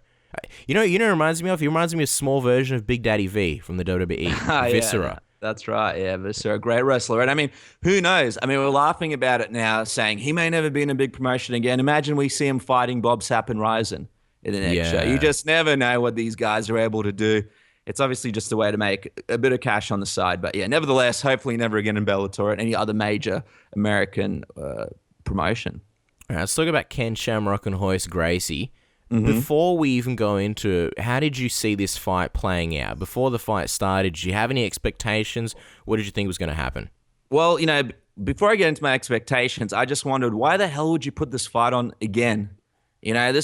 You know, it reminds me of? He reminds me of a small version of Big Daddy V from the WWE, Viscera. Yeah, that's right, yeah, Viscera, great wrestler. And I mean, who knows? I mean, we're laughing about it now, saying he may never be in a big promotion again. Imagine we see him fighting Bob Sapp and Ryzen in the next show. You just never know what these guys are able to do. It's obviously just a way to make a bit of cash on the side. But yeah, nevertheless, hopefully never again in Bellator or any other major American promotion. All right, let's talk about Ken Shamrock and Royce Gracie. Before we even go into it, how did you see this fight playing out? Before the fight started, did you have any expectations? What did you think was going to happen? Well, you know, before I get into my expectations, I just wondered, why the hell would you put this fight on again? You know,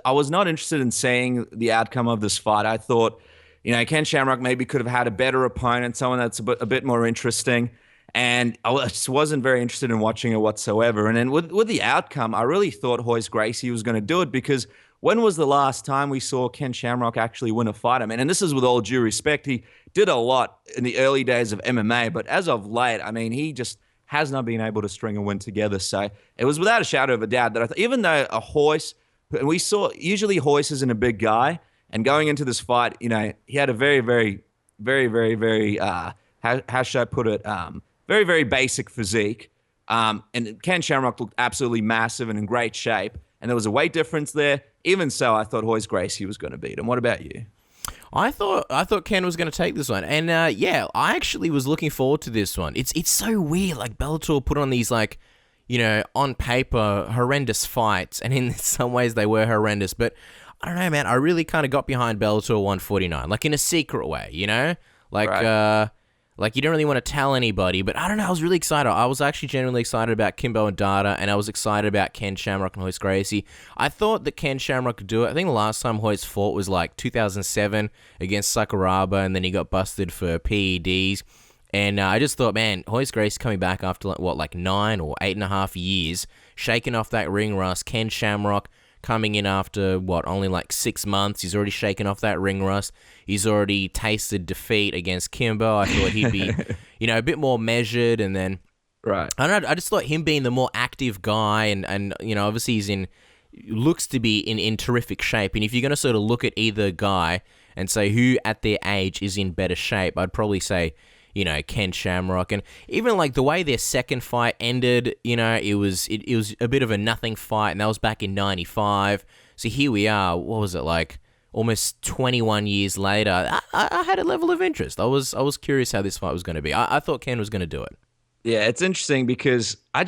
I was not interested in seeing the outcome of this fight. I thought, you know, Ken Shamrock maybe could have had a better opponent, someone that's a bit more interesting. And I just wasn't very interested in watching it whatsoever. And then with the outcome, I really thought Royce Gracie was going to do it, because when was the last time we saw Ken Shamrock actually win a fight? I mean, and this is with all due respect, he did a lot in the early days of MMA, but as of late, I mean, he just has not been able to string a win together. So it was without a shadow of a doubt that even though a Royce, and we saw usually Royce isn't a big guy, and going into this fight, you know, he had a very, very, very, very, very, how should I put it, very, very basic physique. And Ken Shamrock looked absolutely massive and in great shape. And there was a weight difference there. Even so, I thought Royce Gracie was going to beat him. What about you? I thought Ken was going to take this one. And yeah, I actually was looking forward to this one. It's so weird. Like, Bellator put on these, like, you know, on paper, horrendous fights. And in some ways they were horrendous. But I don't know, man. I really kind of got behind Bellator 149, like in a secret way, you know? Like, like you don't really want to tell anybody, but I don't know. I was really excited. I was actually genuinely excited about Kimbo and Dada, and I was excited about Ken Shamrock and Royce Gracie. I thought that Ken Shamrock could do it. I think the last time Royce fought was like 2007 against Sakuraba, and then he got busted for PEDs. And I just thought, man, Royce Gracie coming back after, like 9 or 8.5 years, shaking off that ring rust. Ken Shamrock coming in after, only like 6 months. He's already shaken off that ring rust. He's already tasted defeat against Kimbo. I thought he'd be, a bit more measured, and then... Right. I don't know, I just thought him being the more active guy, and obviously looks to be in terrific shape. And if you're going to sort of look at either guy and say who at their age is in better shape, I'd probably say, Ken Shamrock. And even like the way their second fight ended, it was a bit of a nothing fight, and that was back in 95. So here we are, what was it, like almost 21 years later. I had a level of interest. I was curious how this fight was going to be. I thought Ken was going to do it. Yeah, it's interesting because I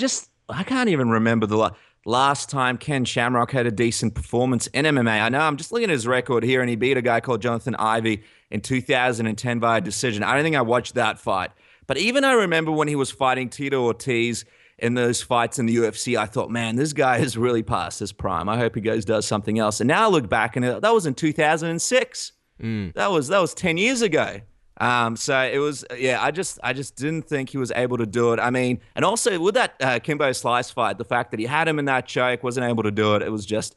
can't even remember the last time Ken Shamrock had a decent performance in MMA. I know I'm just looking at his record here, and he beat a guy called Jonathan Ivey in 2010 via decision. I don't think I watched that fight. But even I remember when he was fighting Tito Ortiz in those fights in the UFC, I thought, man, this guy is really past his prime. I hope he does something else. And now I look back, and that was in 2006. That was 10 years ago. So it was, I just didn't think he was able to do it. I mean, and also with that Kimbo Slice fight, the fact that he had him in that choke, wasn't able to do it. I was just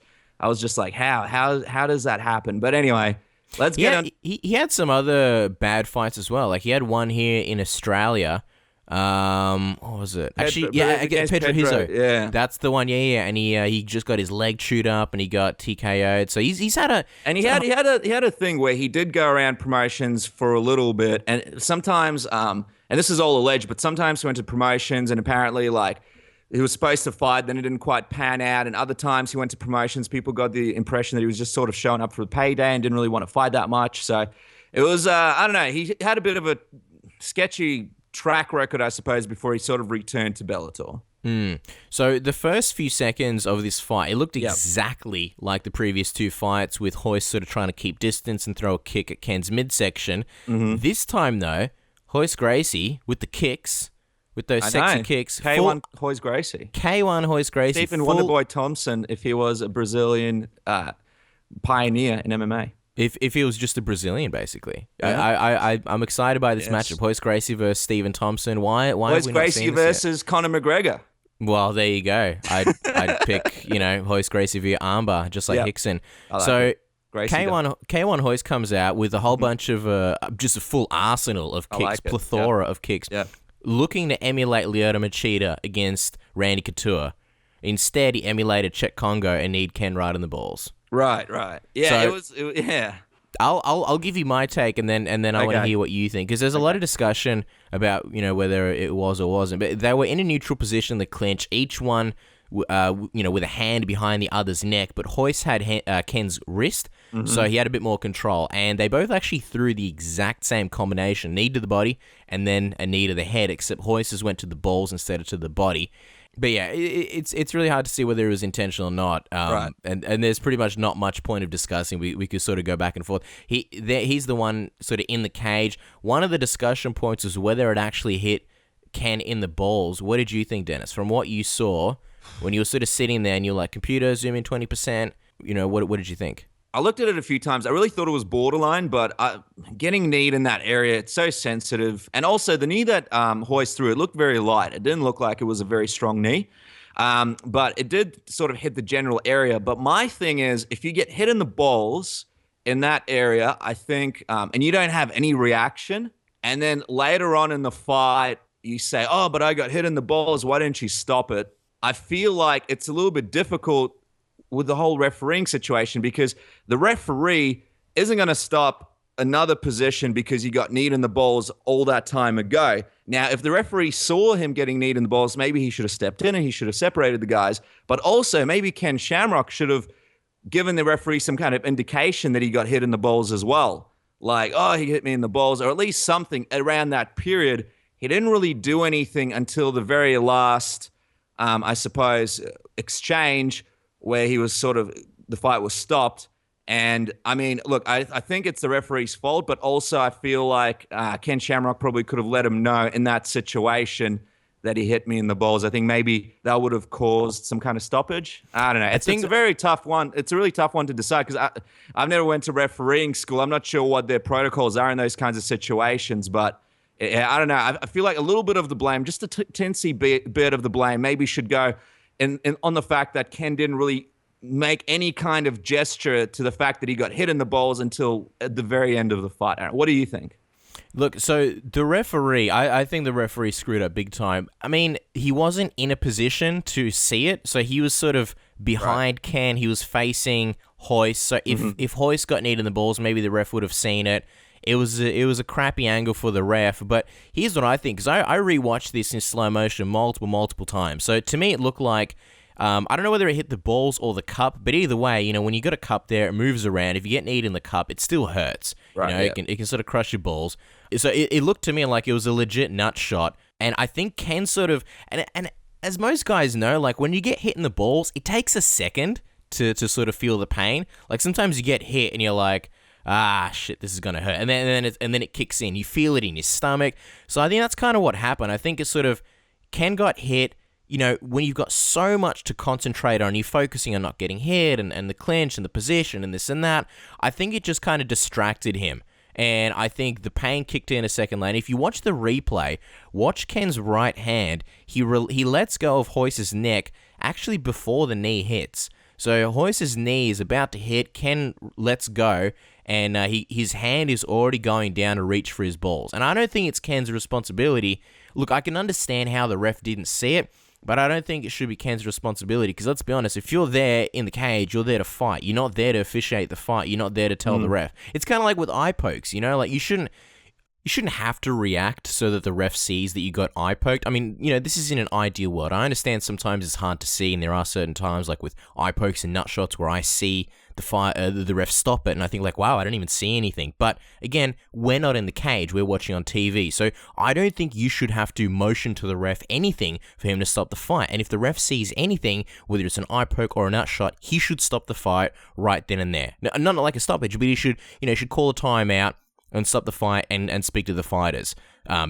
like, how does that happen? But anyway, let's get on. He had some other bad fights as well. Like he had one here in Australia. What was it? Actually, against Pedro Hizo. Yeah, that's the one. Yeah. And he just got his leg chewed up and he got TKO'd. So he's had a he had a thing where he did go around promotions for a little bit, and sometimes and this is all alleged, but sometimes he went to promotions and apparently like he was supposed to fight, then it didn't quite pan out, and other times he went to promotions, people got the impression that he was just sort of showing up for the payday and didn't really want to fight that much. So it was I don't know. He had a bit of a sketchy track record, I suppose, before he sort of returned to Bellator. So the first few seconds of this fight, it looked exactly like the previous two fights, with Hoist sort of trying to keep distance and throw a kick at Ken's midsection. This time, though, Hoist Gracie with the kicks, with those sexy kicks. K1 Hoist Gracie. K1 Hoist Gracie. Stephen Wonderboy Thompson, if he was a Brazilian pioneer in MMA. If he was just a Brazilian, basically. Yeah. I'm excited by this matchup. Hoist Gracie versus Stephen Thompson. Why Hoist Gracie versus Conor McGregor. Well, there you go. I'd pick, Hoist Gracie via armbar, just like Hickson. So K1 Hoist comes out with a whole bunch of just a full arsenal of kicks, plethora of kicks, looking to emulate Lyoto Machida against Randy Couture. Instead, he emulated Czech Congo and kneed Ken right in the balls. Right. Yeah, so, I'll give you my take, and then I want to hear what you think, because there's a lot of discussion about whether it was or wasn't. But they were in a neutral position in the clinch, each one with a hand behind the other's neck. But Hoist had Ken's wrist, so he had a bit more control. And they both actually threw the exact same combination: knee to the body and then a knee to the head. Except Hoist's went to the balls instead of to the body. But yeah, it's really hard to see whether it was intentional or not. Right. And there's pretty much not much point of discussing. We could sort of go back and forth. He's the one sort of in the cage. One of the discussion points was whether it actually hit Ken in the balls. What did you think, Dennis? From what you saw when you were sort of sitting there and you're like, computer, zoom in 20%, what did you think? I looked at it a few times. I really thought it was borderline, but getting kneed in that area, it's so sensitive. And also the knee that Hoist threw, it looked very light. It didn't look like it was a very strong knee, but it did sort of hit the general area. But my thing is, if you get hit in the balls in that area, I think, and you don't have any reaction, and then later on in the fight, you say, oh, but I got hit in the balls, why didn't you stop it? I feel like it's a little bit difficult with the whole refereeing situation, because the referee isn't going to stop another position because he got kneed in the balls all that time ago. Now, if the referee saw him getting kneed in the balls, maybe he should have stepped in and he should have separated the guys. But also, maybe Ken Shamrock should have given the referee some kind of indication that he got hit in the balls as well. Like, oh, he hit me in the balls, or at least something around that period. He didn't really do anything until the very last, I suppose, exchange, where he was sort of, the fight was stopped. And I mean, look, I think it's the referee's fault, but also I feel like Ken Shamrock probably could have let him know in that situation that he hit me in the balls. I think maybe that would have caused some kind of stoppage. I don't know. It's a very tough one. It's a really tough one to decide, because I've never went to refereeing school. I'm not sure what their protocols are in those kinds of situations, but I don't know. I feel like a little bit of the blame, just a teensy bit of the blame, maybe should go on the fact that Ken didn't really make any kind of gesture to the fact that he got hit in the balls until at the very end of the fight. Aaron, what do you think? Look, so the referee, I think the referee screwed up big time. I mean, he wasn't in a position to see it, so he was sort of behind Ken. He was facing Hoist. So if Hoist got kneed in the balls, maybe the ref would have seen it. It was a crappy angle for the ref. But here's what I think, because I rewatched this in slow motion multiple times. So to me, it looked like, I don't know whether it hit the balls or the cup, but either way, when you got a cup there, it moves around. If you get kneed in the cup, it still hurts. Right, it can sort of crush your balls. So it looked to me like it was a legit nut shot. And I think Ken sort of, and as most guys know, like when you get hit in the balls, it takes a second to sort of feel the pain. Like sometimes you get hit and you're like, shit, this is gonna hurt, and then it kicks in. You feel it in your stomach. So I think that's kind of what happened. I think it's sort of Ken got hit. When you've got so much to concentrate on, you're focusing on not getting hit and the clinch and the position and this and that. I think it just kind of distracted him. And I think the pain kicked in a second later. If you watch the replay, watch Ken's right hand. He lets go of Hoist's neck actually before the knee hits. So Hoist's knee is about to hit. Ken lets go, and his hand is already going down to reach for his balls. And I don't think it's Ken's responsibility. Look, I can understand how the ref didn't see it, but I don't think it should be Ken's responsibility, because let's be honest, if you're there in the cage, you're there to fight. You're not there to officiate the fight. You're not there to tell the ref. It's kind of like with eye pokes, like you shouldn't have to react so that the ref sees that you got eye poked. I mean, this is in an ideal world. I understand sometimes it's hard to see, and there are certain times, like with eye pokes and nut shots, where I see the ref stop it, and I think like, wow, I don't even see anything. But again, we're not in the cage. We're watching on TV. So I don't think you should have to motion to the ref anything for him to stop the fight. And if the ref sees anything, whether it's an eye poke or a nut shot, he should stop the fight right then and there. Now, not like a stoppage, but he should call a timeout and stop the fight and speak to the fighters,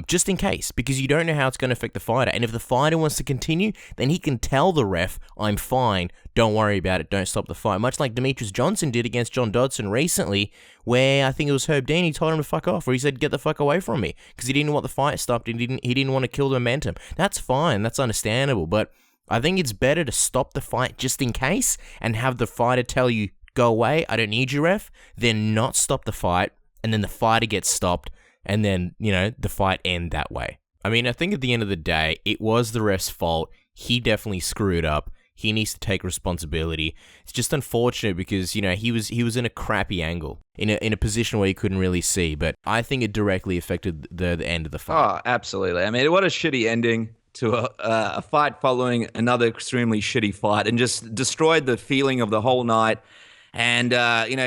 just in case, because you don't know how it's going to affect the fighter. And if the fighter wants to continue, then he can tell the ref, I'm fine, don't worry about it, don't stop the fight. Much like Demetrius Johnson did against John Dodson recently, where I think it was Herb Dean, he told him to fuck off, where he said, get the fuck away from me, because he didn't want the fight stopped, and he didn't want to kill the momentum. That's fine, that's understandable, but I think it's better to stop the fight just in case, and have the fighter tell you, go away, I don't need you, ref, than not stop the fight, and then the fighter gets stopped, and then, the fight end that way. I mean, I think at the end of the day, it was the ref's fault. He definitely screwed up. He needs to take responsibility. It's just unfortunate because, he was in a crappy angle, in a position where he couldn't really see, but I think it directly affected the end of the fight. Oh, absolutely. I mean, what a shitty ending to a fight following another extremely shitty fight, and just destroyed the feeling of the whole night. And,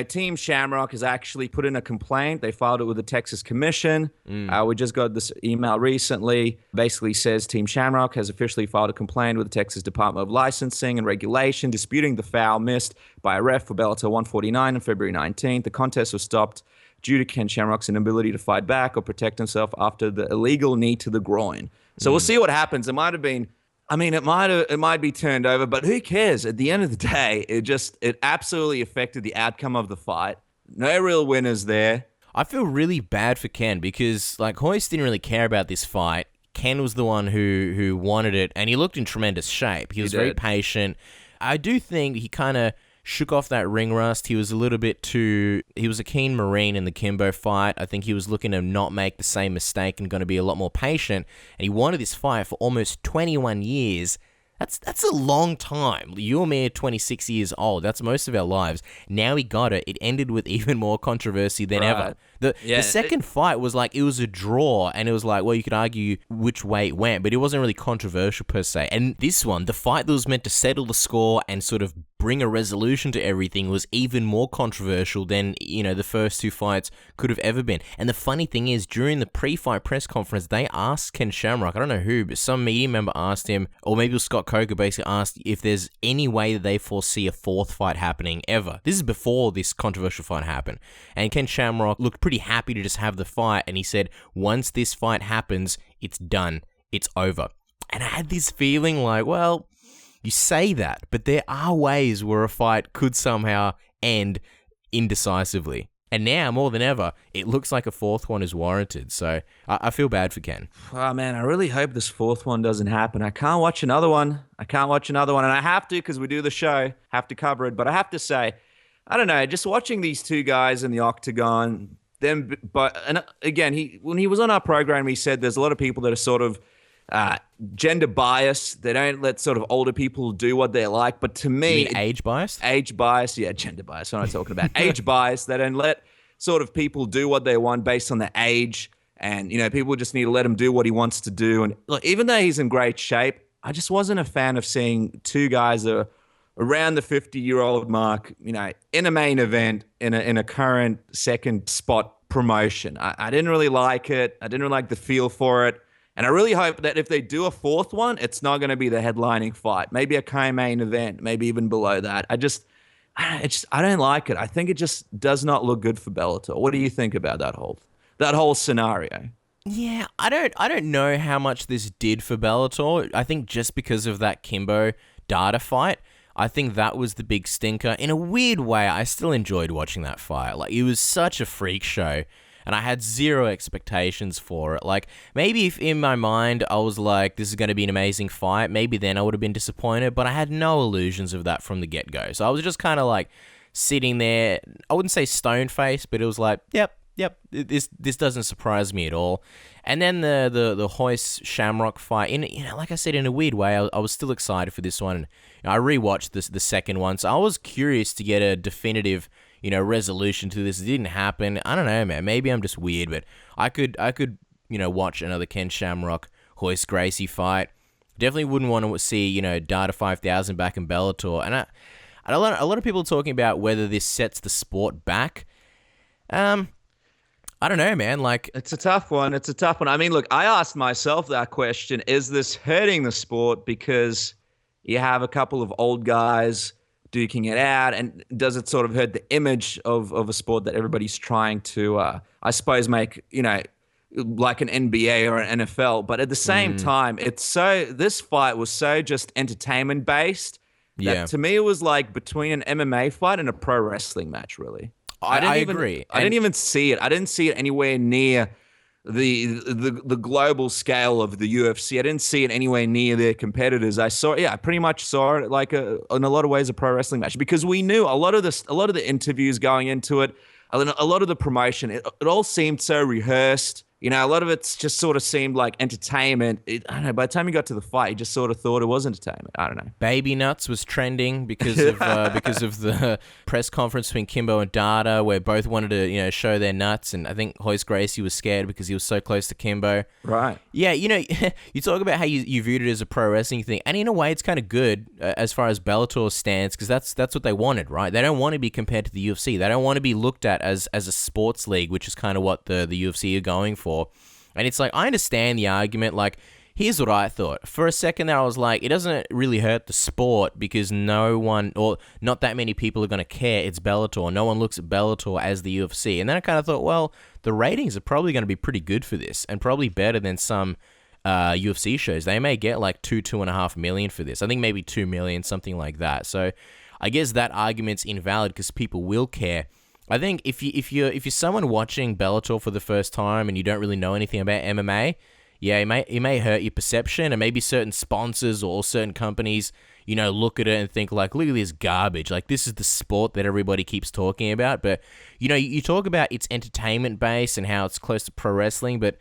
Team Shamrock has actually put in a complaint. They filed it with the Texas Commission. We just got this email recently. Basically says Team Shamrock has officially filed a complaint with the Texas Department of Licensing and Regulation, disputing the foul missed by a ref for Bellator 149 on February 19th. The contest was stopped due to Ken Shamrock's inability to fight back or protect himself after the illegal knee to the groin. So we'll see what happens. It might have been... it might be turned over, but who cares? At the end of the day, it absolutely affected the outcome of the fight. No real winners there. I feel really bad for Ken because, like, Hoist didn't really care about this fight. Ken was the one who wanted it, and he looked in tremendous shape. He was very patient. I do think he kind of shook off that ring rust. He was a keen Marine in the Kimbo fight. I think he was looking to not make the same mistake and going to be a lot more patient. And he wanted this fight for almost 21 years. That's a long time. You and me are 26 years old. That's most of our lives. Now he got it. It ended with even more controversy than ever. The second fight was like, it was a draw, and it was like, well, you could argue which way it went, but it wasn't really controversial per se. And this one, the fight that was meant to settle the score and sort of bring a resolution to everything, was even more controversial than, the first two fights could have ever been. And the funny thing is, during the pre-fight press conference, they asked Ken Shamrock, I don't know who, but some media member asked him, or maybe it was Scott Coker, basically asked if there's any way that they foresee a fourth fight happening ever. This is before this controversial fight happened. And Ken Shamrock looked pretty happy to just have the fight, and he said, once this fight happens, it's done. It's over. And I had this feeling like, well, you say that, but there are ways where a fight could somehow end indecisively. And now, more than ever, it looks like a fourth one is warranted. So I feel bad for Ken. Oh, man, I really hope this fourth one doesn't happen. I can't watch another one. And I have to because we do the show, have to cover it. But I have to say, I don't know, just watching these two guys in the octagon, and again, when he was on our program, he said there's a lot of people that are sort of gender biased. They don't let sort of older people do what they like. But to me, you mean age bias? Age bias, yeah, gender bias. What am I talking about? Age bias. They don't let sort of people do what they want based on their age. And, people just need to let him do what he wants to do. And look, even though he's in great shape, I just wasn't a fan of seeing two guys that are around the 50-year-old mark, in a main event, in a current second spot promotion. I didn't really like it. I didn't really like the feel for it. And I really hope that if they do a fourth one, it's not going to be the headlining fight. Maybe a co-main event, maybe even below that. I don't like it. I think it just does not look good for Bellator. What do you think about that whole scenario? Yeah, I don't know how much this did for Bellator. I think just because of that Kimbo Data fight, I think that was the big stinker. In a weird way, I still enjoyed watching that fight. Like, it was such a freak show. And I had zero expectations for it. Like, maybe if in my mind I was like, this is going to be an amazing fight, maybe then I would have been disappointed, but I had no illusions of that from the get-go. So I was just kind of like sitting there, I wouldn't say stone-faced, but it was like, yep, this doesn't surprise me at all. And then the Hoist Shamrock fight, like I said, in a weird way, I was still excited for this one. I rewatched the second one, so I was curious to get a definitive resolution to this. It didn't happen. I don't know, man. Maybe I'm just weird, but I could watch another Ken Shamrock Hoist Gracie fight. Definitely wouldn't want to see Data 5000 back in Bellator. And a lot of people talking about whether this sets the sport back. I don't know, man. Like, it's a tough one. I mean, look, I asked myself that question: is this hurting the sport because you have a couple of old guys duking it out, and does it sort of hurt the image of a sport that everybody's trying to, I suppose, make, like an NBA or an NFL? But at the same time, this fight was so just entertainment based that to me it was like between an MMA fight and a pro wrestling match, really. I agree. I didn't even see it. I didn't see it anywhere near the global scale of the UFC. I didn't see it anywhere near their competitors. I pretty much saw it like in a lot of ways a pro wrestling match, because we knew a lot of the interviews going into it, a lot of the promotion, it all seemed so rehearsed. A lot of it just sort of seemed like entertainment. I don't know. By the time you got to the fight, you just sort of thought it was entertainment. I don't know. Baby Nuts was trending because of the press conference between Kimbo and Data, where both wanted to show their nuts, and I think Hoist Gracie was scared because he was so close to Kimbo. Right. Yeah. You talk about how you viewed it as a pro wrestling thing, and in a way, it's kind of good as far as Bellator stands, because that's what they wanted, right? They don't want to be compared to the UFC. They don't want to be looked at as a sports league, which is kind of what the UFC are going for. And it's like, I understand the argument. Like, here's what I thought. For a second there, I was like, it doesn't really hurt the sport because no one, or not that many people are going to care. It's Bellator. No one looks at Bellator as the UFC. And then I kind of thought, well, the ratings are probably going to be pretty good for this, and probably better than some UFC shows. They may get like 2.5 million for this. I think maybe 2 million, something like that. So I guess that argument's invalid because people will care. I think if you're someone watching Bellator for the first time and you don't really know anything about MMA, yeah, it may hurt your perception, and maybe certain sponsors or certain companies, look at it and think like, look at this garbage. Like, this is the sport that everybody keeps talking about. But you talk about its entertainment base and how it's close to pro wrestling, but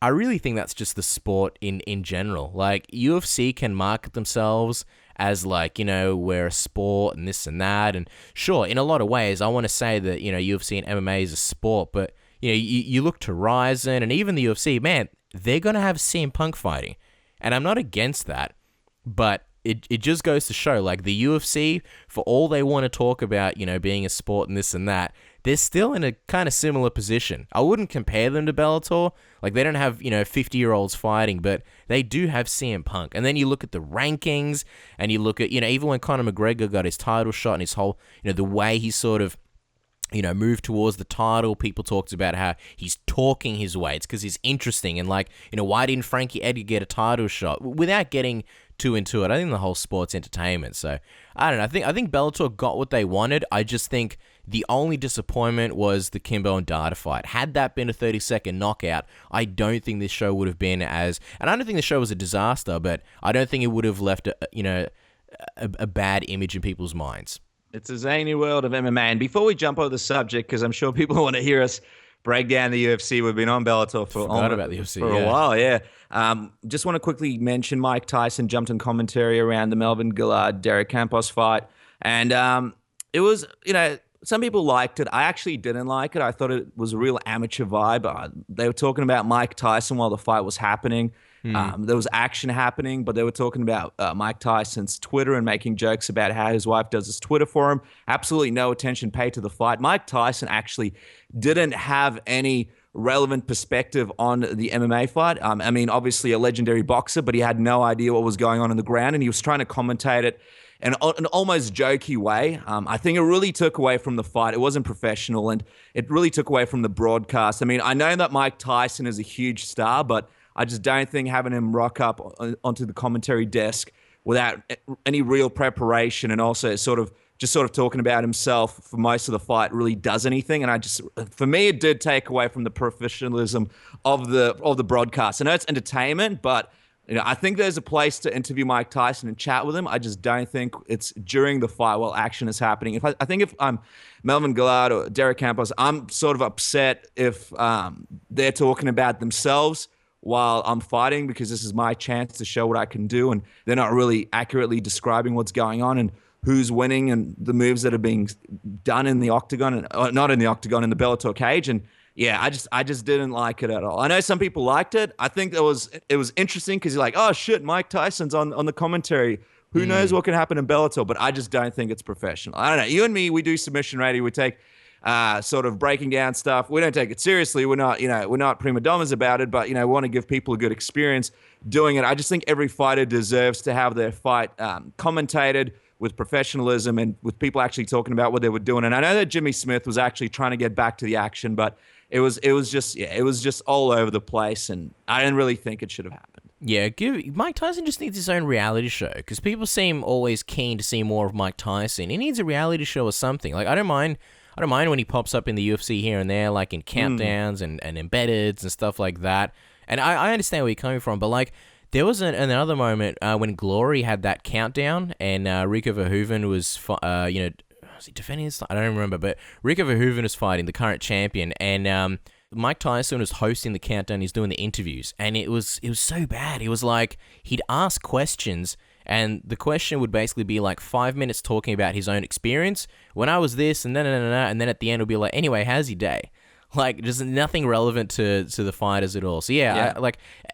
I really think that's just the sport in general. Like, UFC can market themselves as like, we're a sport and this and that. And sure, in a lot of ways, I want to say that, UFC and MMA is a sport, but, you look to Ryzen and even the UFC, man, they're going to have CM Punk fighting. And I'm not against that, but it just goes to show, like, the UFC, for all they want to talk about, being a sport and this and that, they're still in a kind of similar position. I wouldn't compare them to Bellator. Like, they don't have, 50-year-olds fighting, but they do have CM Punk. And then you look at the rankings, and you look at, even when Conor McGregor got his title shot and his whole, the way he sort of, moved towards the title, people talked about how he's talking his way. It's because he's interesting. And, like, why didn't Frankie Edgar get a title shot? Without getting too into it, I think the whole sport's entertainment. So, I don't know. I think Bellator got what they wanted. I just think The only disappointment was the Kimbo and Data fight. Had that been a 30-second knockout, I don't think this show would have been as... And I don't think the show was a disaster, but I don't think it would have left a bad image in people's minds. It's a zany world of MMA. And before we jump over the subject, because I'm sure people want to hear us break down the UFC, we've been on Bellator for a while, yeah. Just want to quickly mention Mike Tyson jumped in commentary around the Melvin Gillard-Derek Campos fight. And it was, some people liked it. I actually didn't like it. I thought it was a real amateur vibe. They were talking about Mike Tyson while the fight was happening. There was action happening, but they were talking about Mike Tyson's Twitter and making jokes about how his wife does his Twitter for him. Absolutely no attention paid to the fight. Mike Tyson actually didn't have any relevant perspective on the MMA fight. I mean, obviously a legendary boxer, but he had no idea what was going on the ground, and he was trying to commentate it in an almost jokey way. I think it really took away from the fight. It wasn't professional, and it really took away from the broadcast. I mean, I know that Mike Tyson is a huge star, but I just don't think having him rock up onto the commentary desk without any real preparation and also sort of talking about himself for most of the fight really does anything. And for me, it did take away from the professionalism of the broadcast. I know it's entertainment, but I think there's a place to interview Mike Tyson and chat with him. I just don't think it's during the fight while action is happening. I think if I'm Melvin Gillard or Derek Campos, I'm sort of upset if they're talking about themselves while I'm fighting, because this is my chance to show what I can do, and they're not really accurately describing what's going on and who's winning and the moves that are being done in the octagon, and not in the octagon, in the Bellator cage. And yeah, I just didn't like it at all. I know some people liked it. I think it was interesting because you're like, oh shit, Mike Tyson's on the commentary. Who knows what can happen in Bellator? But I just don't think it's professional. I don't know. You and me, we do submission radio. We take sort of breaking down stuff. We don't take it seriously. We're not prima donnas about it, but we want to give people a good experience doing it. I just think every fighter deserves to have their fight commentated with professionalism and with people actually talking about what they were doing. And I know that Jimmy Smith was actually trying to get back to the action, but it was just all over the place, and I didn't really think it should have happened. Yeah, Mike Tyson just needs his own reality show, because people seem always keen to see more of Mike Tyson. He needs a reality show or something. Like, I don't mind when he pops up in the UFC here and there, like in countdowns and embeddeds and stuff like that. And I understand where you're coming from, but like, there was another moment when Glory had that countdown, and Rico Verhoeven was, was he defending his? I don't remember, but Rico Verhoeven was fighting the current champion, and Mike Tyson was hosting the countdown. He's doing the interviews, and it was so bad. It was like he'd ask questions, and the question would basically be like 5 minutes talking about his own experience. When I was this, and then at the end it'll be like, anyway, how's your day? Like, just nothing relevant to the fighters at all. So yeah.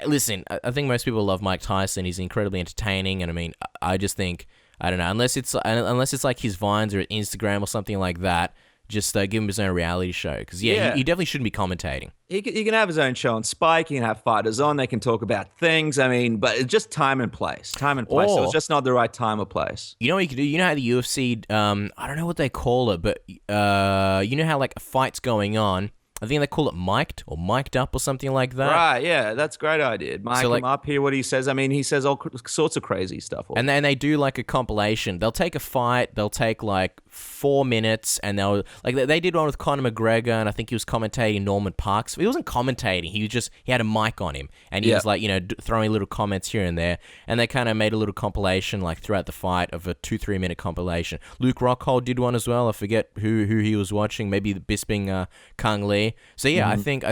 Listen, I think most people love Mike Tyson. He's incredibly entertaining, and I mean, I just think, I don't know, unless it's like his Vines or Instagram or something like that, just give him his own reality show. Because he definitely shouldn't be commentating. He can have his own show on Spike. He can have fighters on. They can talk about things. I mean, but it's just time and place. So it's just not the right time or place. You know what you could do? You know how the UFC, I don't know what they call it, but you know how like a fight's going on. I think they call it mic'd or mic'd up or something like that. Right, yeah, that's a great idea. Mic him up, hear what he says. I mean, he says all sorts of crazy stuff. And then they do like a compilation. They'll take a fight, they'll take like 4 minutes, and they'll, like, they did one with Conor McGregor, and I think he was commentating Norman Parks. He wasn't commentating, he had a mic on him, and he was like, throwing little comments here and there, and they kind of made a little compilation like throughout the fight of a 2-3 minute compilation. Luke Rockhold did one as well. I forget who he was watching, maybe Bisping Kang Lee. So yeah, I think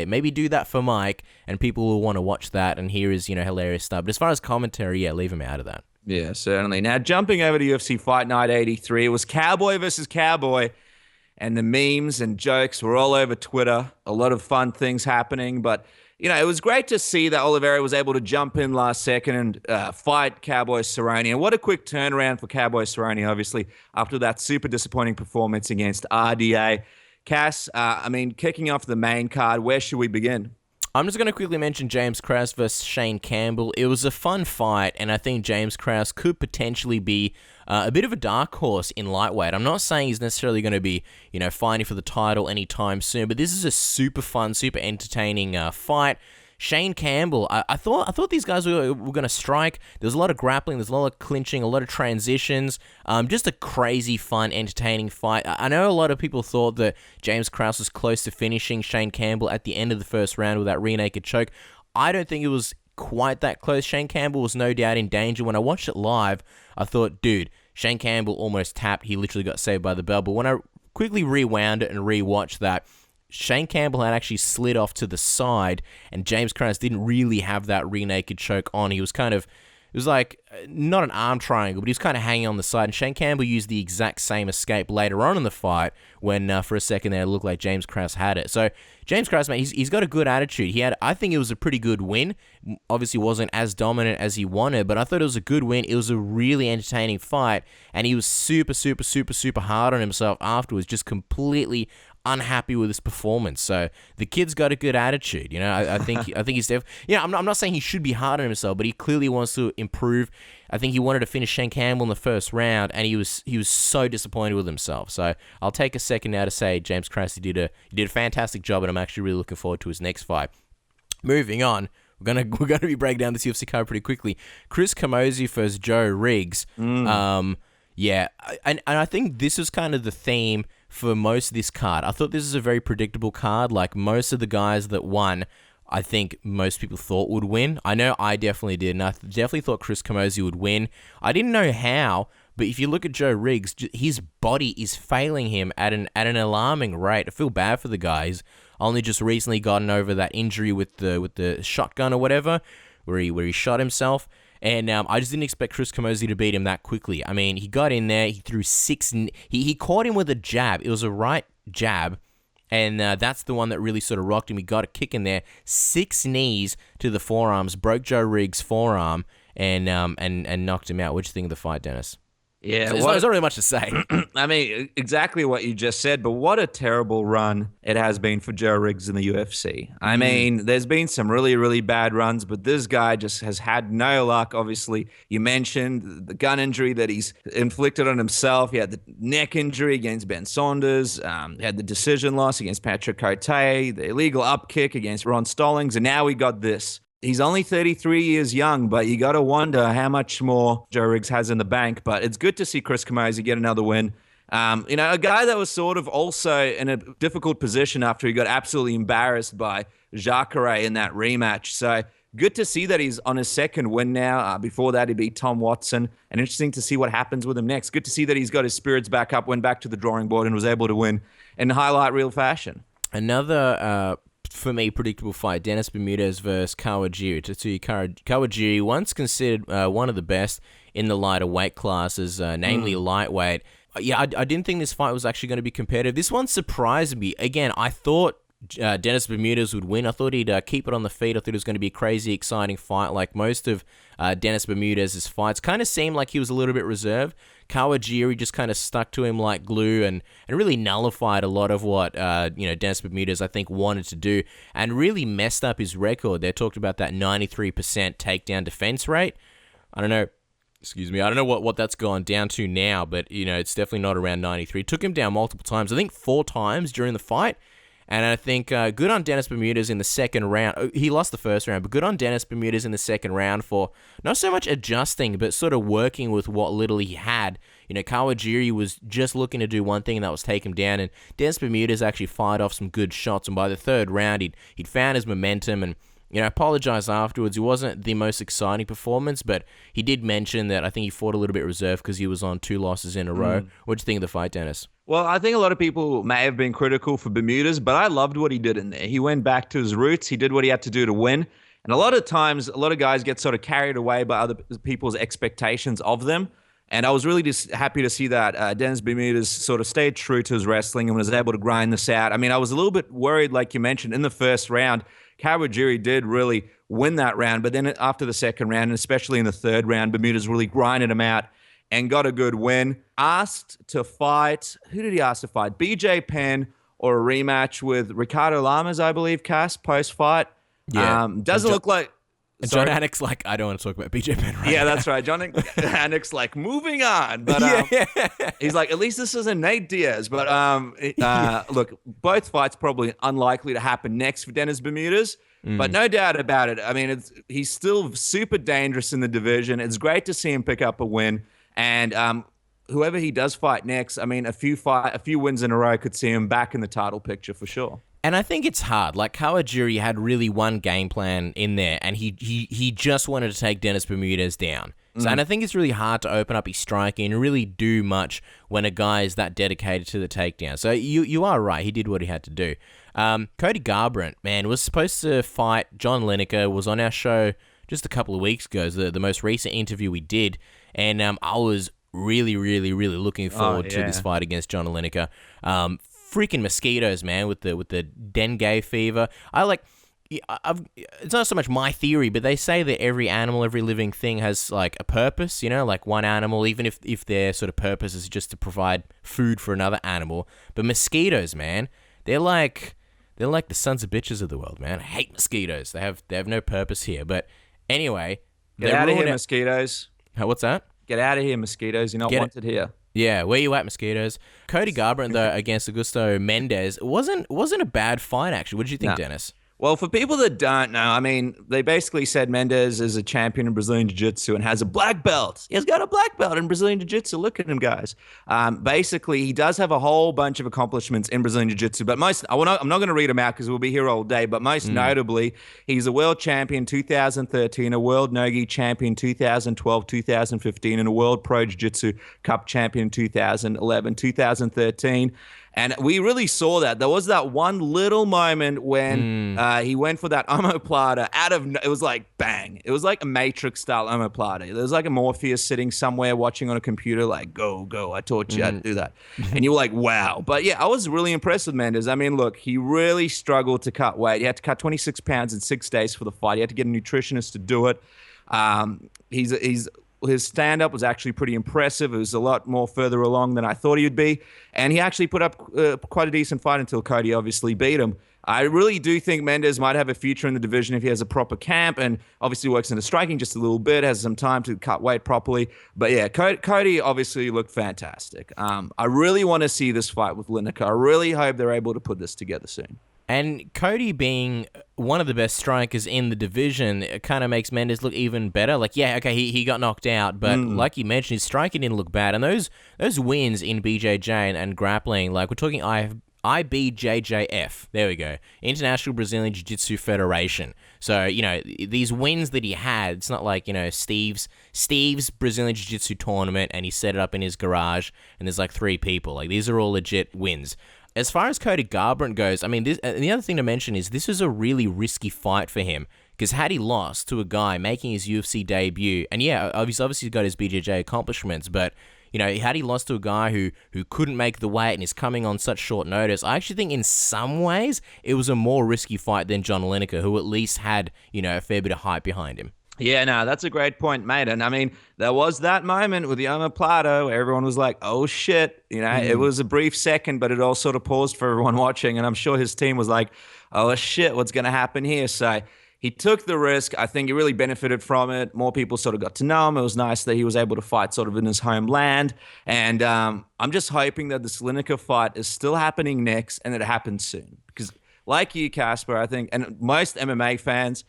maybe do that for Mike, and people will want to watch that and hear his hilarious stuff. But as far as commentary, leave him out of that. Yeah, certainly. Now jumping over to UFC Fight Night 83, it was Cowboy versus Cowboy, and the memes and jokes were all over Twitter. A lot of fun things happening, but it was great to see that Oliveira was able to jump in last second and fight Cowboy Cerrone. And what a quick turnaround for Cowboy Cerrone, obviously, after that super disappointing performance against RDA. Cass, kicking off the main card, where should we begin? I'm just going to quickly mention James Krause versus Shane Campbell. It was a fun fight, and I think James Krause could potentially be a bit of a dark horse in lightweight. I'm not saying he's necessarily going to be, fighting for the title anytime soon, but this is a super fun, super entertaining fight. Shane Campbell, I thought these guys were going to strike. There was a lot of grappling, there's a lot of clinching, a lot of transitions. Just a crazy, fun, entertaining fight. I know a lot of people thought that James Krause was close to finishing Shane Campbell at the end of the first round with that rear naked choke. I don't think it was quite that close. Shane Campbell was no doubt in danger. When I watched it live, I thought, dude, Shane Campbell almost tapped. He literally got saved by the bell. But when I quickly rewound it and rewatched that, Shane Campbell had actually slid off to the side, and James Krause didn't really have that rear naked choke on. He was kind of, it was like, not an arm triangle, but he was kind of hanging on the side, and Shane Campbell used the exact same escape later on in the fight when, for a second there, it looked like James Krause had it. So, James Krause, man, he's got a good attitude. I think it was a pretty good win. Obviously, wasn't as dominant as he wanted, but I thought it was a good win. It was a really entertaining fight, and he was super, super, super, super hard on himself afterwards, just completely unhappy with his performance. So the kid's got a good attitude. I think he's I'm not saying he should be hard on himself, but he clearly wants to improve. I think he wanted to finish Shane Campbell in the first round, and he was so disappointed with himself. So I'll take a second now to say James Krause did a fantastic job, and I'm actually really looking forward to his next fight. Moving on, we're gonna be breaking down this UFC card pretty quickly. Chris Camozzi versus Joe Riggs. Yeah, and I think this is kind of the theme for most of this card. I thought this is a very predictable card. Like, most of the guys that won, I think most people thought would win. I know I definitely did, and I definitely thought Chris Camozzi would win. I didn't know how, but if you look at Joe Riggs, his body is failing him at an alarming rate. I feel bad for the guy. He's only just recently gotten over that injury with the shotgun or whatever, where he shot himself. And I just didn't expect Chris Camozzi to beat him that quickly. I mean, he got in there, he threw he caught him with a jab. It was a right jab, and that's the one that really sort of rocked him. He got a kick in there, 6 knees to the forearms, broke Joe Riggs' forearm, and knocked him out. What do you think of the fight, Dennis? Yeah, there's not really much to say. I mean, exactly what you just said, but what a terrible run it has been for Joe Riggs in the UFC. I mean, there's been some really, really bad runs, but this guy just has had no luck. Obviously, you mentioned the gun injury that he's inflicted on himself. He had the neck injury against Ben Saunders. He had the decision loss against Patrick Cote, the illegal up kick against Ron Stallings, and now we got this. He's only 33 years young, but you got to wonder how much more Joe Riggs has in the bank. But it's good to see Chris Camozzi get another win. A guy that was sort of also in a difficult position after he got absolutely embarrassed by Jacare in that rematch. So good to see that he's on his second win now. Before that, he beat Tom Watson. And interesting to see what happens with him next. Good to see that he's got his spirits back up, went back to the drawing board, and was able to win in highlight reel fashion. Another for me, predictable fight, Dennis Bermudez versus Kawajiri. Tetsuya Kawajiri, once considered one of the best in the lighter weight classes, namely lightweight. I didn't think this fight was actually going to be competitive. This one surprised me. Again, I thought Dennis Bermudez would win. I thought he'd keep it on the feet. I thought it was going to be a crazy, exciting fight like most of Dennis Bermudez's fights. Kind of seemed like he was a little bit reserved. Kawajiri just kind of stuck to him like glue and really nullified a lot of what Dennis Bermudez, I think, wanted to do, and really messed up his record. They talked about that 93% takedown defense rate. I don't know what that's gone down to now, but it's definitely not around 93. Took him down multiple times. I think 4 times during the fight. And I think good on Dennis Bermudez in the second round. He lost the first round, but good on Dennis Bermudez in the second round for not so much adjusting, but sort of working with what little he had. Kawajiri was just looking to do one thing, and that was take him down. And Dennis Bermudez actually fired off some good shots. And by the third round, he'd found his momentum and apologized afterwards. It wasn't the most exciting performance, but he did mention that I think he fought a little bit reserved because he was on 2 losses in a row. What do you think of the fight, Dennis? Well, I think a lot of people may have been critical for Bermudez, but I loved what he did in there. He went back to his roots. He did what he had to do to win. And a lot of times, a lot of guys get sort of carried away by other people's expectations of them. And I was really just happy to see that Dennis Bermudez sort of stayed true to his wrestling and was able to grind this out. I mean, I was a little bit worried, like you mentioned, in the first round. Kawajiri did really win that round, but then after the second round, and especially in the third round, Bermudez really grinded him out and got a good win. Asked to fight, who did he ask to fight? BJ Penn or a rematch with Ricardo Lamas, I believe, Cass, post-fight. Yeah. Doesn't look like John Anik's like, I don't want to talk about BJ Penn right Yeah, now. that's right. John Anik's like, moving on. But he's like, at least this isn't Nate Diaz. But look, both fights probably unlikely to happen next for Dennis Bermudez. But no doubt about it. I mean, he's still super dangerous in the division. It's great to see him pick up a win. And whoever he does fight next, I mean, a few wins in a row could see him back in the title picture for sure. And I think it's hard. Like, Kawajiri had really one game plan in there, and he just wanted to take Dennis Bermudez down. So, and I think it's really hard to open up his striking and really do much when a guy is that dedicated to the takedown. So you are right. He did what he had to do. Cody Garbrandt, man, was supposed to fight John Lineker, was on our show just a couple of weeks ago, the most recent interview we did, and I was really, really, really looking forward to this fight against John Lineker. Freaking mosquitoes, man, with the dengue fever. It's not so much my theory, but they say that every animal, every living thing has like a purpose, you know, like one animal, even if their sort of purpose is just to provide food for another animal. But mosquitoes, man, they're like the sons of bitches of the world, man. I hate mosquitoes. They have no purpose here. But anyway, get out of here, mosquitoes. What's that? Get out of here, mosquitoes. You're not wanted here. Yeah, where you at, mosquitoes? Cody Garbrandt, though, against Augusto Mendez wasn't a bad fight, actually. What did you think, Dennis? Well, for people that don't know, I mean, they basically said Mendez is a champion in Brazilian Jiu-Jitsu and has a black belt. He's got a black belt in Brazilian Jiu-Jitsu. Look at him, guys. Basically, he does have a whole bunch of accomplishments in Brazilian Jiu-Jitsu, but I'm not going to read them out because we'll be here all day, but most notably, he's a world champion 2013, a world no-gi champion 2012, 2015, and a world pro Jiu-Jitsu Cup champion 2011, 2013. And we really saw that. There was that one little moment when he went for that omoplata it was like bang. It was like a Matrix-style omoplata. There was like a Morpheus sitting somewhere watching on a computer like, go, I taught you how to do that. And you were like, wow. But yeah, I was really impressed with Mendez. I mean, look, he really struggled to cut weight. He had to cut 26 pounds in 6 days for the fight. He had to get a nutritionist to do it. His stand-up was actually pretty impressive. It was a lot more further along than I thought he would be. And he actually put up quite a decent fight until Cody obviously beat him. I really do think Mendez might have a future in the division if he has a proper camp and obviously works into striking just a little bit, has some time to cut weight properly. But yeah, Cody obviously looked fantastic. I really want to see this fight with Lineker. I really hope they're able to put this together soon. And Cody being one of the best strikers in the division, it kind of makes Mendez look even better. Like, yeah, okay, he got knocked out, but like you mentioned, his striking didn't look bad. And those wins in BJJ and grappling, like we're talking IBJJF, there we go, International Brazilian Jiu-Jitsu Federation. So, you know, these wins that he had, it's not like, you know, Steve's Brazilian Jiu-Jitsu tournament and he set it up in his garage and there's like 3 people. Like, these are all legit wins. As far as Cody Garbrandt goes, I mean, the other thing to mention is this was a really risky fight for him because had he lost to a guy making his UFC debut, and yeah, he's obviously got his BJJ accomplishments, but you know, had he lost to a guy who couldn't make the weight and is coming on such short notice, I actually think in some ways it was a more risky fight than John Lineker, who at least had, you know, a fair bit of hype behind him. Yeah, no, that's a great point, mate. And I mean, there was that moment with the omoplata where everyone was like, oh shit, you know, it was a brief second, but it all sort of paused for everyone watching. And I'm sure his team was like, oh shit, what's going to happen here? So he took the risk. I think he really benefited from it. More people sort of got to know him. It was nice that he was able to fight sort of in his homeland. And I'm just hoping that this Lineker fight is still happening next and that it happens soon. Because like you, Casper, I think, and most MMA fans,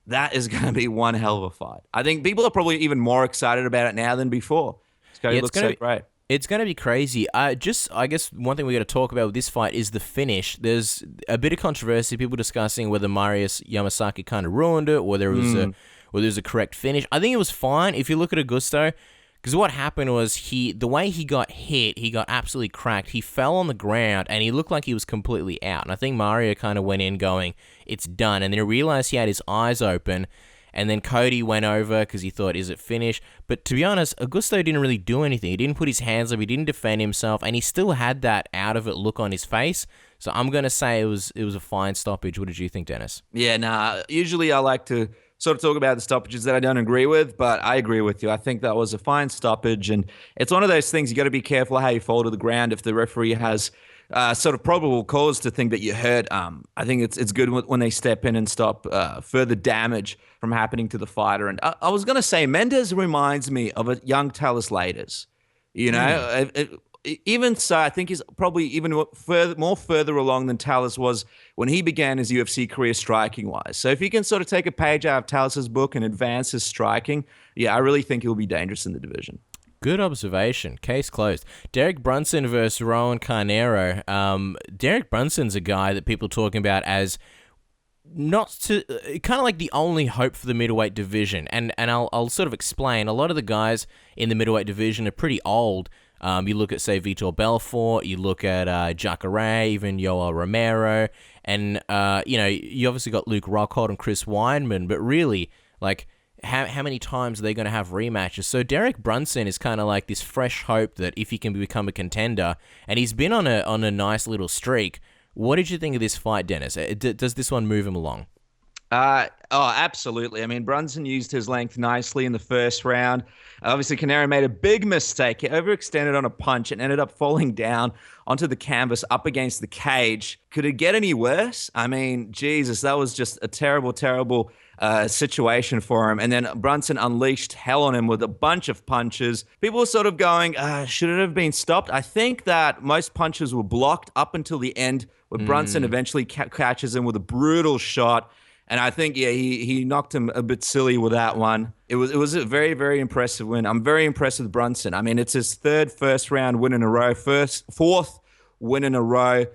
that is going to be one hell of a fight. I think people are probably even more excited about it now than before. It looks so great. It's going to be crazy. I guess one thing we got to talk about with this fight is the finish. There's a bit of controversy, people discussing whether Marius Yamasaki kind of ruined it, or there was a correct finish. I think it was fine. If you look at Augusto, because what happened was the way he got hit, he got absolutely cracked. He fell on the ground and he looked like he was completely out. And I think Mario kind of went in going, it's done. And then he realized he had his eyes open. And then Cody went over because he thought, is it finished? But to be honest, Augusto didn't really do anything. He didn't put his hands up. He didn't defend himself. And he still had that out of it look on his face. So I'm going to say it was a fine stoppage. What did you think, Dennis? Yeah, nah. Usually I like to sort of talk about the stoppages that I don't agree with, but I agree with you. I think that was a fine stoppage, and it's one of those things you got to be careful how you fall to the ground if the referee has sort of probable cause to think that you're hurt. I think it's good when they step in and stop further damage from happening to the fighter. And I was going to say, Mendes reminds me of a young Talis Laters. You know, even so, I think he's probably even more further along than Talis was when he began his UFC career striking-wise. So if he can sort of take a page out of Talis's book and advance his striking, yeah, I really think he'll be dangerous in the division. Good observation. Case closed. Derek Brunson versus Rowan Carneiro. Derek Brunson's a guy that people are talking about as kind of like the only hope for the middleweight division. And I'll sort of explain. A lot of the guys in the middleweight division are pretty old. You look at, say, Vitor Belfort, you look at Jacare, even Yoel Romero, and, you obviously got Luke Rockhold and Chris Weidman, but really, like, how many times are they going to have rematches? So Derek Brunson is kind of like this fresh hope that if he can become a contender, and he's been on a nice little streak. What did you think of this fight, Dennis? Does this one move him along? Absolutely. I mean, Brunson used his length nicely in the first round. Obviously, Carneiro made a big mistake. He overextended on a punch and ended up falling down onto the canvas up against the cage. Could it get any worse? I mean, Jesus, that was just a terrible, terrible situation for him. And then Brunson unleashed hell on him with a bunch of punches. People were sort of going, should it have been stopped? I think that most punches were blocked up until the end, where Brunson eventually catches him with a brutal shot. And I think, yeah, he knocked him a bit silly with that one. It was a very, very impressive win. I'm very impressed with Brunson. I mean, it's his third first-round win in a row, fourth win in a row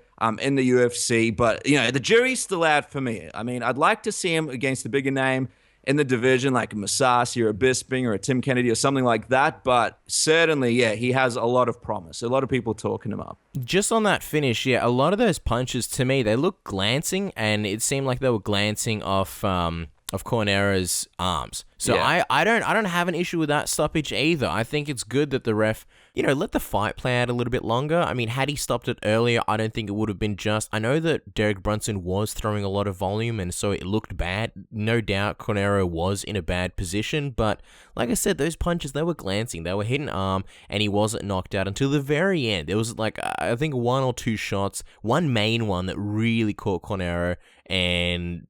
in the UFC. But, you know, the jury's still out for me. I mean, I'd like to see him against a bigger name in the division, like a Masasi or a Bisping or a Tim Kennedy or something like that. But certainly, yeah, he has a lot of promise. A lot of people talking him up. Just on that finish, yeah, a lot of those punches, to me, they look glancing, and it seemed like they were glancing off Carneiro's arms. So yeah. I don't have an issue with that stoppage either. I think it's good that the ref, let the fight play out a little bit longer. I mean, had he stopped it earlier, I don't think it would have been just. I know that Derek Brunson was throwing a lot of volume, and so it looked bad. No doubt Carneiro was in a bad position, but like I said, those punches, they were glancing. They were hitting arm, and he wasn't knocked out until the very end. There was like, I think, one or two shots, one main one that really caught Carneiro and,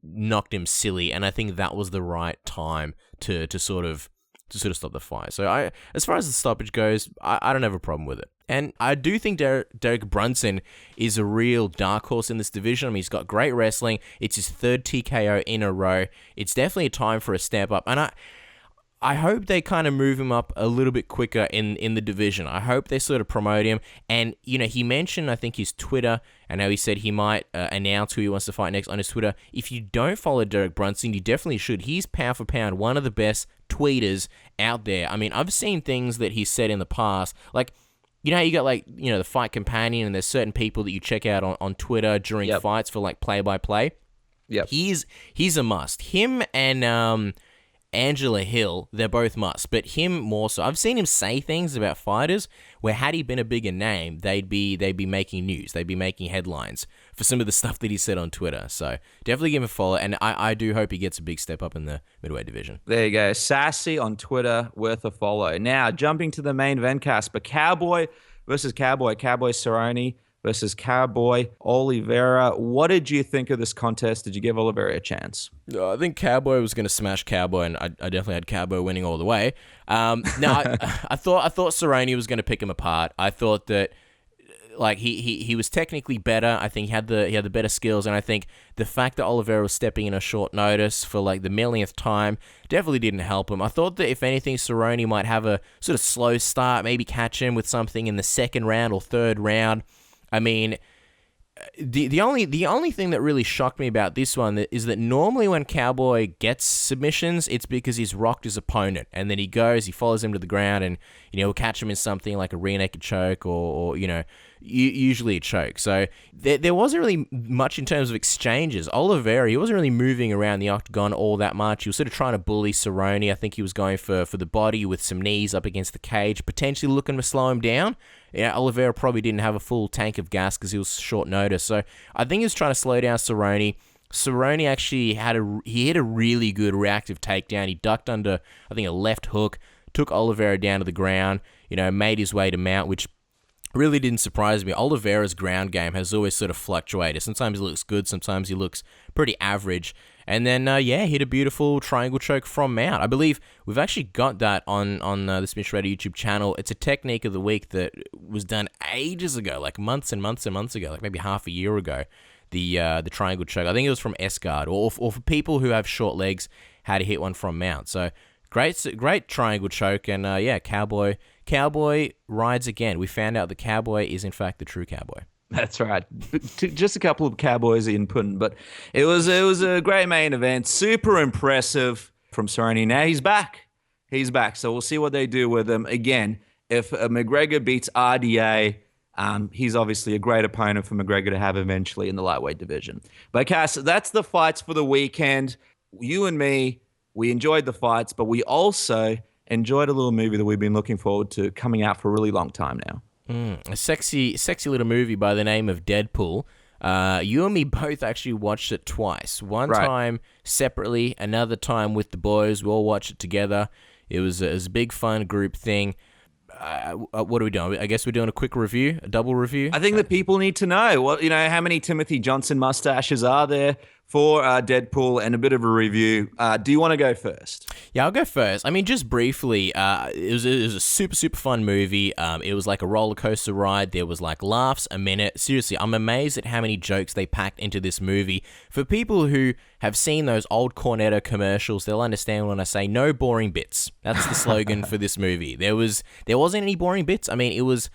knocked him silly, and I think that was the right time to sort of stop the fight. So as far as the stoppage goes, I don't have a problem with it. And I do think Derek Brunson is a real dark horse in this division. I mean, he's got great wrestling. It's his third TKO in a row. It's definitely a time for a step up. And I hope they kind of move him up a little bit quicker in the division. I hope they sort of promote him. And, he mentioned, I think, his Twitter, and how he said he might announce who he wants to fight next on his Twitter. If you don't follow Derek Brunson, you definitely should. He's pound for pound one of the best tweeters out there. I mean, I've seen things that he said in the past, like, how you got, like, the Fight Companion, and there's certain people that you check out on Twitter during fights for, like, play-by-play. Yep. He's a must. Him and Angela Hill, they're both must, but him more so. I've seen him say things about fighters where, had he been a bigger name, they'd be making news, they'd be making headlines for some of the stuff that he said on Twitter. So definitely give him a follow, and I do hope he gets a big step up in the middleweight division. There you go, Sassy on Twitter, worth a follow. Now jumping to the main event, Casper, Cowboy versus Cowboy Cerrone versus Cowboy Oliveira. What did you think of this contest? Did you give Oliveira a chance? I think Cowboy was going to smash Cowboy, and I definitely had Cowboy winning all the way. I thought Cerrone was going to pick him apart. I thought that, like, he was technically better. I think he had the better skills, and I think the fact that Oliveira was stepping in a short notice for like the millionth time definitely didn't help him. I thought that if anything, Cerrone might have a sort of slow start, maybe catch him with something in the second round or third round. I mean, the only thing that really shocked me about this one is that normally when Cowboy gets submissions, it's because he's rocked his opponent, and then he follows him to the ground, and he'll catch him in something like a rear naked choke or usually a choke. So there wasn't really much in terms of exchanges. Oliveira, he wasn't really moving around the octagon all that much. He was sort of trying to bully Cerrone. I think he was going for the body with some knees up against the cage, potentially looking to slow him down. Yeah, Oliveira probably didn't have a full tank of gas because he was short notice. So I think he was trying to slow down Cerrone. Cerrone actually hit a really good reactive takedown. He ducked under, I think, a left hook, took Oliveira down to the ground, made his way to mount, which really didn't surprise me. Oliveira's ground game has always sort of fluctuated. Sometimes he looks good, sometimes he looks pretty average. And then, hit a beautiful triangle choke from Mount. I believe we've actually got that on the Submission Radio YouTube channel. It's a technique of the week that was done ages ago, like months and months and months ago, like maybe half a year ago. The triangle choke. I think it was from Esgard, or for people who have short legs, how to hit one from Mount. So great triangle choke, and Cowboy rides again. We found out the Cowboy is in fact the true Cowboy. That's right. Just a couple of Cowboys in pudding, but it was a great main event. Super impressive from Cerrone. Now he's back. So we'll see what they do with him. Again, if McGregor beats RDA, he's obviously a great opponent for McGregor to have eventually in the lightweight division. But Cass, that's the fights for the weekend. You and me, we enjoyed the fights, but we also enjoyed a little movie that we've been looking forward to coming out for a really long time now. A sexy little movie by the name of Deadpool. You and me both actually watched it twice. One time separately, another time with the boys. We all watched it together. It was a big fun group thing. What are we doing? I guess we're doing a quick review, a double review. I think that people need to know how many Timothy Johnson mustaches are there for Deadpool, and a bit of a review. Do you want to go first? Yeah, I'll go first. I mean, just briefly, it was a super, super fun movie. It was like a roller coaster ride. There was like laughs a minute. Seriously, I'm amazed at how many jokes they packed into this movie. For people who have seen those old Cornetto commercials, they'll understand when I say no boring bits. That's the slogan for this movie. There wasn't any boring bits. I mean, it was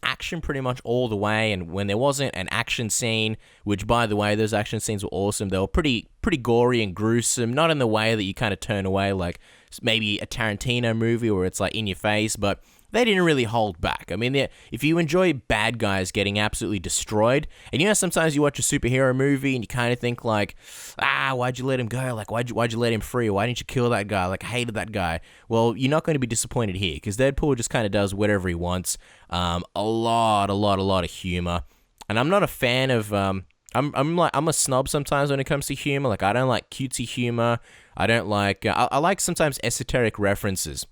action pretty much all the way, and when there wasn't an action scene, which, by the way, those action scenes were awesome, they were pretty gory and gruesome, not in the way that you kind of turn away like maybe a Tarantino movie where it's like in your face, but they didn't really hold back. I mean, if you enjoy bad guys getting absolutely destroyed, and sometimes you watch a superhero movie and you kind of think like, why'd you let him go? Like, why'd you let him free? Why didn't you kill that guy? Like, I hated that guy. Well, you're not going to be disappointed here, because Deadpool just kind of does whatever he wants. A lot of humor, and I'm not a fan of. I'm a snob sometimes when it comes to humor. Like, I don't like cutesy humor. I don't like. I like sometimes esoteric references.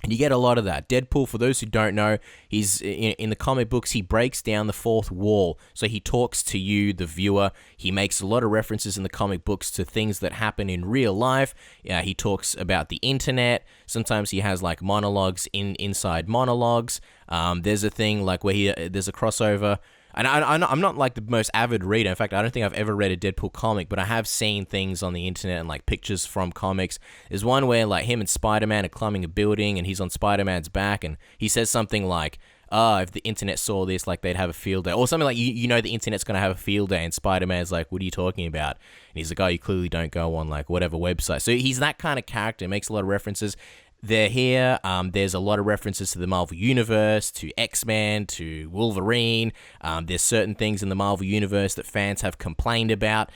And you get a lot of that. Deadpool, for those who don't know, he's in the comic books, he breaks down the fourth wall. So he talks to you, the viewer. He makes a lot of references in the comic books to things that happen in real life. He talks about the internet. Sometimes he has like monologues inside monologues. There's a thing like where there's a crossover. And I'm not like the most avid reader. In fact, I don't think I've ever read a Deadpool comic, but I have seen things on the internet and like pictures from comics. There's one where like him and Spider-Man are climbing a building and he's on Spider-Man's back and he says something like, if the internet saw this, like they'd have a field day. Or something like, the internet's going to have a field day, and Spider-Man's like, what are you talking about? And he's like, you clearly don't go on like whatever website. So he's that kind of character, makes a lot of references. They're here. There's a lot of references to the Marvel Universe, to X-Men, to Wolverine. There's certain things in the Marvel Universe that fans have complained about.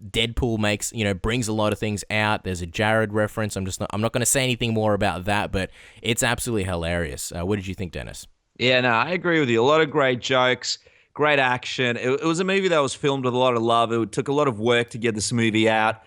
Deadpool brings a lot of things out. There's a Jared reference. I'm not going to say anything more about that, but it's absolutely hilarious. What did you think, Dennis? Yeah, no, I agree with you. A lot of great jokes, great action. It was a movie that was filmed with a lot of love. It took a lot of work to get this movie out.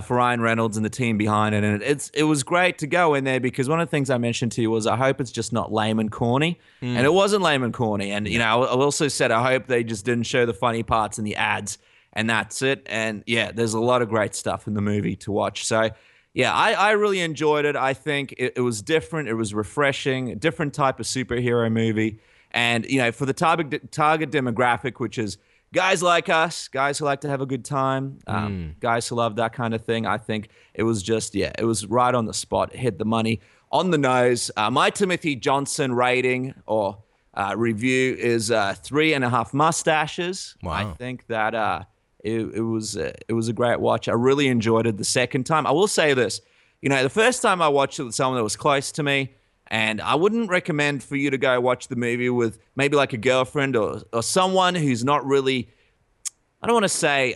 For Ryan Reynolds and the team behind it. And it was great to go in there, because one of the things I mentioned to you was I hope it's just not lame and corny. And it wasn't lame and corny. And, I also said I hope they just didn't show the funny parts in the ads, and that's it. And, yeah, there's a lot of great stuff in the movie to watch. So, yeah, I really enjoyed it. I think it was different. It was refreshing, a different type of superhero movie. And, for the target demographic, which is guys like us, guys who like to have a good time, guys who love that kind of thing. I think it was just, it was right on the spot, hit the money on the nose. My Timothy Johnson rating or review is 3.5 mustaches. Wow. I think that it was a great watch. I really enjoyed it the second time. I will say this, the first time I watched it with someone that was close to me, and I wouldn't recommend for you to go watch the movie with maybe like a girlfriend or someone who's not really, I don't want to say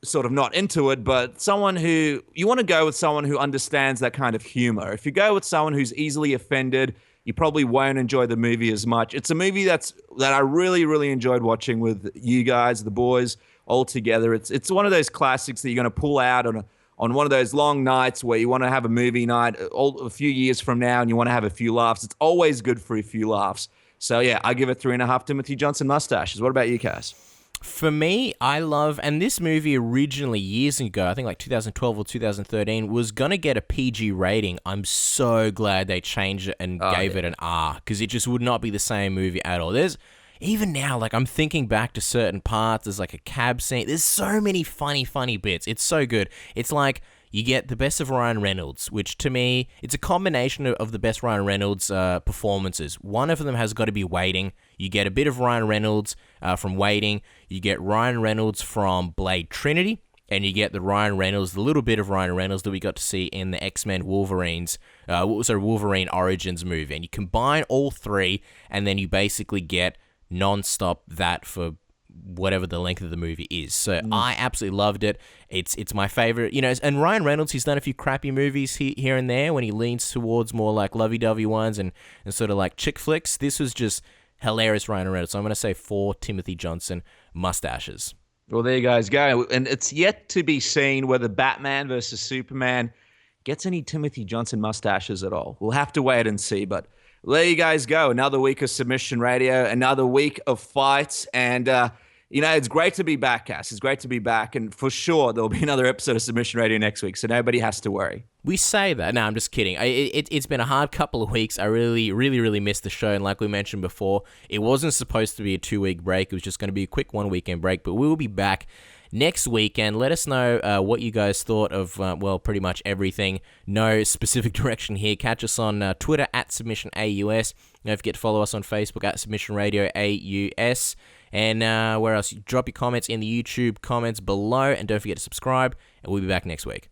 sort of not into it, but someone who, you want to go with someone who understands that kind of humor. If you go with someone who's easily offended, you probably won't enjoy the movie as much. It's a movie that I really, really enjoyed watching with you guys, the boys, all together. It's one of those classics that you're going to pull out on one of those long nights where you want to have a movie night a few years from now and you want to have a few laughs. It's always good for a few laughs. So yeah, I give it 3.5 Timothy Johnson mustaches. What about you, Cass? For me, I love, and this movie originally years ago, I think like 2012 or 2013, was going to get a PG rating. I'm so glad they changed it and gave it an R, because it just would not be the same movie at all. Even now, like, I'm thinking back to certain parts. There's like a cab scene. There's so many funny bits. It's so good. It's like you get the best of Ryan Reynolds, which to me, it's a combination of the best Ryan Reynolds performances. One of them has got to be Waiting. You get a bit of Ryan Reynolds from Waiting. You get Ryan Reynolds from Blade Trinity. And you get the little bit of Ryan Reynolds that we got to see in the X-Men Wolverine Origins movie. And you combine all three, and then you basically get non-stop that for whatever the length of the movie is. So I absolutely loved it. It's my favorite, and Ryan Reynolds, he's done a few crappy movies here and there when he leans towards more like lovey-dovey ones and sort of like chick flicks. This was just hilarious Ryan Reynolds. So I'm going to say 4 Timothy Johnson mustaches. Well, there you guys go. And it's yet to be seen whether Batman versus Superman gets any Timothy Johnson mustaches at all. We'll have to wait and see, but there you guys go. Another week of Submission Radio, another week of fights. And, it's great to be back, Cass. It's great to be back. And for sure, there'll be another episode of Submission Radio next week, so nobody has to worry. We say that. No, I'm just kidding. It's been a hard couple of weeks. I really missed the show. And like we mentioned before, it wasn't supposed to be a 2-week break. It was just going to be a quick 1-weekend break. But we will be back next weekend. Let us know what you guys thought of, pretty much everything. No specific direction here. Catch us on Twitter @SubmissionAUS. Don't forget to follow us on Facebook @SubmissionRadioAUS. And where else? Drop your comments in the YouTube comments below. And don't forget to subscribe. And we'll be back next week.